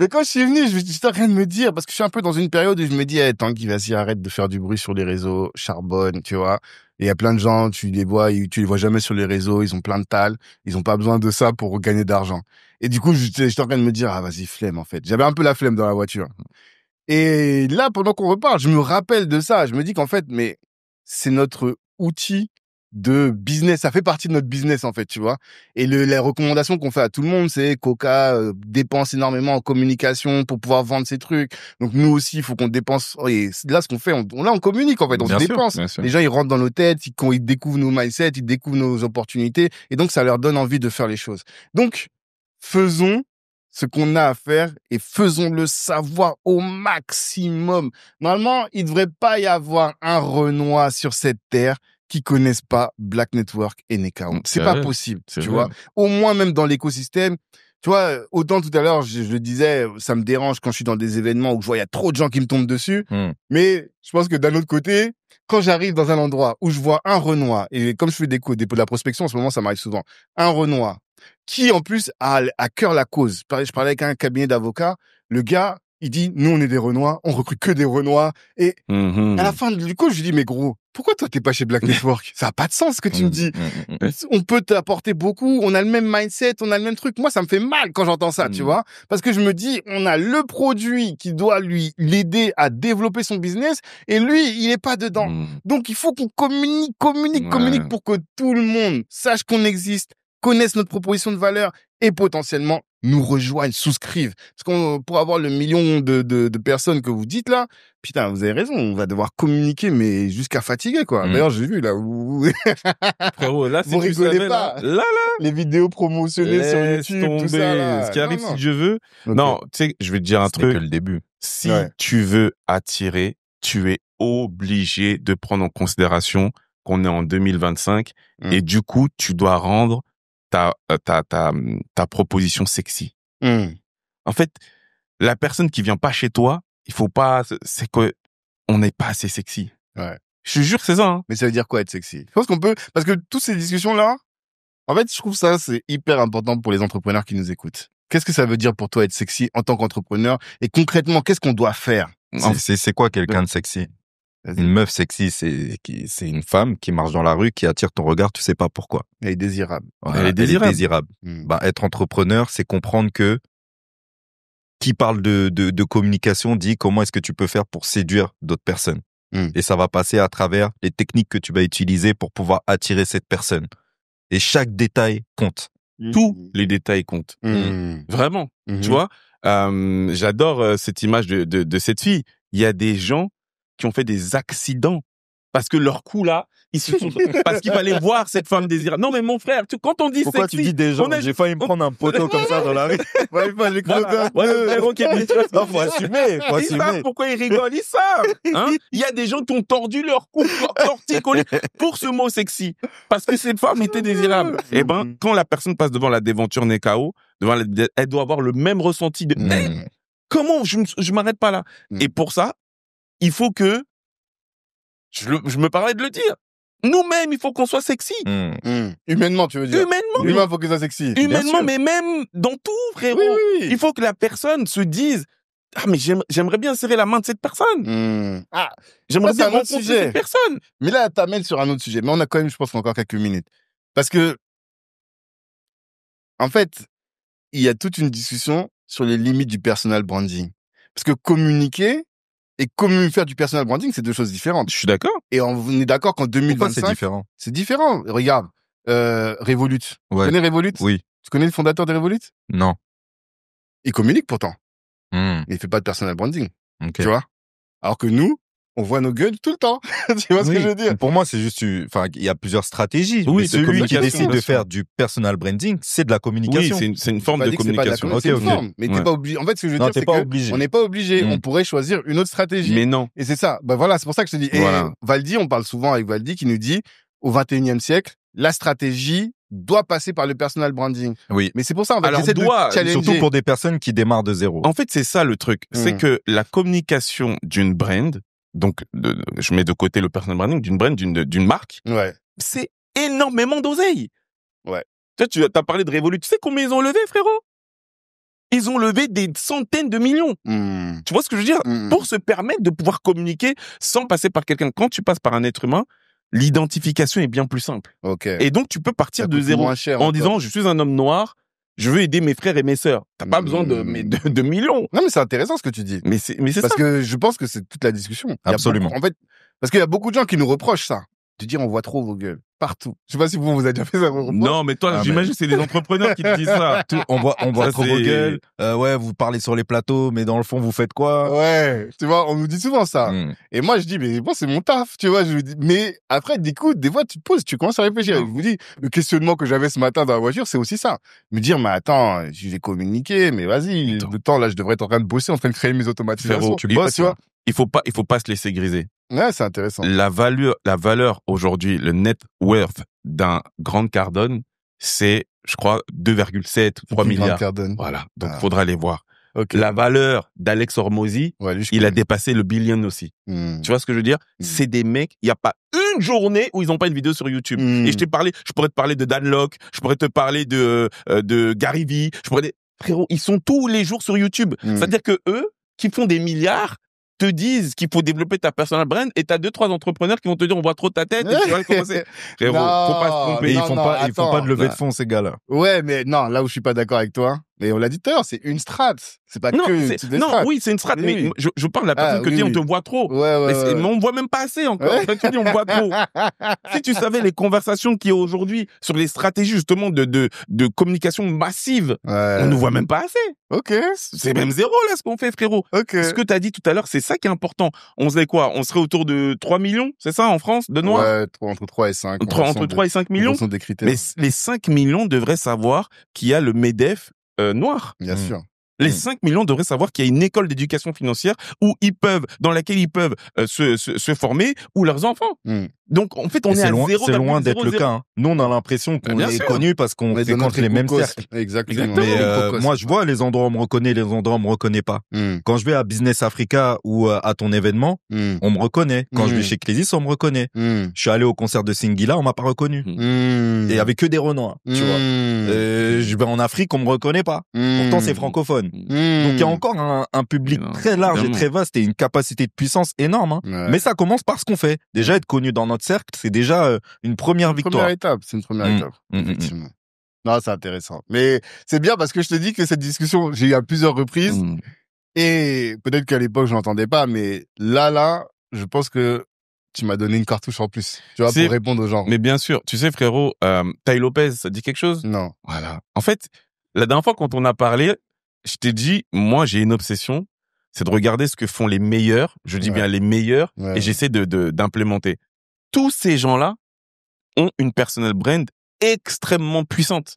quand je suis venu, j'étais en train de me dire, parce que je suis un peu dans une période où je me dis, hey, Tanguy, vas-y, arrête de faire du bruit sur les réseaux, charbonne, tu vois. Et il y a plein de gens, tu les vois jamais sur les réseaux, ils ont plein de talles, ils ont pas besoin de ça pour gagner d'argent. Et du coup, j'étais en train de me dire, ah, vas-y, flemme, en fait. J'avais un peu la flemme dans la voiture. Et là, pendant qu'on reparle, je me rappelle de ça. Je me dis qu'en fait, mais c'est notre outil de business, ça fait partie de notre business en fait, tu vois. Et les recommandations qu'on fait à tout le monde, c'est Coca dépense énormément en communication pour pouvoir vendre ses trucs. Donc nous aussi, il faut qu'on dépense. Et là, ce qu'on fait, on communique en fait, on se dépense. Les gens, ils rentrent dans nos têtes, ils découvrent nos mindsets, ils découvrent nos opportunités, et donc ça leur donne envie de faire les choses. Donc faisons ce qu'on a à faire et faisons-le savoir au maximum. Normalement, il devrait pas y avoir un Renoir sur cette terre qui connaissent pas Black Network et Nekao. C'est pas possible, tu vois. Au moins, même dans l'écosystème, tu vois, autant tout à l'heure, je le disais, ça me dérange quand je suis dans des événements où je vois il y a trop de gens qui me tombent dessus. Mais je pense que d'un autre côté, quand j'arrive dans un endroit où je vois un Renoir, et comme je fais de la prospection, en ce moment, ça m'arrive souvent, un Renoir qui, en plus, a à cœur la cause. Je parlais avec un cabinet d'avocats, le gars, il dit, nous, on est des Renoirs, on recrute que des Renoirs. Et à la fin du coup, je lui dis, mais gros, pourquoi toi, t'es pas chez Black Network? Ça a pas de sens ce que tu me dis. On peut t'apporter beaucoup, on a le même mindset, on a le même truc. Moi, ça me fait mal quand j'entends ça, tu vois. Parce que je me dis, on a le produit qui doit l'aider à développer son business et lui, il est pas dedans. Donc, il faut qu'on communique pour que tout le monde sache qu'on existe, connaisse notre proposition de valeur et potentiellement nous rejoignent, souscrivent. Parce qu'on, pour avoir le million de personnes que vous dites là, putain, vous avez raison, on va devoir communiquer, mais jusqu'à fatiguer, quoi. D'ailleurs, j'ai vu là où... Frérot, là, vous rigolez pas. Là. Les vidéos promotionnées sur YouTube, tomber. tout ça, là. Ce qui arrive, si je veux. Okay. Non, tu sais, je vais te dire un truc. Que le début. Si tu veux attirer, tu es obligé de prendre en considération qu'on est en 2025 et du coup, tu dois rendre ta proposition sexy. En fait, la personne qui vient pas chez toi, il faut pas, c'est que on n'est pas assez sexy. Ouais. Je te jure, c'est ça. Hein. Mais ça veut dire quoi être sexy? Je pense qu'on peut, parce que toutes ces discussions-là, en fait, je trouve ça, c'est hyper important pour les entrepreneurs qui nous écoutent. Qu'est-ce que ça veut dire pour toi être sexy en tant qu'entrepreneur? Et concrètement, qu'est-ce qu'on doit faire? C'est quoi quelqu'un de sexy? Une meuf sexy, c'est une femme qui marche dans la rue, qui attire ton regard, tu sais pas pourquoi. Elle est désirable. Voilà, elle est désirable. Bah, être entrepreneur, c'est comprendre que qui parle de communication dit comment est-ce que tu peux faire pour séduire d'autres personnes. Et ça va passer à travers les techniques que tu vas utiliser pour pouvoir attirer cette personne. Et chaque détail compte. Tous les détails comptent. Vraiment. Tu vois, j'adore cette image de cette fille. Il y a des gens qui ont fait des accidents parce que leur coup là, ils se sont parce qu'il fallait voir cette femme désirable. Non mais mon frère, quand on dit pourquoi sexy, tu dis des gens, j'ai failli me prendre un poteau comme ça dans la rue. Non, faut assumer. Ils savent pourquoi ils rigolent, ils savent. Hein, il y a des gens qui ont tordu leur cou, torticolé pour ce mot sexy parce que cette femme était désirable. Et ben quand la personne passe devant la déventure Nekao, elle doit avoir le même ressenti de comment je m'arrête pas là. Et pour ça, il faut que je me parlais de le dire. Nous-mêmes, il faut qu'on soit sexy. Humainement, tu veux dire? Humainement. L'humain, faut qu'il soit sexy. Humainement, mais même dans tout, frérot. Oui. Il faut que la personne se dise, ah, mais j'aimerais bien serrer la main de cette personne. Ah, j'aimerais bien rencontrer cette personne. Mais là, t'amènes sur un autre sujet. Mais on a quand même, je pense, encore quelques minutes. Parce que, en fait, il y a toute une discussion sur les limites du personal branding. Parce que communiquer et faire du personal branding, c'est deux choses différentes. Je suis d'accord. Et on est d'accord qu'en 2025... Pourquoi c'est différent? C'est différent. Regarde, Revolut. Ouais. Tu connais Revolut? Oui. Tu connais le fondateur de Revolut? Non. Il communique pourtant. Mais il fait pas de personal branding. Okay. Tu vois? Alors que nous, on voit nos gueules tout le temps. Tu vois ce que je veux dire? Pour moi, c'est juste, enfin, il y a plusieurs stratégies. Oui, mais celui qui décide de faire du personal branding, c'est de la communication. Oui, c'est une forme de communication. C'est une forme. Mais t'es pas obligé. En fait, ce que je veux dire, c'est que on n'est pas obligé. On pourrait choisir une autre stratégie. Mais non. Et c'est ça. Bah voilà, c'est pour ça que je te dis. Et Valdi, on parle souvent avec Valdi qui nous dit, au 21e siècle, la stratégie doit passer par le personal branding. Oui. Mais c'est pour ça, en fait, alors j'essaie de challenger. Surtout pour des personnes qui démarrent de zéro. En fait, c'est ça le truc. C'est que la communication d'une brand, donc je mets de côté le personal branding, d'une brand, d'une marque, c'est énormément d'oseille. Ouais. Tu as parlé de Revolut. Tu sais combien ils ont levé, frérot? Ils ont levé des centaines de millions. Tu vois ce que je veux dire? Pour se permettre de pouvoir communiquer sans passer par quelqu'un. Quand tu passes par un être humain, l'identification est bien plus simple. Et donc, tu peux partir de zéro en disant, je suis un homme noir, je veux aider mes frères et mes sœurs. T'as pas besoin de millions. Non, mais c'est intéressant ce que tu dis. Mais c'est ça. Parce que je pense que c'est toute la discussion. Absolument. En fait, parce qu'il y a beaucoup de gens qui nous reprochent ça. De dire, on voit trop vos gueules. Partout. Je sais pas si vous avez déjà fait ça. Non, mais toi, j'imagine que c'est des entrepreneurs qui te disent ça. On voit trop vos gueules. Ouais, vous parlez sur les plateaux, mais dans le fond, vous faites quoi? Ouais. Tu vois, on nous dit souvent ça. Et moi, je dis, mais bon, c'est mon taf, tu vois. Je dis, mais après, écoute, des fois, tu te poses, tu commences à réfléchir. Je vous dis, le questionnement que j'avais ce matin dans la voiture, c'est aussi ça. Me dire, mais attends, je vais communiquer, mais vas-y, le temps, là, je devrais être en train de bosser, en train de créer mes automatisations. Frérot, tu bosses, tu vois. Il faut pas se laisser griser. Ouais, c'est intéressant. La valeur aujourd'hui, le net worth d'un Grant Cardone, c'est, je crois, 2,7, 3 milliards. Voilà. Donc, faudra aller voir. La valeur d'Alex Hormozy, il a dépassé le billion aussi. Tu vois ce que je veux dire? C'est des mecs, il n'y a pas une journée où ils n'ont pas une vidéo sur YouTube. Et je pourrais te parler de Dan Lok, je pourrais te parler de Gary Vee, frérot, ils sont tous les jours sur YouTube. C'est-à-dire que eux, qui font des milliards, te disent qu'il faut développer ta personal brand et t'as 2-3 entrepreneurs qui vont te dire on voit trop ta tête et tu vas commencer. Frérot, faut pas se tromper. Ils font pas de levée de fonds, ces gars-là. Ouais, mais non, là où je suis pas d'accord avec toi, Mais on l'a dit tout à l'heure, c'est une strat. C'est pas non, que des strats. Oui, c'est une strat, mais je parle de la personne que tu dis, on te voit trop. Ouais. Mais on me voit même pas assez encore. En fait, tu dis, on me voit trop. Si tu savais les conversations qu'il y a aujourd'hui sur les stratégies, justement, de communication massive, on nous voit même pas assez. Ok. C'est même zéro, là, ce qu'on fait, frérot. Ok. Ce que t'as dit tout à l'heure, c'est ça qui est important. On serait quoi? On serait autour de 3 millions, c'est ça, en France, de Noirs? Ouais, entre 3 et 5. Entre 3 et 5 millions. Des critères. Mais les 5 millions devraient savoir qu'il y a le MEDEF noir. Bien sûr. Les 5 millions devraient savoir qu'il y a une école d'éducation financière dans laquelle ils peuvent se former, ou leurs enfants. Donc, en fait, on est à 0,0. C'est loin d'être le cas. Hein. Nous, on a l'impression qu'on est connu parce qu'on fréquente les mêmes cercles. Exactement. Mais moi, je vois les endroits où on me reconnaît, les endroits où on me reconnaît pas. Quand je vais à Business Africa ou à ton événement, on me reconnaît. Quand je vais chez Clésis, on me reconnaît. Je suis allé au concert de Singila, on m'a pas reconnu. Et avec que des Renois, tu vois. Je vais en Afrique, on me reconnaît pas. Pourtant, c'est francophone. Donc, il y a encore un public très large et très vaste et une capacité de puissance énorme. Hein. Mais ça commence par ce qu'on fait. Déjà, être connu dans notre cercle, c'est déjà une première victoire. C'est une première étape. Effectivement. Non, c'est intéressant. Mais c'est bien parce que je te dis que cette discussion, j'ai eu à plusieurs reprises. Et peut-être qu'à l'époque, je l'entendais pas, mais là, je pense que tu m'as donné une cartouche en plus, tu vois, pour répondre aux gens. Mais bien sûr, tu sais, frérot, Tai Lopez, ça dit quelque chose? Non. Voilà. En fait, la dernière fois quand on a parlé, je t'ai dit, moi, j'ai une obsession, c'est de regarder ce que font les meilleurs, je dis bien les meilleurs, et j'essaie d'implémenter. Tous ces gens-là ont une personal brand extrêmement puissante.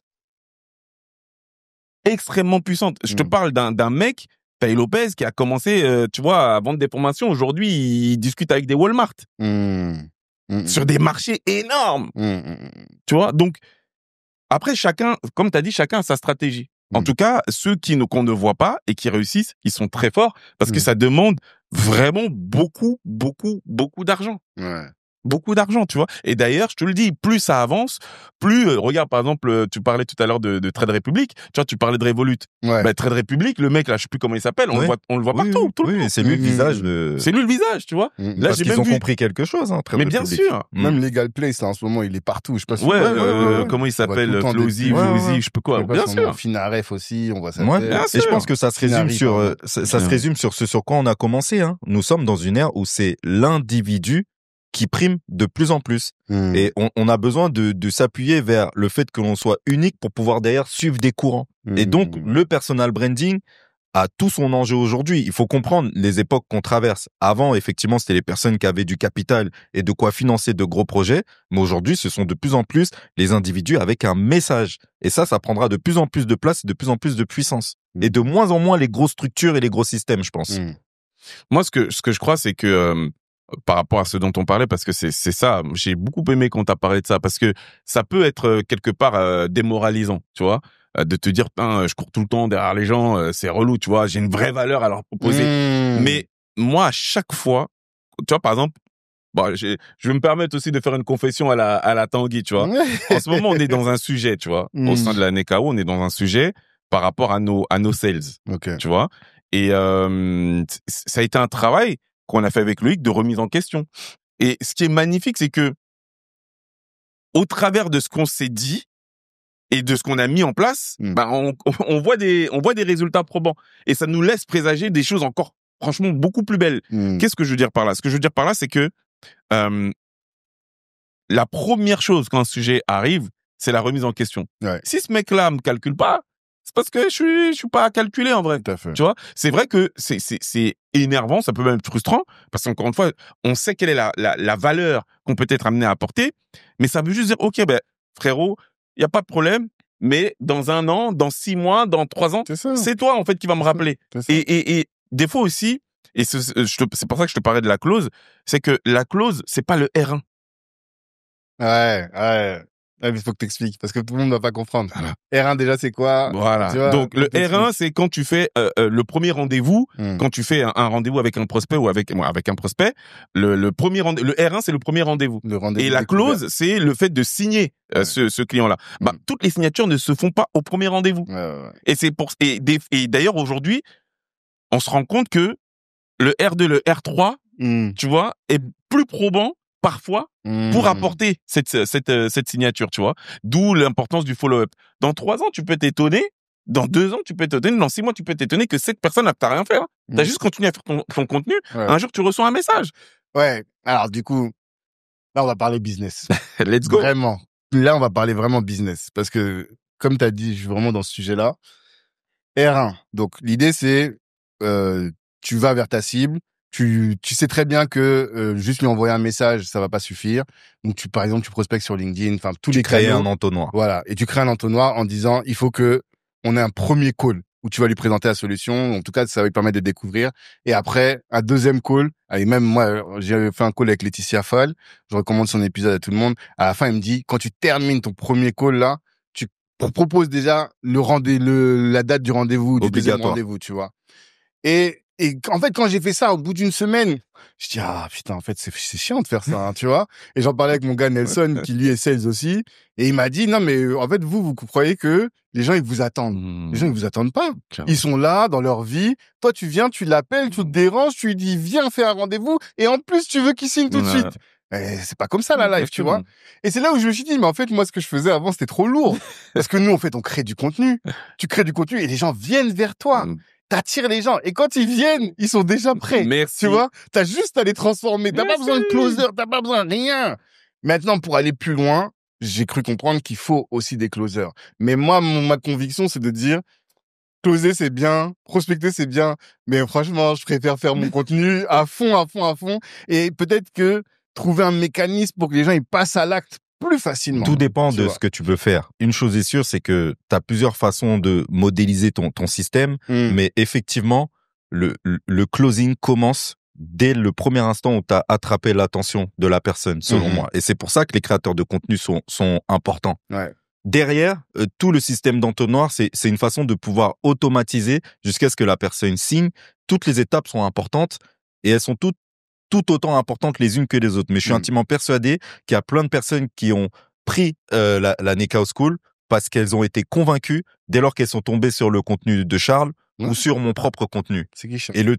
Extrêmement puissante. Je te parle d'un mec, Tai Lopez, qui a commencé, tu vois, à vendre des formations. Aujourd'hui, il discute avec des Walmart. Sur des marchés énormes. Tu vois, donc, après, chacun, comme tu as dit, chacun a sa stratégie. En tout cas, ceux qu'on ne voit pas et qui réussissent, ils sont très forts parce que ça demande vraiment beaucoup d'argent. Beaucoup d'argent, tu vois. Et d'ailleurs, je te le dis, plus ça avance, plus, regarde, par exemple, tu parlais tout à l'heure de Trade Republic, tu vois, tu parlais de Revolut. Bah, Trade Republic, le mec, là, je sais plus comment il s'appelle, on le voit partout, tout le temps. C'est lui le visage C'est lui le visage, tu vois. Là, parce qu'ils ont compris quelque chose, hein, Trade Mais Republic. bien sûr. Même Legal Place, là, en ce moment, il est partout, je sais pas si comment il s'appelle, Flowzy, je sais pas quoi. Bien sûr. Finaref aussi, on voit ça. Et je pense que ça se résume se résume sur ce sur quoi on a commencé, hein. Nous sommes dans une ère où c'est l'individu qui prime de plus en plus. Et on a besoin de s'appuyer vers le fait que l'on soit unique pour pouvoir derrière suivre des courants. Et donc, le personal branding a tout son enjeu aujourd'hui. Il faut comprendre les époques qu'on traverse. Avant, effectivement, c'était les personnes qui avaient du capital et de quoi financer de gros projets. Mais aujourd'hui, ce sont de plus en plus les individus avec un message. Et ça prendra de plus en plus de place et de plus en plus de puissance. Et de moins en moins les grosses structures et les gros systèmes, je pense. Moi, ce que je crois, c'est que par rapport à ce dont on parlait, parce que c'est ça, j'ai beaucoup aimé quand t'as parlé de ça, parce que ça peut être quelque part démoralisant, tu vois, de te dire, putain, je cours tout le temps derrière les gens, c'est relou, tu vois, j'ai une vraie valeur à leur proposer. Mais moi, à chaque fois, tu vois, par exemple, bon, je vais me permettre aussi de faire une confession à la Tanguy, tu vois. En ce moment, on est dans un sujet, tu vois, au sein de la NECAO, on est dans un sujet par rapport à nos sales, tu vois. Et ça a été un travail qu'on a fait avec Loïc de remise en question. Et ce qui est magnifique, c'est que au travers de ce qu'on s'est dit et de ce qu'on a mis en place, bah on voit des résultats probants. Et ça nous laisse présager des choses encore, franchement, beaucoup plus belles. Qu'est-ce que je veux dire par là? Ce que je veux dire par là, c'est que la première chose quand un sujet arrive, c'est la remise en question. Si ce mec-là me calcule pas, c'est parce que je suis pas à calculer en vrai. Tout à fait. Tu vois, c'est vrai que c'est énervant, ça peut même être frustrant parce qu'encore une fois, on sait quelle est la valeur qu'on peut être amené à apporter, mais ça veut juste dire OK, ben frérot, il y a pas de problème, mais dans 1 an, dans 6 mois, dans 3 ans, c'est toi en fait qui va me rappeler. Et des fois aussi, et c'est pour ça que je te parlais de la clause, c'est que la clause, c'est pas le R1. Ouais. Il faut que t'expliques parce que tout le monde ne va pas comprendre. Voilà. R1 déjà c'est quoi? Voilà. Tu vois, donc le R1 c'est quand tu fais le premier rendez-vous, quand tu fais un rendez-vous avec un prospect ou avec un prospect, le premier le R1 c'est le premier rendez-vous. Et la clause c'est le fait de signer ce client-là. Bah toutes les signatures ne se font pas au premier rendez-vous. Et c'est pour et d'ailleurs aujourd'hui, on se rend compte que le R2, le R3, tu vois, est plus probant parfois pour apporter cette signature, tu vois. D'où l'importance du follow-up. Dans 3 ans, tu peux t'étonner dans 2 ans, tu peux t'étonner, dans 6 mois, tu peux t'étonner que cette personne n'a rien fait. Hein. T'as juste continué à faire ton contenu. Ouais. Un jour, tu reçois un message. Ouais. Alors, du coup, là, on va parler business. Let's go. Vraiment. Là, on va parler vraiment business. Parce que, comme t'as dit, je suis vraiment dans ce sujet-là. R1. Donc, l'idée, c'est, tu vas vers ta cible. Tu sais très bien que juste lui envoyer un message, ça va pas suffire. Donc, par exemple, tu prospectes sur LinkedIn. Enfin, tous les créer un entonnoir. Voilà. Et tu crées un entonnoir en disant, il faut que on ait un premier call où tu vas lui présenter la solution. En tout cas, ça va lui permettre de découvrir. Et après, un deuxième call. Et même moi, j'ai fait un call avec Laetitia Fall. Je recommande son épisode à tout le monde. À la fin, il me dit, quand tu termines ton premier call là, tu proposes déjà la date du rendez-vous, du deuxième rendez-vous, tu vois. Et en fait, quand j'ai fait ça, au bout d'une semaine, je dis, ah, putain, en fait, c'est chiant de faire ça, hein, tu vois. Et j'en parlais avec mon gars Nelson, qui lui est sales aussi. Et il m'a dit, non, mais en fait, vous croyez que les gens, ils vous attendent. Les gens, ils vous attendent pas. Ils sont là, dans leur vie. Toi, tu viens, tu l'appelles, tu te déranges, tu lui dis, viens faire un rendez-vous. Et en plus, tu veux qu'il signe tout de suite. C'est pas comme ça, la live, tu vois. Et c'est là où je me suis dit, mais en fait, moi, ce que je faisais avant, c'était trop lourd. Parce que nous, en fait, on crée du contenu. Tu crées du contenu et les gens viennent vers toi. T'attires les gens. Et quand ils viennent, ils sont déjà prêts. Merci. Tu vois? T'as juste à les transformer. T'as pas besoin de closer. T'as pas besoin de rien. Maintenant, pour aller plus loin, j'ai cru comprendre qu'il faut aussi des closers. Mais moi, ma conviction, c'est de dire, closer, c'est bien. Prospecter, c'est bien. Mais franchement, je préfère faire mon contenu à fond. Et peut-être que trouver un mécanisme pour que les gens, ils passent à l'acte plus facilement. Tout dépend de ce que tu veux faire. Une chose est sûre, c'est que tu as plusieurs façons de modéliser ton système, mais effectivement, le closing commence dès le premier instant où tu as attrapé l'attention de la personne, selon moi. Et c'est pour ça que les créateurs de contenu sont importants. Ouais. Derrière, tout le système d'entonnoir, c'est une façon de pouvoir automatiser jusqu'à ce que la personne signe. Toutes les étapes sont importantes et elles sont tout autant importantes les unes que les autres. Mais je suis intimement persuadé qu'il y a plein de personnes qui ont pris la Nekao School parce qu'elles ont été convaincues dès lors qu'elles sont tombées sur le contenu de Charles ou sur mon propre contenu. C'est qui Charles? Et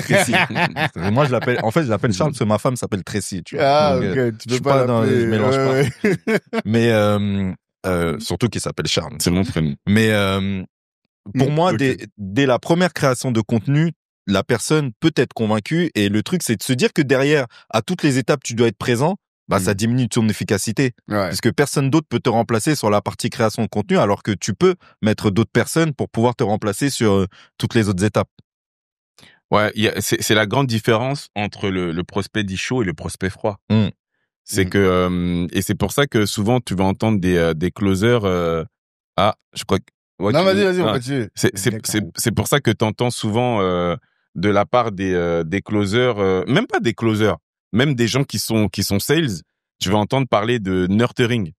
Tracy. Moi, je l'appelle Charles parce que ma femme s'appelle Tracy, tu vois. Ah, donc, tu peux pas l'appeler. Je mélange pas. Mais, surtout qu'il s'appelle Charles. C'est mon prénom. Mais, pour moi, dès la première création de contenu, la personne peut être convaincue et le truc, c'est de se dire que derrière, à toutes les étapes, tu dois être présent. Bah, ça diminue ton efficacité. Ouais. Parce que personne d'autre peut te remplacer sur la partie création de contenu alors que tu peux mettre d'autres personnes pour pouvoir te remplacer sur toutes les autres étapes. Ouais, c'est la grande différence entre le prospect dit chaud et le prospect froid. C'est que, et c'est pour ça que souvent tu vas entendre des closers, je crois que, ouais, non, vas-y, on continue. C'est pour ça que t'entends souvent, de la part des closers, même pas des closers, même des gens qui sont sales, tu vas entendre parler de nurturing.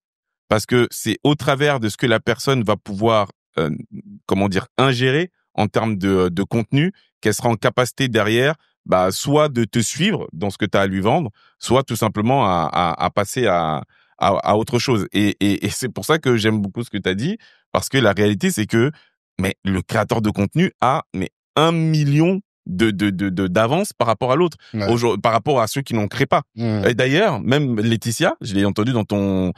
Parce que c'est au travers de ce que la personne va pouvoir, ingérer en termes de contenu, qu'elle sera en capacité derrière, soit de te suivre dans ce que tu as à lui vendre, soit tout simplement à passer à autre chose. Et c'est pour ça que j'aime beaucoup ce que tu as dit, parce que la réalité, c'est que, le créateur de contenu a, 1 million d'avance par rapport à l'autre, par rapport à ceux qui n'en créent pas. Et d'ailleurs, même Laetitia, je l'ai entendu dans ton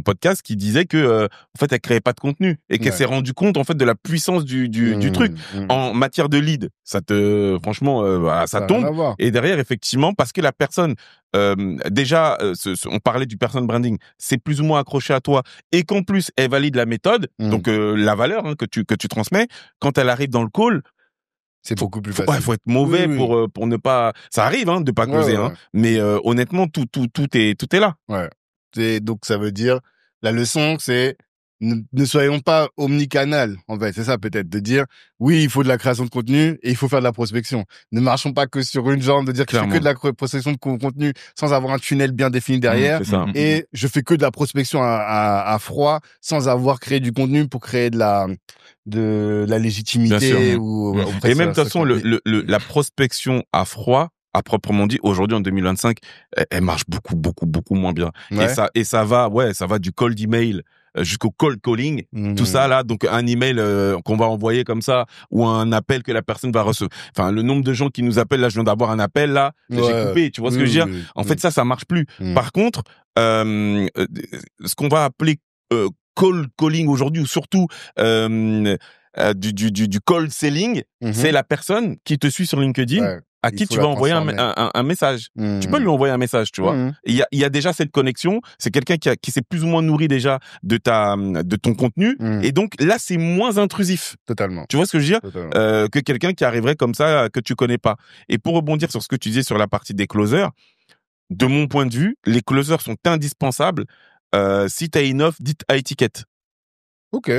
podcast, qui disait que en fait elle créait pas de contenu et qu'elle s'est rendue compte en fait de la puissance du truc en matière de lead. Ça ça tombe. Et derrière, effectivement, parce que la personne déjà, on parlait du personal branding, c'est plus ou moins accroché à toi et qu'en plus elle valide la méthode, donc la valeur que tu transmets quand elle arrive dans le call. C'est beaucoup plus facile. Ouais, faut être mauvais pour ne pas. Ça arrive de pas causer, mais honnêtement tout est là. Ouais. Donc ça veut dire la leçon, c'est ne soyons pas omnicanal, en fait. C'est ça peut-être, de dire oui, il faut de la création de contenu et il faut faire de la prospection. Ne marchons pas que sur une jambe, de dire que je fais que de la prospection de contenu sans avoir un tunnel bien défini derrière. Et je fais que de la prospection à froid sans avoir créé du contenu pour créer de la légitimité et même de toute façon la prospection à froid à proprement dit aujourd'hui en 2025 elle marche beaucoup moins bien et ça va du cold email jusqu'au cold calling, tout ça là, donc un email qu'on va envoyer comme ça ou un appel que la personne va recevoir. Enfin, le nombre de gens qui nous appellent là, je viens d'avoir un appel là, j'ai coupé, tu vois ce que je veux dire. En fait, ça marche plus. Par contre, ce qu'on va appeler cold calling aujourd'hui, ou surtout du cold selling, c'est la personne qui te suit sur LinkedIn, à qui tu vas envoyer un message. Tu peux lui envoyer un message, tu vois. Il y a déjà cette connexion. C'est quelqu'un qui s'est plus ou moins nourri déjà de ton contenu. Et donc là, c'est moins intrusif. Totalement. Tu vois ce que je veux dire? Que quelqu'un qui arriverait comme ça, que tu connais pas. Et pour rebondir sur ce que tu disais sur la partie des closers, de mon point de vue, les closers sont indispensables. Si tu as une offre dite à étiquette. Ok.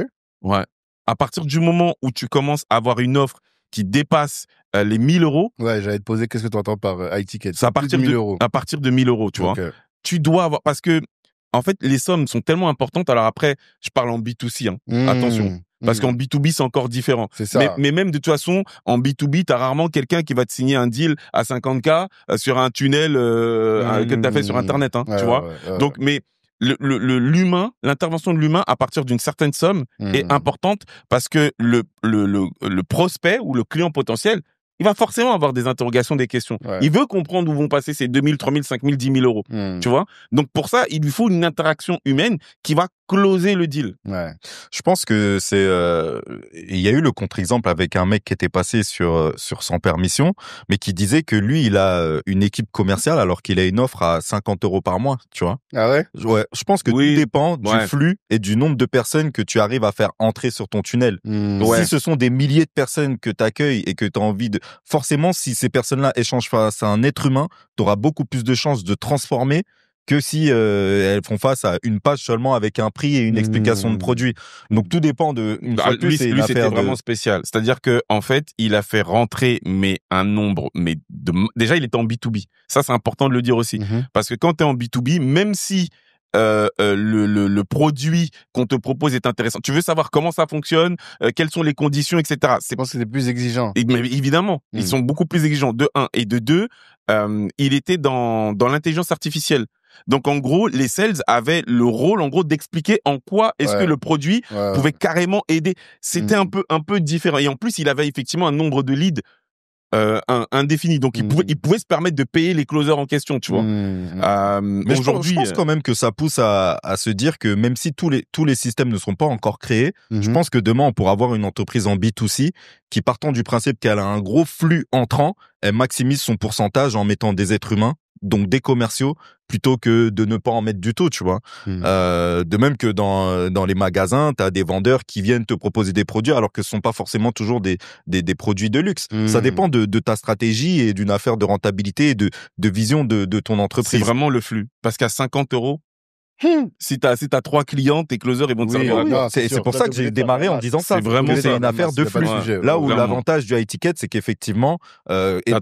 Ouais. À partir du moment où tu commences à avoir une offre qui dépasse les 1 000 euros. Ouais, j'allais te poser qu'est-ce que tu entends par high ticket. C'est à partir de 1 000 euros. À partir de 1 000 euros, tu vois. Tu dois avoir, parce que, en fait, les sommes sont tellement importantes. Alors après, je parle en B2C, hein. Attention. Parce qu'en B2B, c'est encore différent. C'est ça. Mais même de toute façon, en B2B, t'as rarement quelqu'un qui va te signer un deal à 50K sur un tunnel que t'as fait sur Internet, hein, tu vois. Donc, mais l'humain, l'intervention de l'humain à partir d'une certaine somme est importante parce que le prospect ou le client potentiel, il va forcément avoir des interrogations, des questions. Il veut comprendre où vont passer ces 2 000, 3 000, 5 000, 10 000 euros. Tu vois? Donc, pour ça, il lui faut une interaction humaine qui va closer le deal. Ouais. Je pense que c'est, il y a eu le contre-exemple avec un mec qui était passé sur Sans Permission, mais qui disait que lui, il a une équipe commerciale alors qu'il a une offre à 50 euros par mois, tu vois. Ah ouais? Ouais. Je pense que tout dépend du flux et du nombre de personnes que tu arrives à faire entrer sur ton tunnel. Si ce sont des milliers de personnes que tu accueilles et que tu as envie de, forcément, si ces personnes-là échangent face à un être humain, tu auras beaucoup plus de chances de transformer que si elles font face à une page seulement avec un prix et une explication de produit. Donc tout dépend de. Lui, c'était vraiment spécial. C'est-à-dire que en fait, il a fait rentrer un nombre, déjà il était en B2B. Ça, c'est important de le dire aussi, parce que quand tu es en B2B, même si le produit qu'on te propose est intéressant, tu veux savoir comment ça fonctionne, quelles sont les conditions, etc. Je pense que c'est plus exigeant. Mais évidemment, ils sont beaucoup plus exigeants. De 1 et de 2, il était dans l'intelligence artificielle. Donc en gros, les sales avaient le rôle en gros d'expliquer en quoi est-ce que le produit pouvait carrément aider. C'était un peu différent. Et en plus, il avait effectivement un nombre de leads indéfini. Donc il pouvait se permettre de payer les closers en question, tu vois. Mais aujourd'hui, je pense quand même que ça pousse à se dire que même si tous les systèmes ne sont pas encore créés, je pense que demain on pourra avoir une entreprise en B2C qui, partant du principe qu'elle a un gros flux entrant, elle maximise son pourcentage en mettant des êtres humains, donc des commerciaux, plutôt que de ne pas en mettre du tout, tu vois. De même que dans les magasins, t'as des vendeurs qui viennent te proposer des produits alors que ce sont pas forcément toujours des produits de luxe. Ça dépend de ta stratégie et d'une affaire de rentabilité et de vision de ton entreprise. C'est vraiment le flux. Parce qu'à 50 euros, si t'as 3 clients, tes closers, ils vont te servir. C'est pour ça que j'ai démarré en disant ça. C'est une affaire de flux. Là où l'avantage du high ticket, c'est qu'effectivement,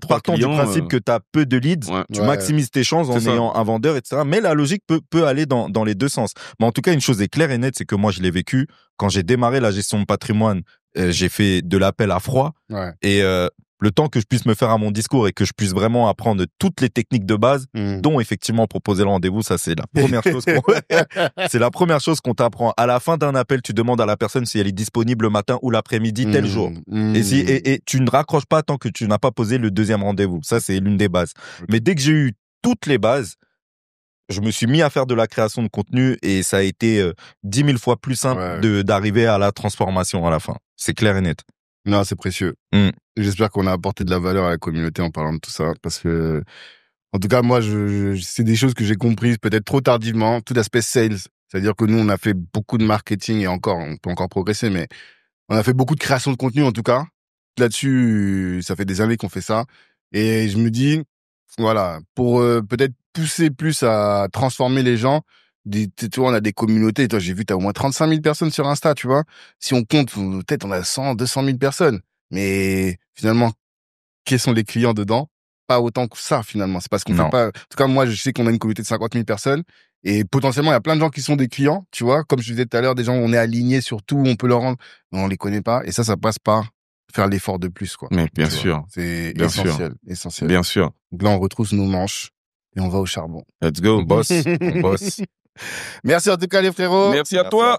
partant du principe que t'as peu de leads, tu maximises tes chances en ayant un vendeur, etc. Mais la logique peut aller dans les deux sens. Mais en tout cas, une chose est claire et nette, c'est que moi, je l'ai vécu. Quand j'ai démarré la gestion de patrimoine, j'ai fait de l'appel à froid. Et le temps que je puisse me faire à mon discours et que je puisse vraiment apprendre toutes les techniques de base, dont effectivement proposer le rendez-vous, ça c'est la première chose c'est la première chose qu'on t'apprend. À la fin d'un appel, tu demandes à la personne si elle est disponible le matin ou l'après-midi, tel jour. Et tu ne raccroches pas tant que tu n'as pas posé le deuxième rendez-vous. Ça, c'est l'une des bases. Mais dès que j'ai eu toutes les bases, je me suis mis à faire de la création de contenu et ça a été 10 000 fois plus simple d'arriver à la transformation à la fin. C'est clair et net. Non, c'est précieux. J'espère qu'on a apporté de la valeur à la communauté en parlant de tout ça, parce que, en tout cas, moi, c'est des choses que j'ai comprises peut-être trop tardivement, tout l'aspect sales. C'est-à-dire que nous, on a fait beaucoup de marketing et on peut encore progresser, mais on a fait beaucoup de création de contenu, en tout cas. Là-dessus, ça fait des années qu'on fait ça. Et je me dis, voilà, pour peut-être pousser plus à transformer les gens, tu vois, on a des communautés. Toi, j'ai vu, t'as au moins 35 000 personnes sur Insta, tu vois. Si on compte, peut-être on a 100, 200 000 personnes. Mais finalement, quels sont les clients dedans? Pas autant que ça, finalement. C'est parce qu'on fait pas... En tout cas, moi, je sais qu'on a une communauté de 50 000 personnes. Et potentiellement, il y a plein de gens qui sont des clients, tu vois. Comme je disais tout à l'heure, des gens où on est alignés sur tout, on peut leur rendre... Mais on les connaît pas. Et ça passe par faire l'effort de plus, quoi. Mais bien sûr. C'est essentiel. Bien sûr. Donc là, on retrousse nos manches et on va au charbon. Let's go, boss. Merci en tout cas, les frérots. Merci à toi.